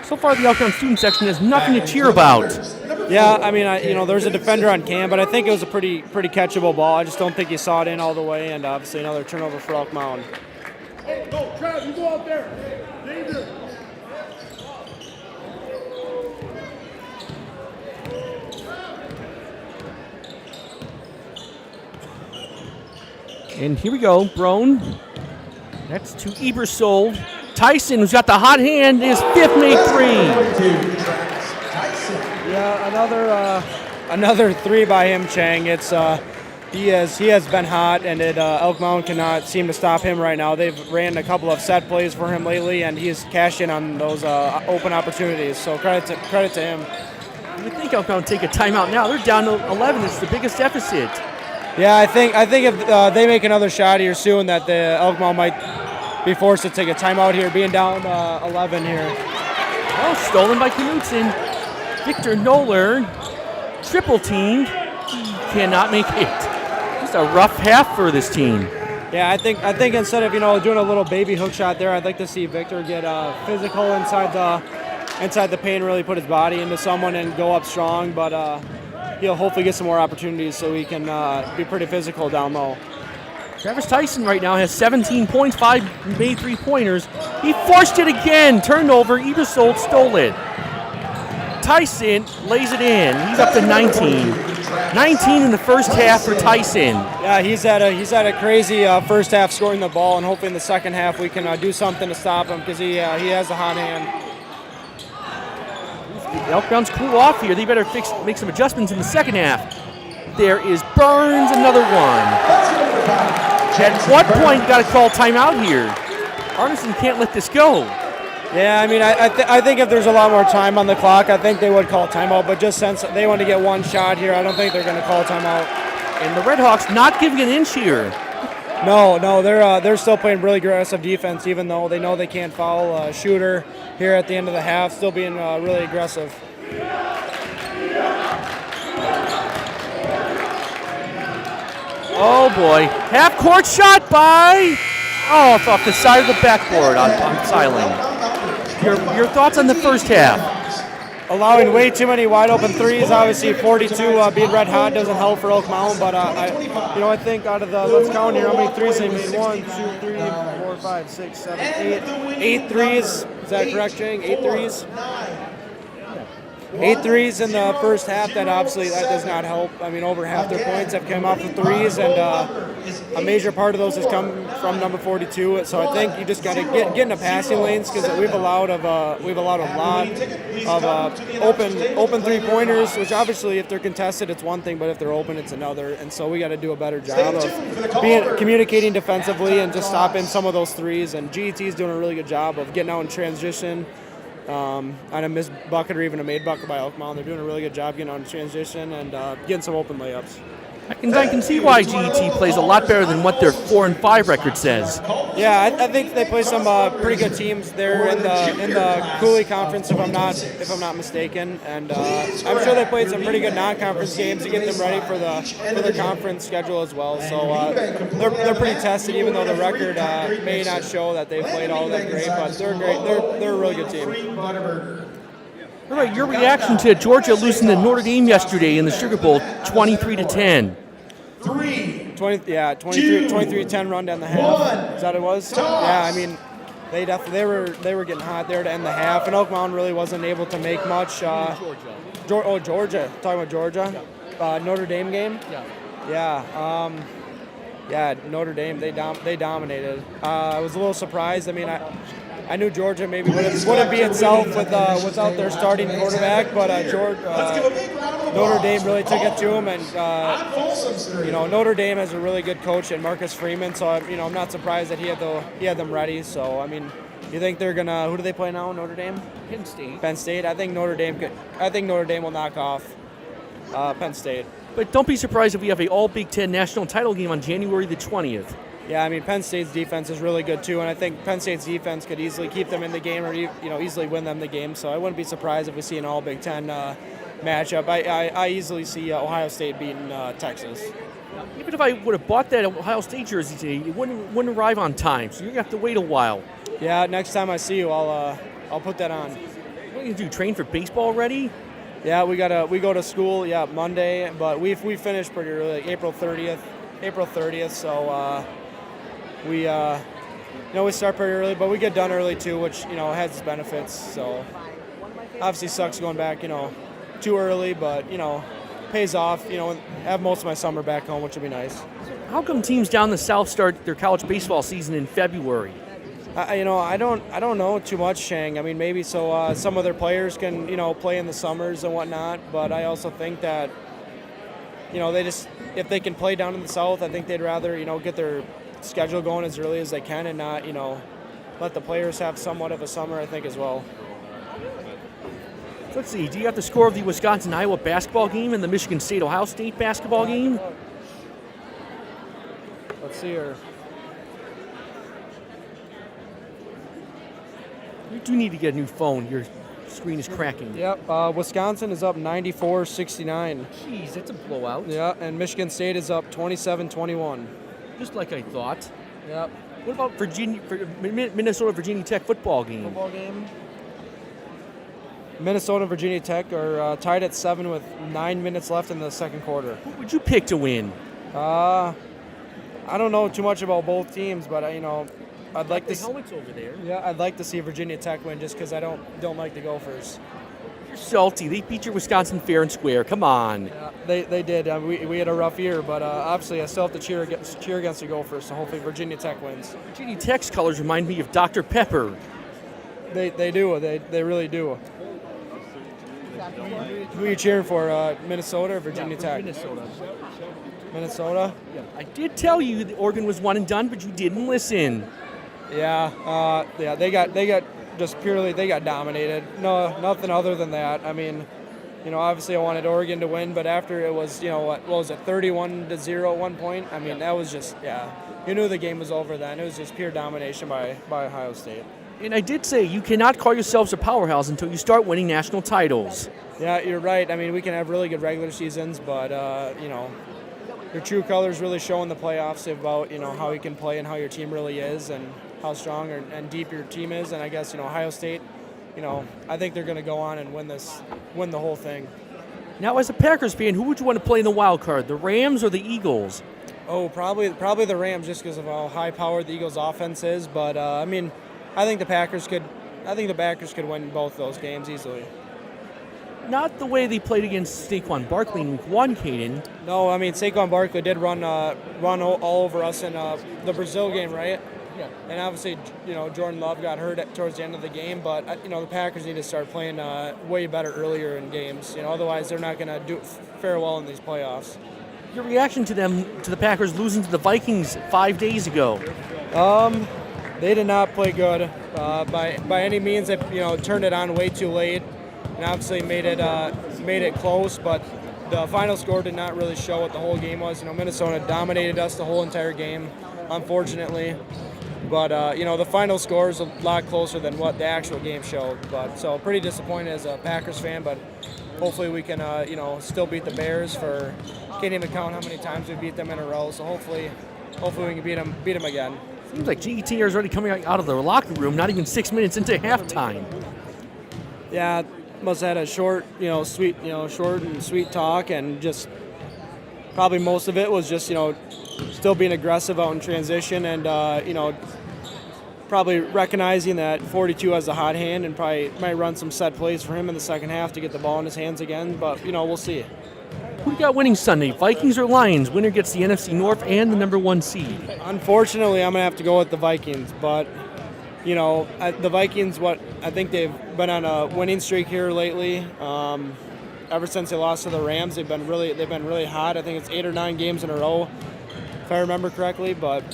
So far, the Elk Mound student section has nothing to cheer about. Yeah, I mean, there's a defender on Cam, but I think it was a pretty catchable ball. I just don't think he saw it in all the way, and obviously another turnover for Elk Mound. Hey, go, Trav, you go out there. Danger. And here we go, Brown. That's to Ebersol. Tyson, who's got the hot hand, his fifth made three. Yeah, another three by him, Chang. It's he has been hot, and Elk Mound cannot seem to stop him right now. They've ran a couple of set plays for him lately, and he's cashed in on those open opportunities. So credit to him. You would think Elk Mound take a timeout now. They're down to 11. It's the biggest deficit. Yeah, I think if they make another shot here soon, that the Elk Mound might be forced to take a timeout here, being down 11 here. Oh, stolen by Knutson. Victor Noller, triple teamed. He cannot make it. Just a rough half for this team. Yeah, I think instead of doing a little baby hook shot there, I'd like to see Victor get physical inside the paint, really put his body into someone and go up strong. But he'll hopefully get some more opportunities so he can be pretty physical down low. Travis Tyson right now has 17 points, 5 made three-pointers. He forced it again. Turned over. Ebersol stole it. Tyson lays it in. He's up to 19. 19 in the first half for Tyson. Yeah, he's had a crazy first half scoring the ball, and hopefully in the second half we can do something to stop him because he has a hot hand. The Elk Mound's cool off here. They better make some adjustments in the second half. There is Burns, another one. At what point you got to call timeout here? Arneson can't let this go. Yeah, I mean, I think if there's a lot more time on the clock, I think they would call timeout. But just since they want to get one shot here, I don't think they're going to call timeout. And the Red Hawks not giving an inch here. No, they're still playing really aggressive defense, even though they know they can't foul a shooter here at the end of the half. Still being really aggressive. Oh boy, half-court shot by, it's off the side of the backboard on Siling. Your thoughts on the first half? Allowing way too many wide-open threes. Obviously, 42 being red hot doesn't help for Elk Mound, but I think out of the, let's count here, how many threes they made? 1, 2, 3, 4, 5, 6, 7, 8 threes. Is that correct, Chang? 8 threes? 8 threes in the first half. That does not help. I mean, over half their points have come off of threes, and a major part of those has come from number 42. So I think you just got to get in the passing lanes because we've allowed a lot of open 3-pointers. Which obviously, if they're contested, it's one thing, but if they're open, it's another. And so we got to do a better job of communicating defensively and just stopping some of those threes. And GET is doing a really good job of getting out in transition. On a missed bucket or even a made bucket by Elk Mound. They're doing a really good job getting on transition and getting some open layups. I can see why GET plays a lot better than what their 4-5 record says. Yeah, I think they play some pretty good teams there in the Cooley Conference, if I'm not mistaken, and I'm sure they played some pretty good non-conference games to get them ready for the conference schedule as well. So they're pretty tested, even though the record may not show that they've played all that great, but they're great. They're a really good team. All right, your reaction to Georgia losing to Notre Dame yesterday in the Sugar Bowl, 23-10. 23-10 run down the half. Is that what it was? Yeah, I mean, They were getting hot there to end the half, and Oak Mountain really wasn't able to make much. Georgia. Talking about Georgia, Notre Dame game. Yeah, Notre Dame. They dominated. I was a little surprised. I mean, I knew Georgia maybe wouldn't be itself without their starting quarterback, but Notre Dame really took it to them, and Notre Dame has a really good coach in Marcus Freeman, so I'm not surprised that he had them ready. So I mean, you think they're gonna? Who do they play now? Notre Dame. Penn State. Penn State. I think Notre Dame will knock off Penn State. But don't be surprised if we have a all Big Ten national title game on January the 20th. Yeah, I mean, Penn State's defense is really good too, and I think Penn State's defense could easily keep them in the game or easily win them the game. So I wouldn't be surprised if we see an all Big Ten matchup. I easily see Ohio State beating Texas. Even if I would have bought that Ohio State jersey today, it wouldn't arrive on time, so you're gonna have to wait a while. Yeah, next time I see you, I'll put that on. What are you gonna do? Train for baseball already? Yeah, we go to school. Yeah, Monday, but we finished pretty early, April 30th. So we start pretty early, but we get done early too, which has its benefits. So obviously sucks going back too early, but pays off. Have most of my summer back home, which would be nice. How come teams down the South start their college baseball season in February? I don't know too much, Shang. I mean, maybe so some of their players can play in the summers and whatnot. But I also think that they just, if they can play down in the South, I think they'd rather get their schedule going as early as they can and not let the players have somewhat of a summer, I think, as well. Let's see. Do you have the score of the Wisconsin-Iowa basketball game and the Michigan State-Ohio State basketball game? Let's see here. You do need to get a new phone. Your screen is cracking. Yep. Wisconsin is up 94-69. Jeez, that's a blowout. Yeah, and Michigan State is up 27-21. Just like I thought. Yep. What about Minnesota Virginia Tech football game? Minnesota and Virginia Tech are tied at 7 with 9 minutes left in the second quarter. Who would you pick to win? I don't know too much about both teams, but I'd like to. Helmets over there. Yeah, I'd like to see Virginia Tech win just because I don't like the Gophers. You're salty. They beat your Wisconsin fair and square. Come on. Yeah, they did. We had a rough year, but obviously I still have to cheer against the Gophers. So hopefully Virginia Tech wins. Virginia Tech's colors remind me of Dr. Pepper. They do. They really do. Who are you cheering for? Minnesota or Virginia Tech? Minnesota. Minnesota? Yeah. I did tell you that Oregon was one and done, but you didn't listen. Yeah, they got dominated. No, nothing other than that. I mean, obviously I wanted Oregon to win, but after it was, what was it, 31-0 at one point? I mean, that was just, you knew the game was over then. It was just pure domination by Ohio State. And I did say you cannot call yourselves a powerhouse until you start winning national titles. Yeah, you're right. I mean, we can have really good regular seasons, but, your true colors really show in the playoffs about, how you can play and how your team really is and how strong and deep your team is. And I guess, Ohio State, I think they're going to go on and win the whole thing. Now, as a Packers fan, who would you want to play in the wild card, the Rams or the Eagles? Oh, probably the Rams just because of how high-powered the Eagles' offense is. But, I think the Packers could win both those games easily. Not the way they played against Saquon Barkley in Week 1, Caden. No, I mean, Saquon Barkley did run all over us in the Brazil game, right? Yeah. And obviously, Jordan Love got hurt towards the end of the game, but, the Packers need to start playing way better earlier in games. Otherwise they're not going to fare well in these playoffs. Your reaction to the Packers losing to the Vikings 5 days ago? They did not play good by any means. They turned it on way too late, and obviously made it close. But the final score did not really show what the whole game was. Minnesota dominated us the whole entire game, unfortunately. But the final score is a lot closer than what the actual game showed. But so pretty disappointed as a Packers fan. But hopefully we can still beat the Bears. Can't even count how many times we beat them in a row. So hopefully we can beat them again. Seems like GET is already coming out of the locker room, not even 6 minutes into halftime. Yeah, must have had a short and sweet talk, and just probably most of it was just still being aggressive out in transition, and probably recognizing that 42 has a hot hand and probably might run some set plays for him in the second half to get the ball in his hands again. But, we'll see. Who got winning Sunday, Vikings or Lions? Winner gets the NFC North and the number 1 seed. Unfortunately, I'm going to have to go with the Vikings. But, the Vikings, I think they've been on a winning streak here lately. Ever since they lost to the Rams, they've been really hot. I think it's 8 or 9 games in a row, if I remember correctly. But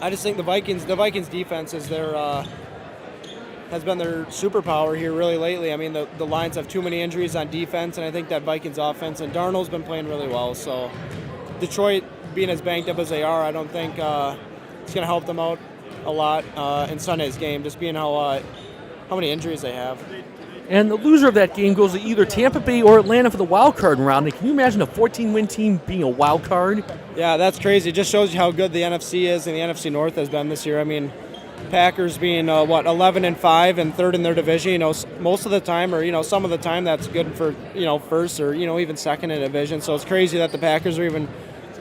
I just think the Vikings defense has been their superpower here really lately. I mean, the Lions have too many injuries on defense, and I think that Vikings offense and Darnold's been playing really well. So Detroit being as banged up as they are, I don't think it's going to help them out a lot in Sunday's game, just being how many injuries they have. And the loser of that game goes to either Tampa Bay or Atlanta for the wild card round. And can you imagine a 14-win team being a wild card? Yeah, that's crazy. It just shows you how good the NFC is and the NFC North has been this year. I mean, Packers being 11-5 and third in their division. Most of the time, or some of the time, that's good for first or even second in a division. So it's crazy that the Packers are even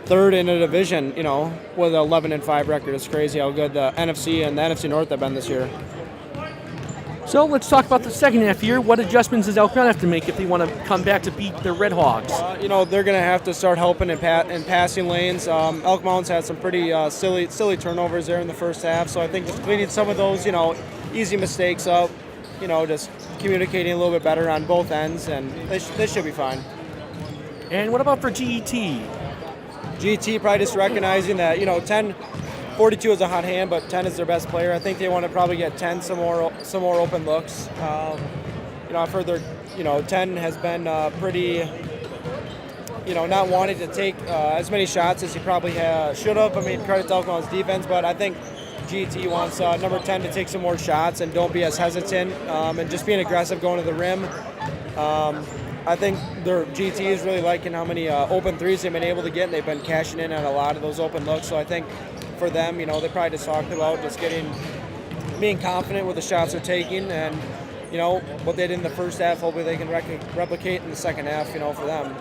third in a division. With an 11-5 record. It's crazy how good the NFC and the NFC North have been this year. So let's talk about the second half here. What adjustments does Elk Mound have to make if they want to come back to beat the Red Hawks? They're going to have to start helping in passing lanes. Elk Mound's had some pretty silly turnovers there in the first half, so I think just cleaning some of those, easy mistakes up, just communicating a little bit better on both ends, and they should be fine. And what about for GET? GET probably just recognizing that, 42 is a hot hand, but 10 is their best player. I think they want to probably get 10 some more open looks. I've heard 10 has been pretty, not wanting to take as many shots as he probably should have. I mean, credit to Elk Mound's defense, but I think GET wants number 10 to take some more shots and don't be as hesitant and just being aggressive going to the rim. I think their GT is really liking how many open threes they've been able to get, and they've been cashing in on a lot of those open looks. So I think for them, they probably just talked about just being confident with the shots they're taking, and what they did in the first half, hopefully they can replicate in the second half, for them.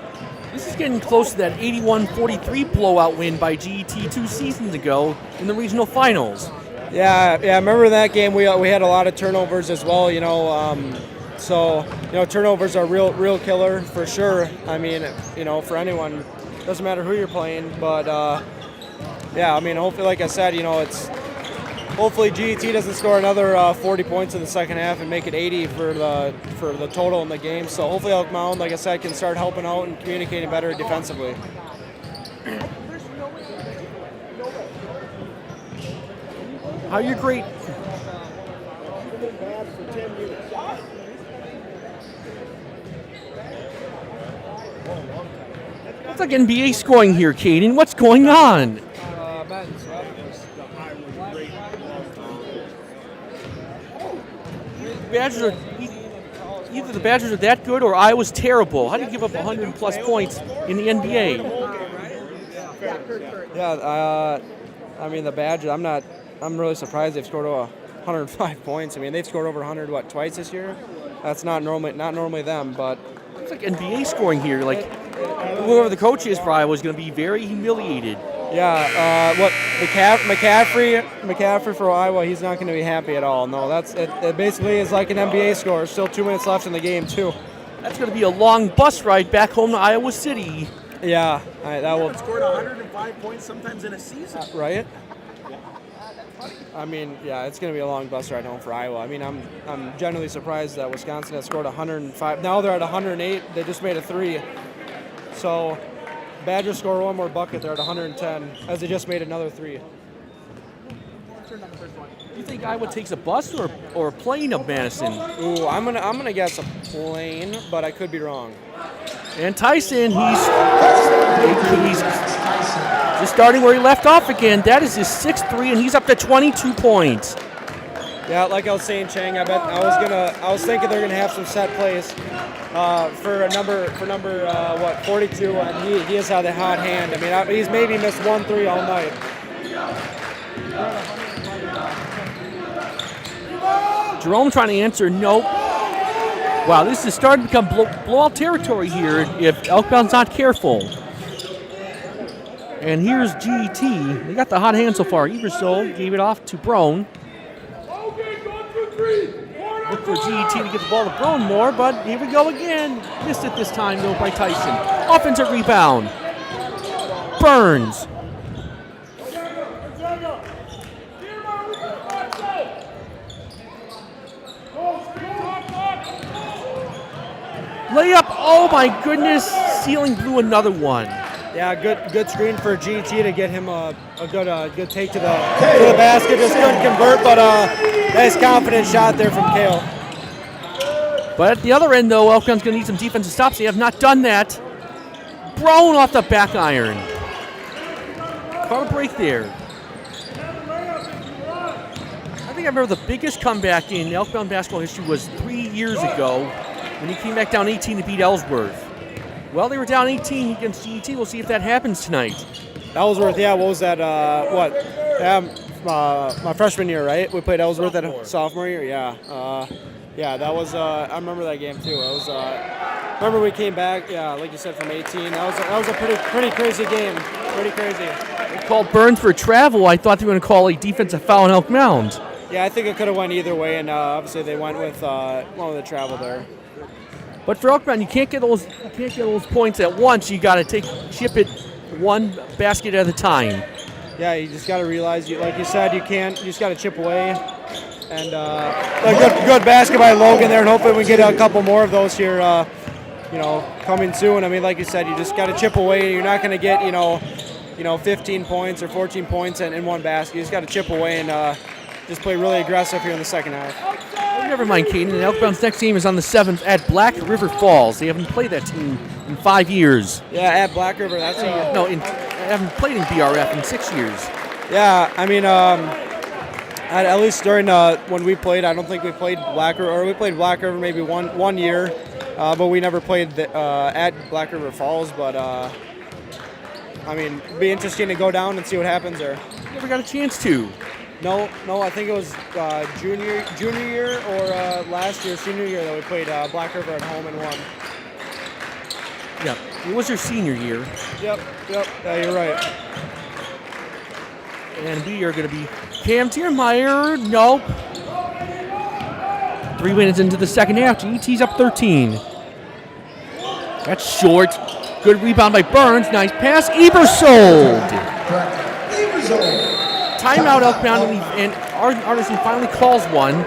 This is getting close to that 81-43 blowout win by GET 2 seasons ago in the regional finals. Yeah, I remember that game. We had a lot of turnovers as well, So, turnovers are real killer for sure. I mean, for anyone, doesn't matter who you're playing. But hopefully, like I said, hopefully GET doesn't score another 40 points in the second half and make it 80 for the total in the game. So hopefully Elk Mound, like I said, can start helping out and communicating better defensively. How you great? It's like NBA scoring here, Caden. What's going on? Either the Badgers are that good or Iowa's terrible. How do you give up 100-plus points in the NBA? Yeah, the Badgers, I'm really surprised they've scored over 105 points. I mean, they've scored over 100, twice this year? That's not normally them, but... It's like NBA scoring here. Like, whoever the coach is for Iowa is going to be very humiliated. Yeah, McCaffrey for Iowa, he's not going to be happy at all. No, it basically is like an NBA score. Still 2 minutes left in the game, too. That's going to be a long bus ride back home to Iowa City. Yeah, that will... Scored 105 points sometimes in a season. Right? I mean, yeah, it's going to be a long bus ride home for Iowa. I mean, I'm generally surprised that Wisconsin has scored 105. Now they're at 108. They just made a 3. So Badgers score one more bucket. They're at 110 as they just made another 3. Do you think Iowa takes a bus or a plane of Madison? Ooh, I'm gonna guess a plane, but I could be wrong. And Tyson, he's just starting where he left off again. That is his 6th 3, and he's up to 22 points. Yeah, like I was saying, Chang, I was thinking they're gonna have some set plays for number 42, and he has had a hot hand. I mean, he's maybe missed 1 3 all night. Jerome trying to answer, nope. Wow, this is starting to become blowout territory here if Elk Mound's not careful. And here's GET. They got the hot hand so far. Eversole gave it off to Brown. Look for GET to get the ball to Brown more, but here we go again. Missed it this time, though, by Tyson. Offensive rebound. Burns. Layup. Oh, my goodness. Ceiling blew another one. Yeah, good screen for GT to get him a good take to the basket. Just couldn't convert, but nice confident shot there from Gale. But at the other end, though, Elktown's going to need some defensive stops. They have not done that. Brown off the back iron. Caught a break there. I think I remember the biggest comeback in Elktown basketball history was 3 years ago when he came back down 18 to beat Ellsworth. Well, they were down 18 against GET. We'll see if that happens tonight. Ellsworth, yeah, what was that? My freshman year, right? We played Ellsworth at sophomore year, yeah. Yeah, that was, I remember that game too. It was, remember we came back, yeah, like you said, from 18. That was a pretty crazy game, pretty crazy. They called Burns for travel. I thought they were going to call a defensive foul on Elk Mound. Yeah, I think it could have went either way, and obviously they went with the travel there. But for Elktown, you can't get those points at once. You got to chip it one basket at a time. Yeah, you just got to realize, like you said, you just got to chip away. And a good basket by Logan there, and hopefully we get a couple more of those here, coming soon. I mean, like you said, you just got to chip away. You're not going to get, 15 points or 14 points in one basket. You just got to chip away and just play really aggressive here in the second half. Oh, never mind, Caden. Elktown's next game is on the 7th at Black River Falls. They haven't played that team in 5 years. Yeah, at Black River. That's they haven't played in BRF in 6 years. Yeah, I mean, at least during when we played, I don't think we played Black River, or we played Black River maybe one year, but we never played at Black River Falls. But I mean, it'd be interesting to go down and see what happens there. Never got a chance to. No, I think it was junior year or last year, senior year that we played Black River at home and won. Yeah, it was your senior year. Yep, yeah, you're right. And we are going to be Cam Tiermeyer. Nope. 3 minutes into the second half. GET's up 13. That's short. Good rebound by Burns. Nice pass. Ebersold. Timeout Elkbound, and Arneson finally calls one.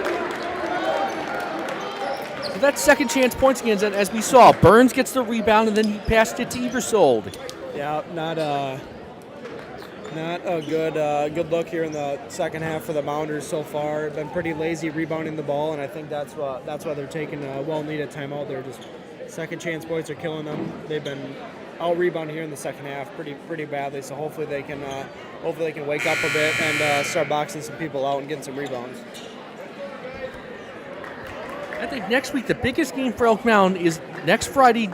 So that's second chance points again, as we saw. Burns gets the rebound, and then he passed it to Ebersold. Yeah, not a good look here in the second half for the Mounders so far. Been pretty lazy rebounding the ball, and I think that's why they're taking a well-needed timeout. They're just second chance points are killing them. They've been out rebounding here in the second half pretty badly. So hopefully they can wake up a bit and start boxing some people out and getting some rebounds. I think next week the biggest game for Elk Mound is next Friday,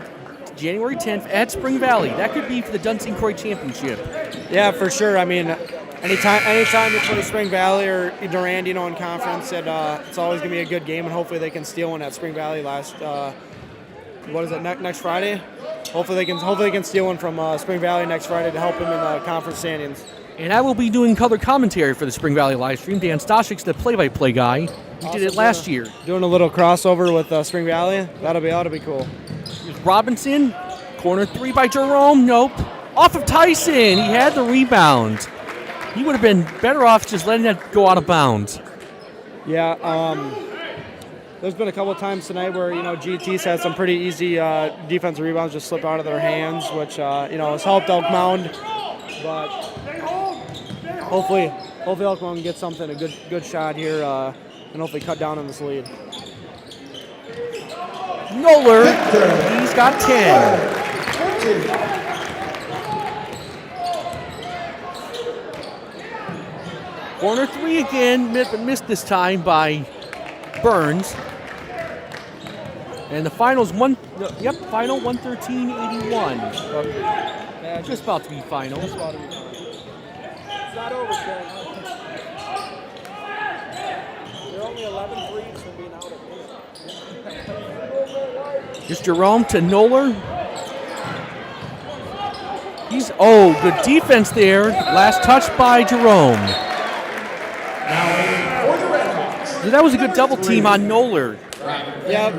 January 10th at Spring Valley. That could be for the Dunsink-Croy Championship. Yeah, for sure. I mean, anytime you play Spring Valley or Durand, in conference, it's always going to be a good game, and hopefully they can steal one at Spring Valley next Friday. Hopefully they can steal one from Spring Valley next Friday to help them in the conference standings. And I will be doing color commentary for the Spring Valley live stream. Dan Stoshik's the play-by-play guy. He did it last year. Doing a little crossover with Spring Valley. That'll be cool. Here's Robinson. Corner three by Jerome. Nope. Off of Tyson. He had the rebound. He would have been better off just letting that go out of bounds. Yeah. There's been a couple of times tonight where, GT's had some pretty easy defensive rebounds just slip out of their hands, which, has helped Elk Mound. But hopefully Elk Mound can get something, a good shot here, and hopefully cut down on this lead. Noller, he's got 10. Corner three again, but missed this time by Burns. And the final's final 113-81. Just about to be final. It's not over, Ken. They're only 11 threes from being out of it. Just Jerome to Noller. Good defense there. Last touch by Jerome. So that was a good double team on Noller. Yeah,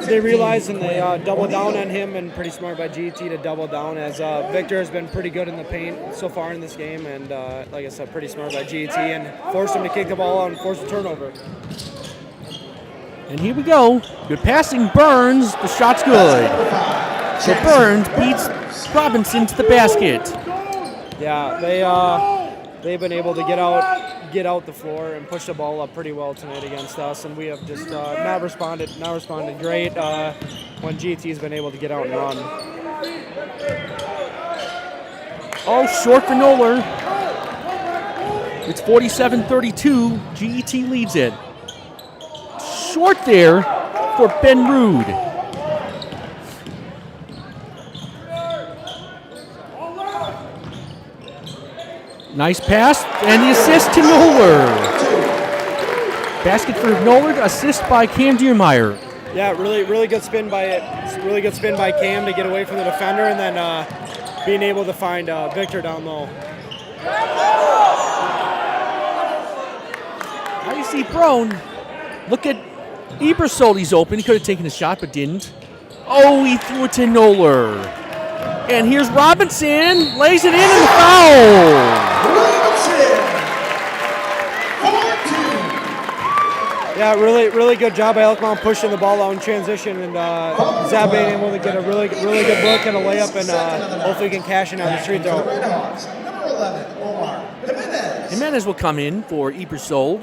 they realized and they doubled down on him, and pretty smart by GET to double down, as Victor has been pretty good in the paint so far in this game, and like I said, pretty smart by GET, and forced him to kick the ball out and force a turnover. And here we go. Good passing, Burns. The shot's good. So Burns beats Robinson to the basket. Yeah, they've been able to get out the floor and push the ball up pretty well tonight against us, and we have just not responded great when GT's been able to get out and run. Oh, short for Noller. It's 47-32. GET leads it. Short there for Ben Rude. Nice pass, and the assist to Noller. Basket for Noller, assist by Cam Diermeyer. Yeah, really good spin by Cam to get away from the defender, and then being able to find Victor down low. Now you see Brown. Look at Ebersold. He's open. He could have taken a shot, but didn't. Oh, he threw it to Noller. And here's Robinson. Lays it in and the foul. Yeah, really good job by Elkmont pushing the ball out in transition, and Zab being able to get a really good look and a layup, and hopefully can cash in on the free throw. Number 11, Omar Jimenez. Jimenez will come in for Ebersold.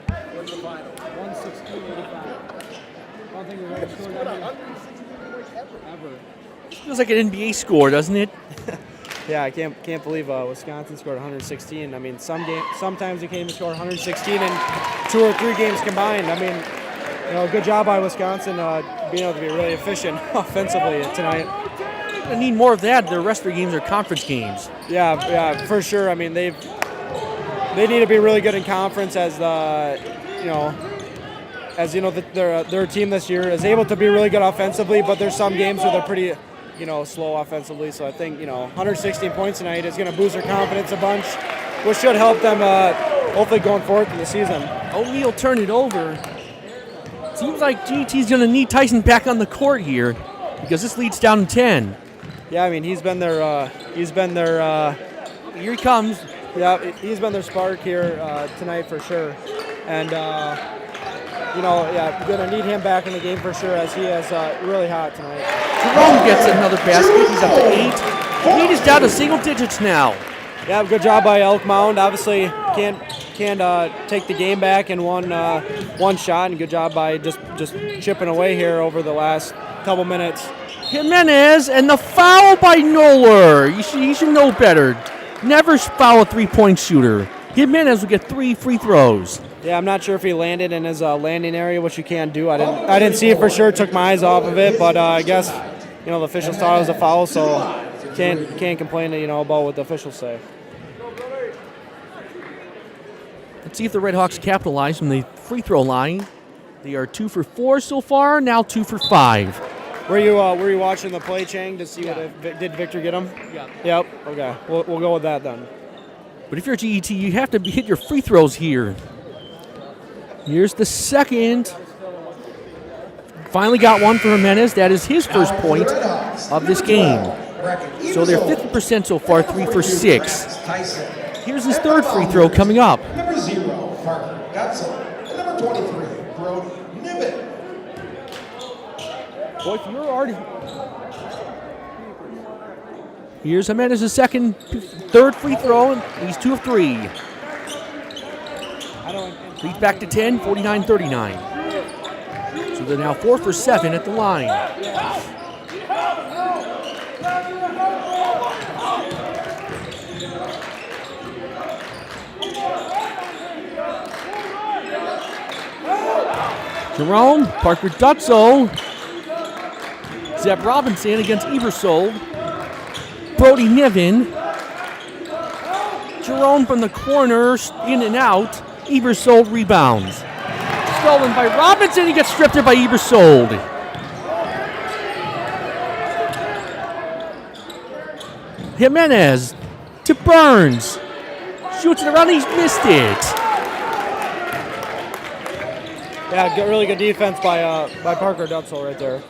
What's the final? 116-85. I don't think we've ever scored that ever. Feels like an NBA score, doesn't it? Yeah, I can't believe Wisconsin scored 116. I mean, sometimes you can't even score 116 in 2 or 3 games combined. I mean, good job by Wisconsin being able to be really efficient offensively tonight. I need more of that. The rest of their games are conference games. Yeah, for sure. I mean, they need to be really good in conference, as their team this year is able to be really good offensively, but there's some games where they're pretty slow offensively. So I think 116 points tonight is going to boost their confidence a bunch, which should help them hopefully going forward in the season. O'Neal turned it over. Seems like GT's going to need Tyson back on the court here, because this leads down to 10. Yeah, I mean he's been their here he comes. Yeah, he's been their spark here tonight for sure, and going to need him back in the game for sure, as he is really hot tonight. Jerome gets another basket. He's up to 8. Lead is down to single digits now. Yeah, good job by Mound. Obviously can't take the game back in one shot, and good job by just chipping away here over the last couple minutes. Jimenez, and the foul by Noller. You should know better. Never foul a three-point shooter. Jimenez will get 3 free throws. Yeah, I'm not sure if he landed in his landing area, which you can't do. I didn't see it for sure. Took my eyes off of it, but I guess the officials thought it was a foul, so can't complain about what the officials say. Let's see if the Redhawks capitalize from the free throw line. They are 2 for 4 so far. Now 2 for 5. Were you watching the play, Chang, to see did Victor get him? Yeah. Yep. Okay. We'll go with that then. But if you're GET, you have to hit your free throws here. Here's the second. Finally got one for Jimenez. That is his first point of this game. So they're 50% so far, 3 for 6. Here's his third free throw coming up. Number 0, Parker Gutzel. And number 23, Brody Niven. Boy, if you're already... Here's Jimenez's third free throw, and he's 2 of 3. Leads back to 10, 49-39. So they're now 4 for 7 at the line. Jerome, Parker Dutzo, Zeb Robinson against Ebersold, Brody Niven, Jerome from the corner, in and out, Ebersold rebounds. Stolen by Robinson, he gets stripped by Ebersold. Jimenez to Burns, shoots it around, he's missed it. Yeah, really good defense by Parker Dutzel right there.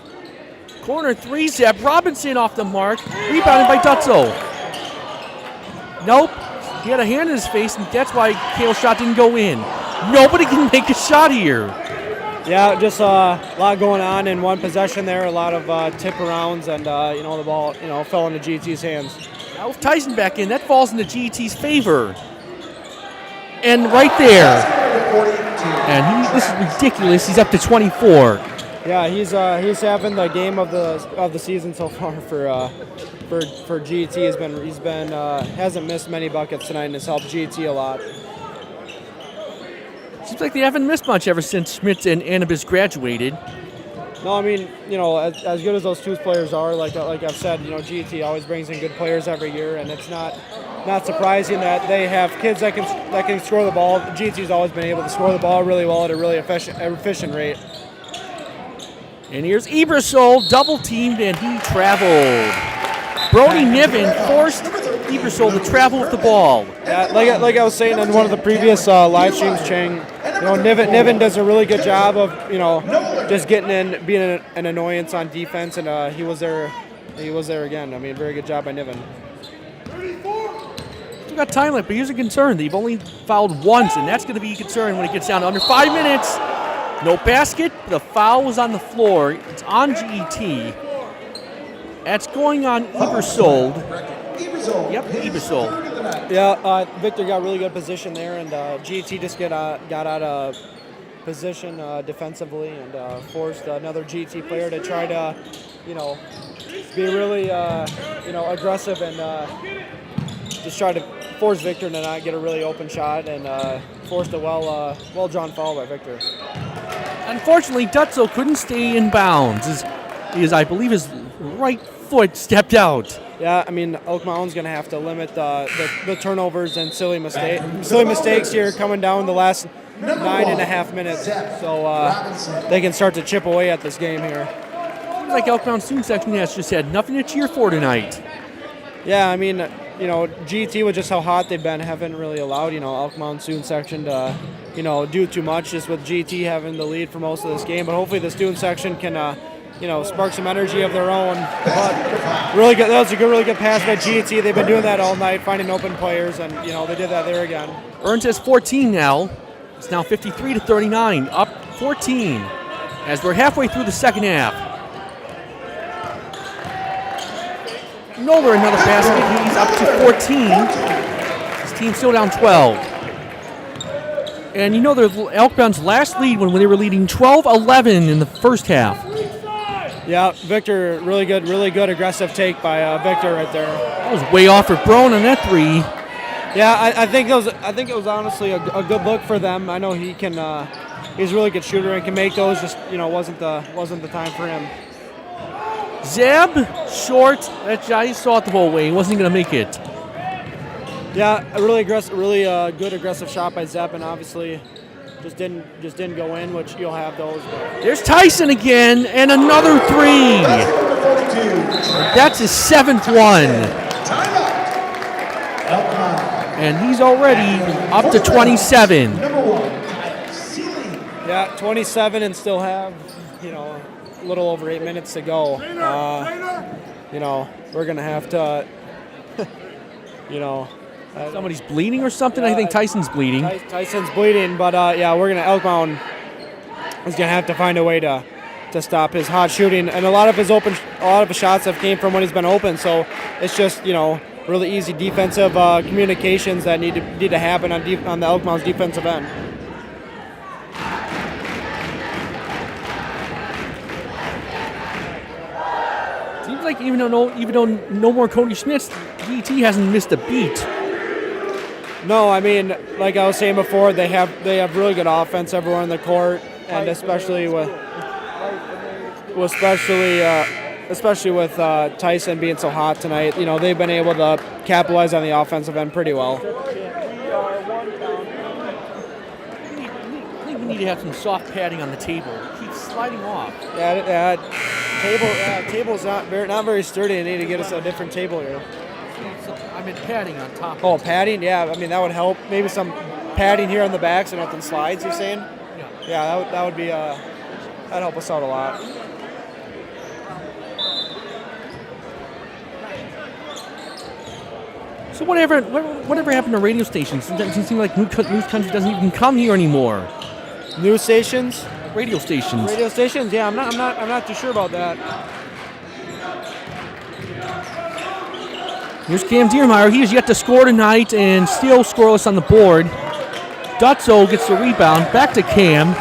Corner 3, Zeb Robinson off the mark. Rebounded by Dutzel. Nope. He had a hand in his face, and that's why Kale's shot didn't go in. Nobody can make a shot here. Yeah, just a lot going on in one possession there. A lot of tip arounds, and the ball fell into GT's hands. Now with Tyson back in, that falls into GT's favor. And right there. And this is ridiculous. He's up to 24. Yeah, he's having the game of the season so far for GT. He's been hasn't missed many buckets tonight and has helped GT a lot. Seems like they haven't missed much ever since Schmitz and Annabis graduated. No, I mean, as good as those two players are, like I've said, GT always brings in good players every year, and it's not surprising that they have kids that can score the ball. GT's always been able to score the ball really well at a really efficient rate. And here's Ebersol, double teamed, and he traveled. Brody Niven forced Ebersol to travel with the ball. Yeah, like I was saying in one of the previous live streams, Chang, Niven does a really good job of just getting in, being an annoyance on defense, and he was there again. I mean, very good job by Niven. Still got time left, but here's a concern. They've only fouled once, and that's going to be a concern when it gets down to under 5 minutes. No basket. The foul was on the floor. It's on GET. That's going on Ebersol. Yep, Ebersol. Yeah, Victor got really good position there, and GET just got out of position defensively and forced another GET player to try to, be really, aggressive and just try to force Victor to not get a really open shot, and forced a well-drawn foul by Victor. Unfortunately, Dutzel couldn't stay in bounds as I believe his right foot stepped out. Yeah, I mean, Oak Mountain's going to have to limit the turnovers and silly mistakes here coming down the last 9.5 minutes, so they can start to chip away at this game here. Seems like Elk Mound student section has just had nothing to cheer for tonight. Yeah, I mean, GT with just how hot they've been haven't really allowed, Elk Mound student section to, do too much, just with GT having the lead for most of this game. But hopefully the student section can, spark some energy of their own. But really good. That was a really good pass by GT. They've been doing that all night, finding open players, and they did that there again. Burns has 14 now. It's now 53-39, up 14 as we're halfway through the second half. Noller another basket. He's up to 14. His team's still down 12. And the Elk Mound's last lead when they were leading 12-11 in the first half. Yeah, Victor, really good aggressive take by Victor right there. That was way off for Brown on that three. Yeah, I think it was honestly a good look for them. I know he's a really good shooter and can make those. Just wasn't the time for him. Zeb, short. That guy saw it the whole way. He wasn't going to make it. Yeah, a really good aggressive shot by Zeb, and obviously just didn't go in, which you'll have those. There's Tyson again, and another three. That's his 7th one. And he's already up to 27. Yeah, 27 and still have, a little over 8 minutes to go. We're going to have to, somebody's bleeding or something? I think Tyson's bleeding. Tyson's bleeding, but Elk Mound is going to have to find a way to stop his hot shooting. And a lot of his shots have came from when he's been open, so it's just, really easy defensive communications that need to happen on the Elk Mound's defensive end. Seems like even though no more Cody Schmitz, GT hasn't missed a beat. No, I mean, like I was saying before, they have really good offense everywhere on the court, and especially with Tyson being so hot tonight, they've been able to capitalize on the offensive end pretty well. I think we need to have some soft padding on the table. It keeps sliding off. Table's not very sturdy. I need to get us a different table here. I meant padding on top. Oh, padding? Yeah, I mean, that would help. Maybe some padding here on the back so nothing slides, you're saying? yeah, that would be that'd help us out a lot. So whatever happened to radio stations? It doesn't seem like News Country doesn't even come here anymore. News stations, Radio stations. radio stations. Yeah, I'm not too sure about that. Here's Cam Diermeyer. He has yet to score tonight and still scoreless on the board. Dutzo gets the rebound. Back to Cam.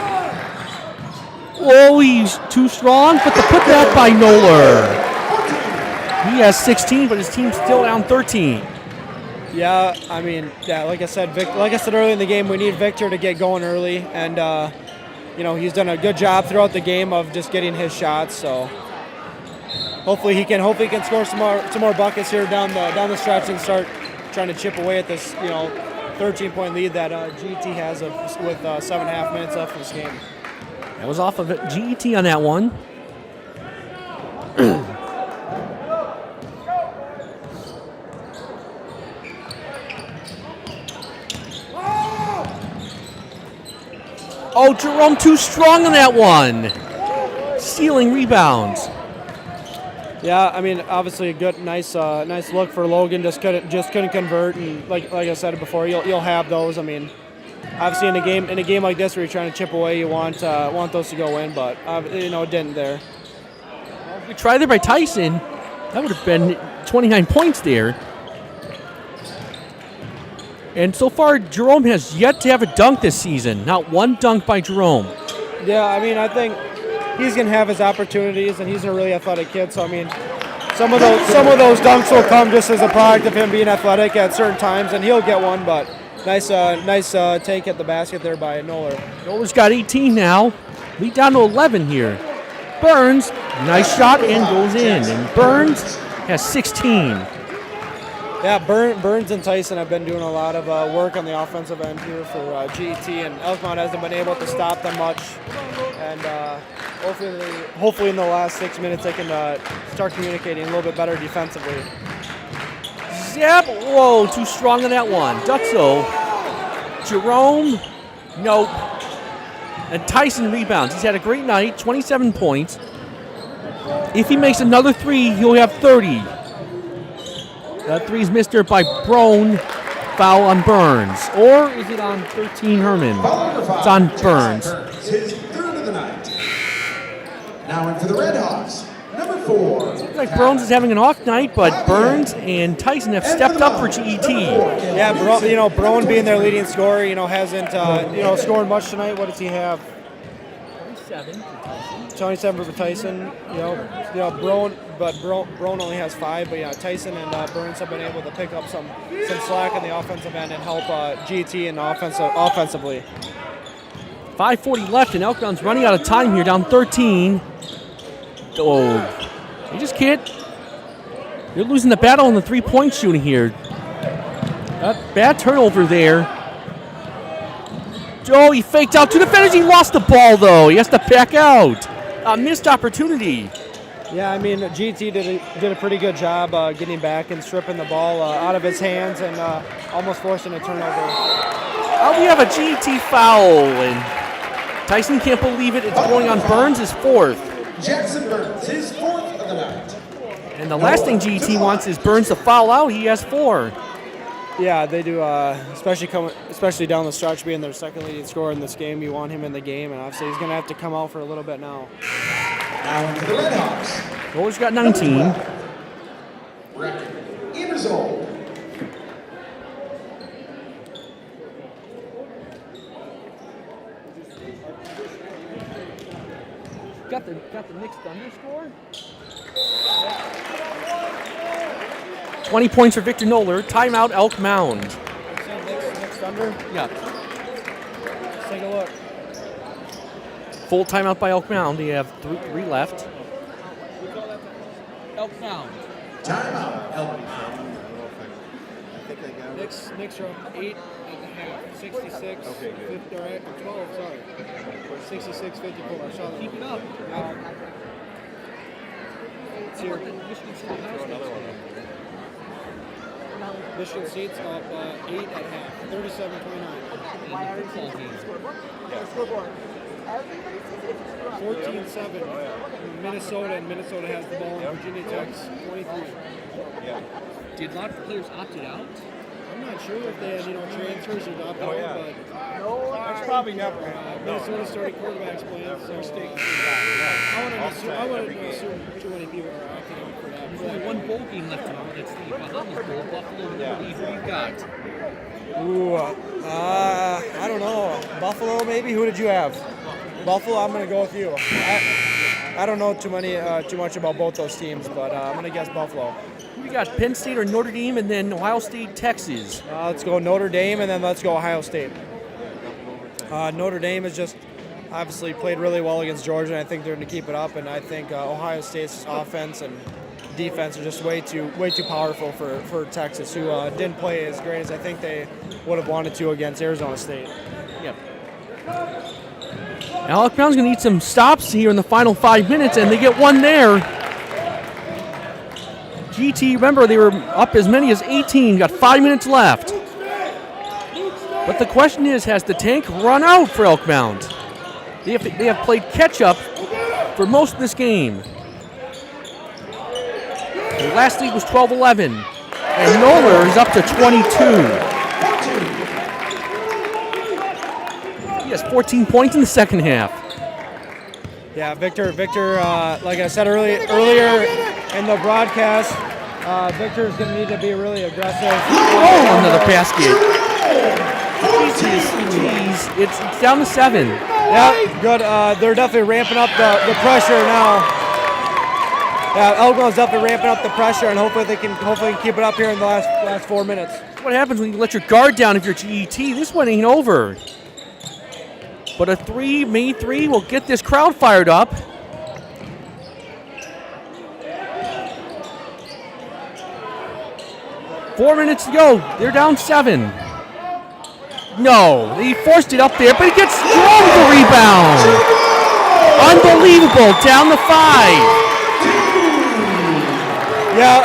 Oh, he's too strong, but the putback by Noller. He has 16, but his team's still down 13. Yeah, I mean, yeah, like I said earlier in the game, we need Victor to get going early, and he's done a good job throughout the game of just getting his shots. So hopefully he can score some more buckets here down the stretch and start trying to chip away at this 13-point lead that GET has with 7.5 minutes left in this game. That was off of it. GET on that one. Oh, Jerome too strong on that one. Stealing rebounds. Yeah, I mean, obviously a good, nice look for Logan. Just couldn't convert, and like I said before, you'll have those. I mean, obviously in a game like this where you're trying to chip away, you want those to go in, but it didn't there. Well, if we tried there by Tyson, that would have been 29 points there. And so far, Jerome has yet to have a dunk this season. Not one dunk by Jerome. Yeah, I mean, I think he's gonna have his opportunities, and he's a really athletic kid. So I mean, some of those dunks will come just as a product of him being athletic at certain times, and he'll get one. But nice take at the basket there by Noller. Noller's got 18 now. Lead down to 11 here. Burns, nice shot and goes in. And Burns has 16. Yeah, Burns and Tyson have been doing a lot of work on the offensive end here for GET, and Elkmont hasn't been able to stop them much. And hopefully in the last 6 minutes they can start communicating a little bit better defensively. Zap! Whoa, too strong on that one. Dutzo. Jerome. Nope. And Tyson rebounds. He's had a great night, 27 points. If he makes another three, he'll have 30. That three's missed there by Brown. Foul on Burns. Or is it on 13 Herman? It's on Burns. His third of the night. Now in for the Red Hawks, number 4. Looks like Burns is having an off night, but Burns and Tyson have stepped up for GET. Yeah, Brown being their leading scorer, hasn't scored much tonight. What does he have? 27 for Tyson. Brown only has 5, but yeah, Tyson and Burns have been able to pick up some slack in the offensive end and help GET and offensively. 5:40 left, and Elkmound's running out of time here, down 13. Oh, you just can't. You're losing the battle in the three-point shooting here. Bad turnover there. Oh, he faked out 2 defenders. He lost the ball, though. He has to back out. A missed opportunity. Yeah, I mean, GT did a pretty good job getting back and stripping the ball out of his hands and almost forcing a turnover. We have a GT foul, and Tyson can't believe it. It's going on Burns, his 4th. Jackson Burns, his 4th of the night. And the last thing GT wants is Burns to foul out. He has 4. Yeah, they do, especially down the stretch, being their second leading scorer in this game. You want him in the game, and obviously he's going to have to come out for a little bit now. Now into the Red Hawks. Roller's got 19. Record years old. Got the Knicks Thunder score? 20 points for Victor Noller. Timeout, Elk Mound. Knicks Thunder? Yeah. Let's take a look. Full timeout by Elk Mound. They have 3 left. Elk Mound. Timeout, Elk. Knicks are up 8.5. 66. Okay, good. 12, sorry. 66-54. I saw that. Keep it up. It's here. Michigan State's up 8 at half. 37-29. YRT scoreboard. Scoreboard. Everybody sees it. 14-7. Minnesota, and Minnesota has the ball. Virginia Tech's 23. Did a lot of players opted out? I'm not sure if they had, transfers or opt out, but That's probably never happened. Minnesota starting quarterbacks playing, so I wouldn't assume too many people are opting out for that. There's only one bowl game left tomorrow. That's the Bahamas Bowl. Buffalo, Liberty. Who you got? Ooh, I don't know. Buffalo, maybe. Who did you have? Buffalo. I'm gonna go with you. I don't know too much about both those teams, but I'm gonna guess Buffalo. We got Penn State or Notre Dame, and then Ohio State, Texas. Let's go Notre Dame, and then let's go Ohio State. Notre Dame has just obviously played really well against Georgia, and I think they're going to keep it up. And I think Ohio State's offense and defense are just way too powerful for Texas, who didn't play as great as I think they would have wanted to against Arizona State. Yep. Alec Brown's going to need some stops here in the final 5 minutes, and they get one there. GT, remember, they were up as many as 18, got 5 minutes left. But the question is, has the tank run out for Elk Mound? They have played catch-up for most of this game. The last lead was 12-11, and Noller is up to 22. He has 14 points in the second half. Yeah, Victor. Like I said earlier in the broadcast, Victor's going to need to be really aggressive. Oh, another basket. Jeez, it's down to 7. Yeah, good. They're definitely ramping up the pressure now. Yeah, Elk Mound's definitely ramping up the pressure, and hopefully they can keep it up here in the last 4 minutes. What happens when you let your guard down if you're GET? This one ain't over. But a made three will get this crowd fired up. Four minutes to go. They're down 7. No, he forced it up there, but he gets strong the rebound. Unbelievable, down to 5. Yeah,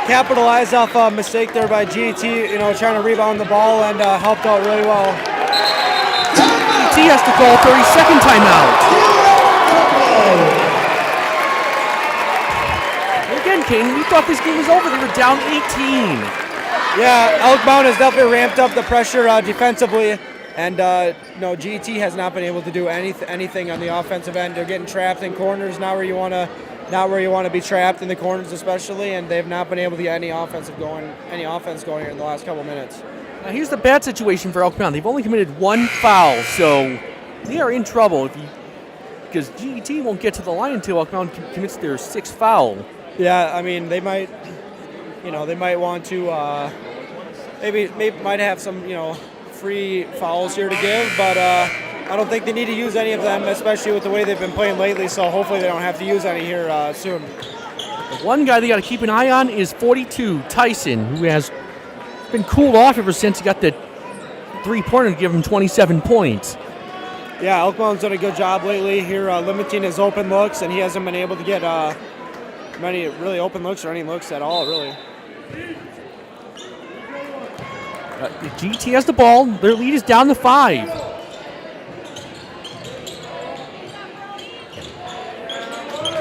capitalized off a mistake there by GT, trying to rebound the ball and helped out really well. GT has to call a 30-second timeout. Again, Kane, we thought this game was over. They were down 18. Yeah, Elk Mound has definitely ramped up the pressure defensively, and GT has not been able to do anything on the offensive end. They're getting trapped in corners, not where you want to be trapped in the corners especially, and they've not been able to get any offense going here in the last couple minutes. Now here's the bad situation for Elk Mound. They've only committed 1 foul, so they are in trouble because GET won't get to the line until Elk Mound commits their 6th foul. Yeah, I mean they might want to maybe might have some free fouls here to give, but I don't think they need to use any of them, especially with the way they've been playing lately. So hopefully they don't have to use any here soon. The one guy they got to keep an eye on is 42 Tyson, who has been cooled off ever since he got the 3-pointer to give him 27 points. Yeah, Elk Mound's done a good job lately here limiting his open looks, and he hasn't been able to get many really open looks or any looks at all, really. GT has the ball. Their lead is down to 5.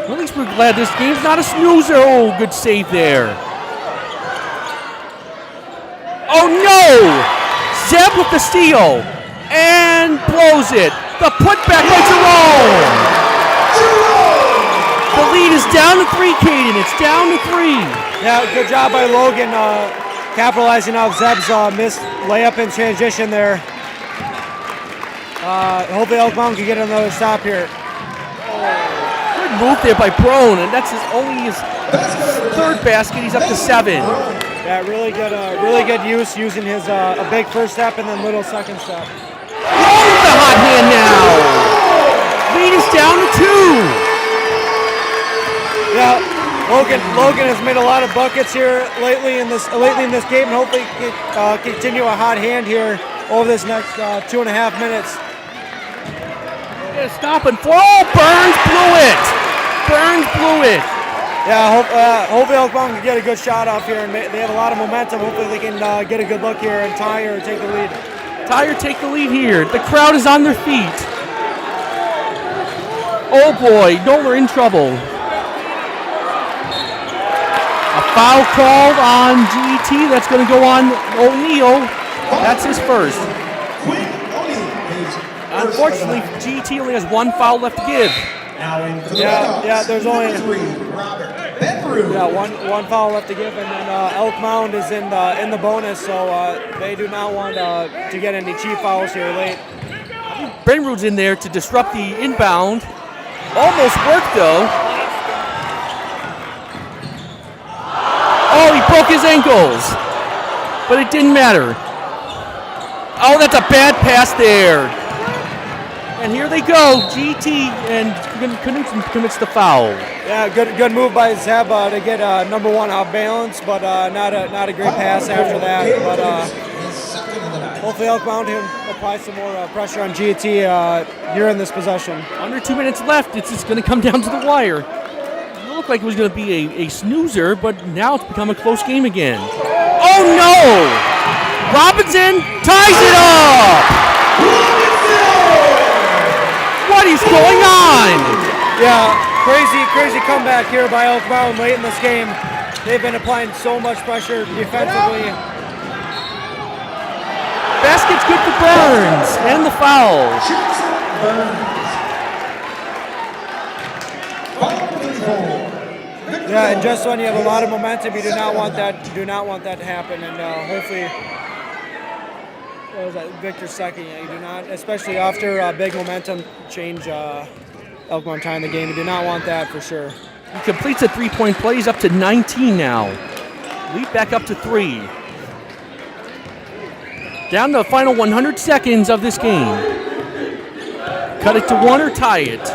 Well, at least we're glad this game's not a snoozer. Oh, good save there. Oh, no! Zeb with the steal. And blows it. The putback by Jerome. The lead is down to 3, Caden. It's down to 3. Yeah, good job by Logan capitalizing off Zeb's missed layup in transition there. Hopefully Elk Mound can get another stop here. Good move there by Brown, and that's only his 3rd basket. He's up to 7. Yeah, really good use using his a big first step and then little second step. Oh, with the hot hand now. Lead is down to 2. Yeah. Logan has made a lot of buckets here lately in this game, and hopefully continue a hot hand here over this next 2.5 minutes. Stop and throw. Burns blew it. Yeah, hopefully Elk Mound can get a good shot off here, and they have a lot of momentum. Hopefully they can get a good look here and tie or take the lead. Tie or take the lead here. The crowd is on their feet. Oh boy, Noller in trouble. A foul called on GET. That's going to go on O'Neal. That's his first. Unfortunately, GET only has one foul left to give. There's only Bedroom. one foul left to give, and then Elk Mound is in the bonus, so they do not want to get any cheap fouls here late. Benrud's in there to disrupt the inbound. Almost worked though. Oh, he broke his ankles, but it didn't matter. Oh, that's a bad pass there. And here they go, GT, and Knutson commits the foul. Yeah, good move by Zeb to get number one off balance, but not a great pass after that. But hopefully Elk Mound can apply some more pressure on GT here in this possession. Under 2 minutes left. It's just going to come down to the wire. It looked like it was going to be a snoozer, but now it's become a close game again. Oh no! Robinson ties it up! What is going on? Yeah, crazy comeback here by Elk Mound late in this game. They've been applying so much pressure defensively. Basket's good for Burns, and the foul. Yeah, and just when you have a lot of momentum, you do not want that to happen, and hopefully. What was that? Victor's second. Yeah, you do not, especially after big momentum change, Elk Mound tying the game. You do not want that for sure. He completes a three-point play. He's up to 19 now. Lead back up to 3. Down to the final 100 seconds of this game. Cut it to 1 or tie it.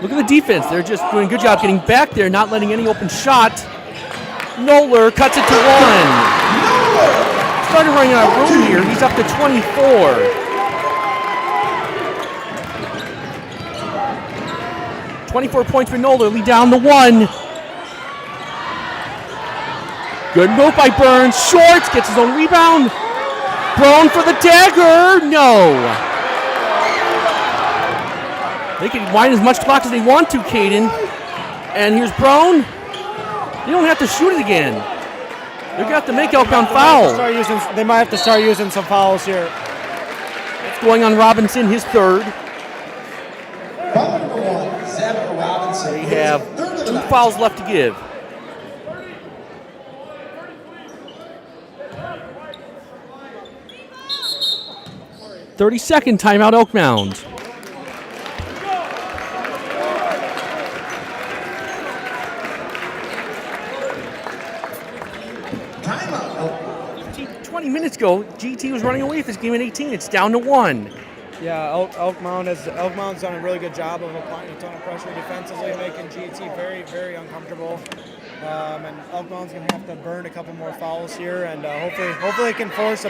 Look at the defense. They're just doing a good job getting back there, not letting any open shot. Noller cuts it to 1. Started running out of room here. He's up to 24. .24 points for Noller. Lead down to 1. Good move by Burns. Shorts gets his own rebound. Brown for the dagger. No. They can wind as much clock as they want to, Caden. And here's Brown. They don't have to shoot it again. They're going to have to make outbound foul. They might have to start using some fouls here. It's going on Robinson, his third. Foul number 1, Zeb Robinson. They have 2 fouls left to give. .30-second timeout, Elk Mound. Timeout. 20 minutes ago, GT was running away with this game at 18. It's down to 1. Yeah, Elk Mound's done a really good job of applying a ton of pressure defensively, making GT very, very uncomfortable. And Elk Mound's gonna have to burn a couple more fouls here, and hopefully they can force a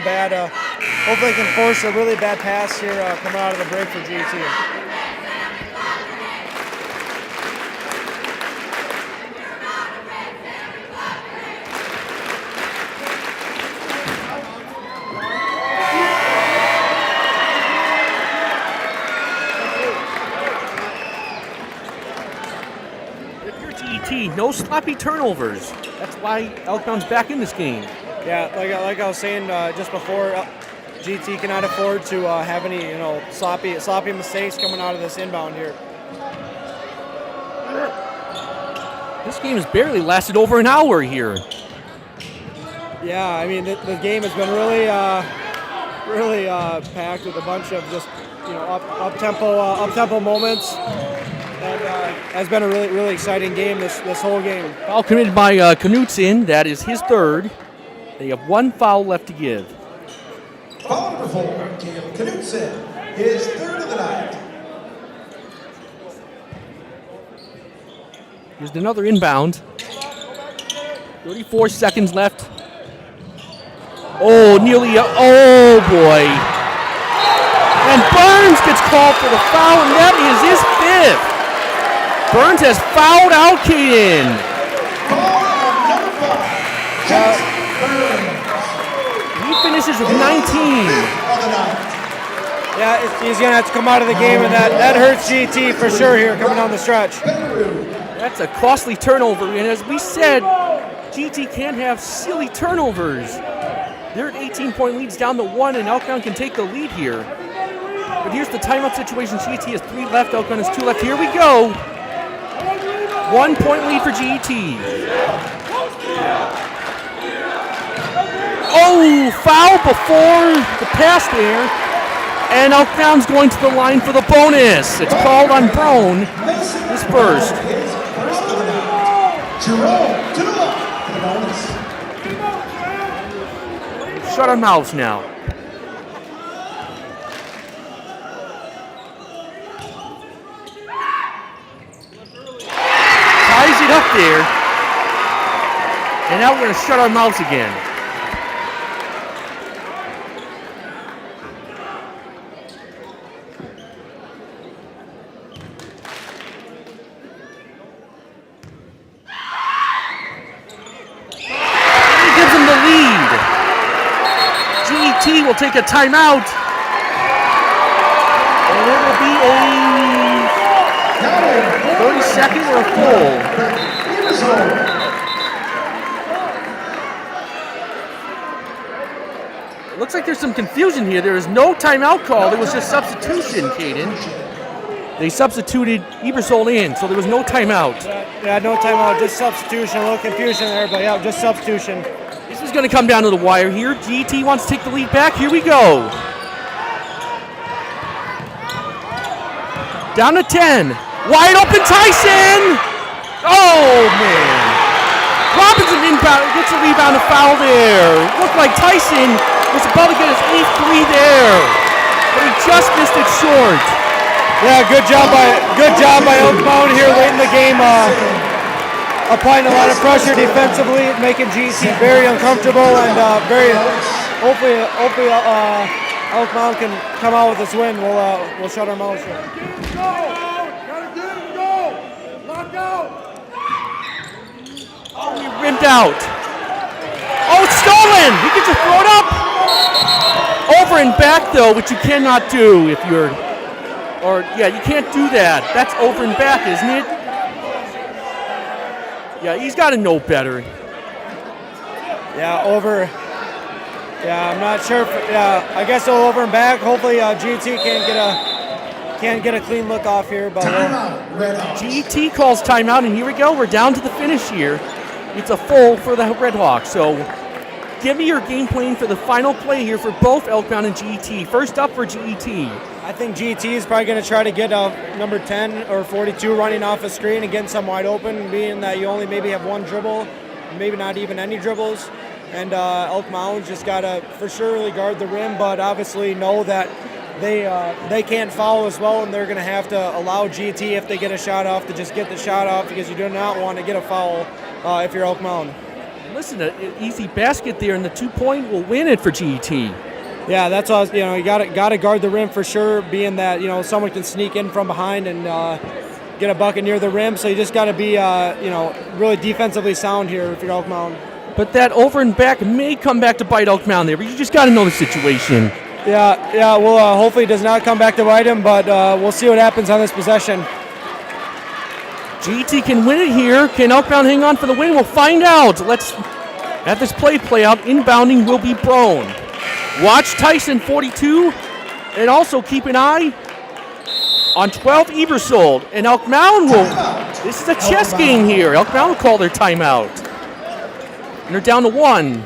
really bad pass here coming out of the break for GT. No sloppy turnovers. That's why Elk Mound's back in this game. Yeah, like I was saying just before, GT cannot afford to have any sloppy mistakes coming out of this inbound here. This game has barely lasted over an hour here. Yeah, I mean the game has been really packed with a bunch of just up tempo moments. And has been a really, really exciting game this whole game. Foul committed by Knutson. That is his third. They have 1 foul left to give. Foul number 4, Knutson, his third of the night. Here's another inbound. 34 seconds left. Oh, nearly. Oh, boy. And Burns gets called for the foul, and that is his 5th. Burns has fouled out Caden. He finishes with 19. Yeah, he's going to have to come out of the game, and that hurts GT for sure here coming down the stretch. That's a costly turnover, and as we said, GT can't have silly turnovers. They're at 18-point leads down to 1, and Elkbound can take the lead here. But here's the timeout situation. GT has 3 left, Elkbound has 2 left. Here we go. 1 point lead for GT. Oh, foul before the pass there. And Elkbound's going to the line for the bonus. It's called on Brown. His first. Jerome to the line for the bonus. Shut our mouths now. Ties it up there. And now we're going to shut our mouths again. Will take a timeout, and it will be a 30-second or a full. It looks like there's some confusion here. There is no timeout called. It was just substitution, Caden. They substituted Ebersol in, so there was no timeout. Yeah, no timeout, just substitution. A little confusion there, but yeah, just substitution. This is going to come down to the wire here. GT wants to take the lead back. Here we go. Down to 10. Wide open Tyson. Oh, man. Robinson inbound gets a rebound and foul there. Looked like Tyson was about to get his 8th 3 there, but he just missed it short. Yeah, good job by Mound here late in the game. Applying a lot of pressure defensively, making GC very uncomfortable, and hopefully Elk Mound can come out with this win. We'll shut our mouths here. Oh, he rimmed out. Oh, it's stolen! He gets to throw it up. Over and back though, which you cannot do if you're, you can't do that. That's over and back, isn't it? Yeah, he's got to know better. Yeah, over. Yeah, I'm not sure. I guess he'll over and back. Hopefully, GT can't get a clean look off here. But GT calls timeout, and here we go. We're down to the finish here. It's a full for the Redhawks. So, give me your game plan for the final play here for both Elkbound and GT. First up for GT. I think GT is probably going to try to get number 10 or 42 running off a screen and getting some wide open, being that you only maybe have one dribble, maybe not even any dribbles. And Elk Mound just got to for sure really guard the rim, but obviously know that they can't foul as well, and they're going to have to allow GT, if they get a shot off, to just get the shot off, because you do not want to get a foul if you're Elk Mound. Listen, an easy basket there, and the 2-point will win it for GT. Yeah, that's all. You got to guard the rim for sure, being that someone can sneak in from behind and get a bucket near the rim. So you just got to be really defensively sound here if you're Elk Mound. But that over and back may come back to bite Elk Mound there. But you just got to know the situation. Yeah. Well, hopefully it does not come back to bite him, but we'll see what happens on this possession. GT can win it here. Can Elk Mound hang on for the win? We'll find out. Let's have this play out. Inbounding will be Brown. Watch Tyson 42, and also keep an eye on 12 Ebersol. And Elk Mound will, this is a chess game here. Elk Mound will call their timeout. And they're down to 1.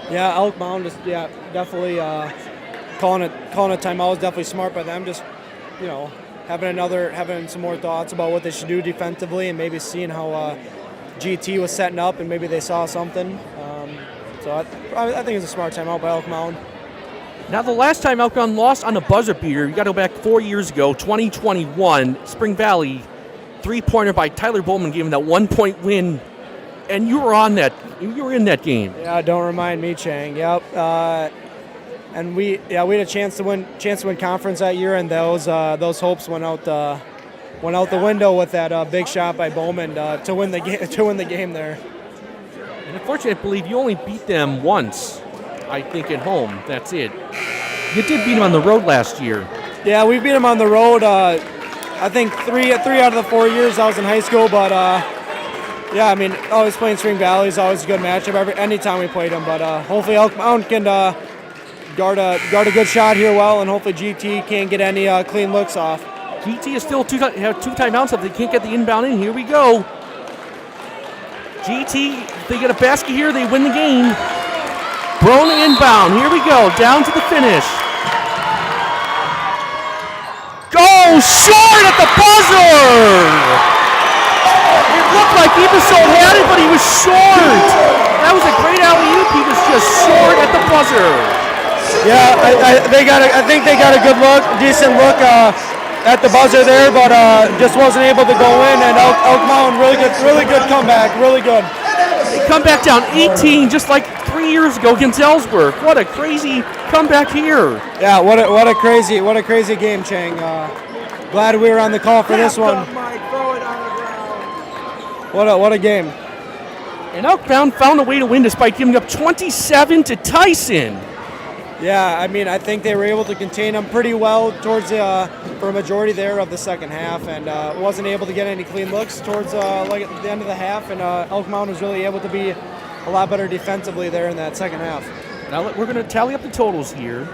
Yeah, Elk Mound is definitely calling a timeout is definitely smart by them. Just having some more thoughts about what they should do defensively, and maybe seeing how GT was setting up, and maybe they saw something. So I think it's a smart timeout by Elk Mound. Now, the last time Elk Mound lost on a buzzer beater, you got to go back 4 years ago, 2021, Spring Valley, 3-pointer by Tyler Bowman gave him that 1-point win, and you were in that game. Yeah, don't remind me, Chang. Yep. And we had a chance to win conference that year, and those hopes went out went out the window with that big shot by Bowman to win the game there. And unfortunately, I believe you only beat them once, I think, at home. That's it. You did beat them on the road last year. Yeah, we beat them on the road. I think three out of the 4 years I was in high school, but yeah, I mean, always playing Spring Valley is always a good matchup anytime we played them. But hopefully Elk Mound can guard a good shot here well, and hopefully GT can't get any clean looks off. GT is still two timeouts if they can't get the inbound in. Here we go. GT, if they get a basket here, they win the game. Brown inbound. Here we go. Down to the finish. Go short at the buzzer. It looked like Ebersold had it, but he was short. That was a great alley-oop. He was just short at the buzzer. Yeah, I think they got a good look, decent look at the buzzer there, but just wasn't able to go in. And Elk Mound, really good comeback, really good. They come back down 18, just like 3 years ago against Ellsworth. What a crazy comeback here! Yeah, what a crazy game, Chang. Glad we were on the call for this one. What a game! And Elk Mound found a way to win despite giving up 27 to Tyson. Yeah, I mean, I think they were able to contain them pretty well towards for a majority there of the second half, and wasn't able to get any clean looks towards like at the end of the half. And Elk Mound was really able to be a lot better defensively there in that second half. Now we're going to tally up the totals here.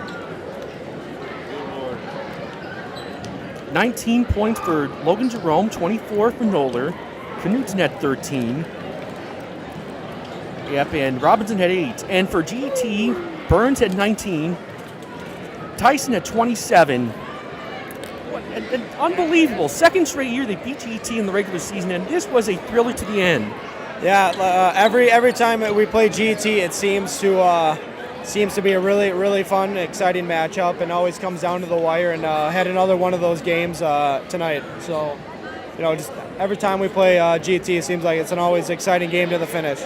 19 points for Logan Jerome, 24 for Noller. Knutson had 13. Yep, and Robinson had 8. And for GT, Burns had 19. Tyson had 27. Unbelievable. Second straight year they beat GT in the regular season, and this was a thriller to the end. Yeah, every time we play GT, it seems to be a really fun, exciting matchup, and always comes down to the wire. And had another one of those games tonight. So, just every time we play GT, it seems like it's an always exciting game to the finish.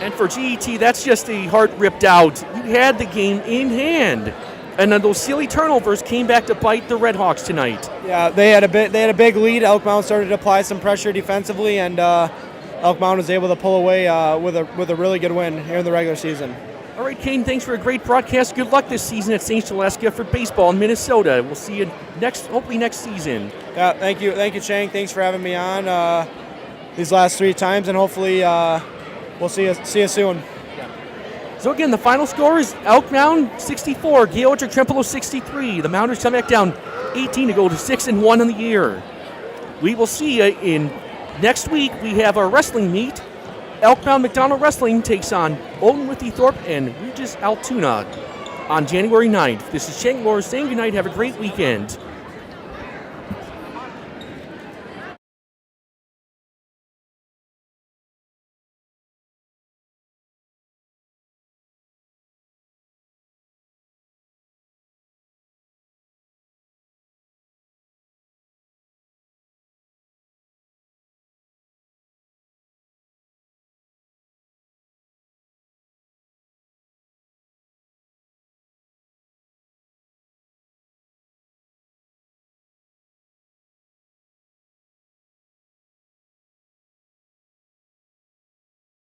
And for GET, that's just a heart ripped out. You had the game in hand. And then those silly turnovers came back to bite the Redhawks tonight. Yeah, they had a big lead. Elk Mound started to apply some pressure defensively, and Elk Mound was able to pull away with a really good win here in the regular season. All right, Kane, thanks for a great broadcast. Good luck this season at St. Scholastica for baseball in Minnesota. We'll see you hopefully next season. Yeah, thank you, Chang. Thanks for having me on these last 3 times, and hopefully we'll see you soon. So again, the final score is Elk Mound 64, Gale-Ettrick-Trempealeau 63. The Mounders come back down 18 to go to 6-1 in the year. We will see you in next week. We have our wrestling meet. Elk Mound McDonald Wrestling takes on Olden Withey-Thorpe and Regis Altoona on January 9th. This is Shank Lohr saying goodnight. Have a great weekend.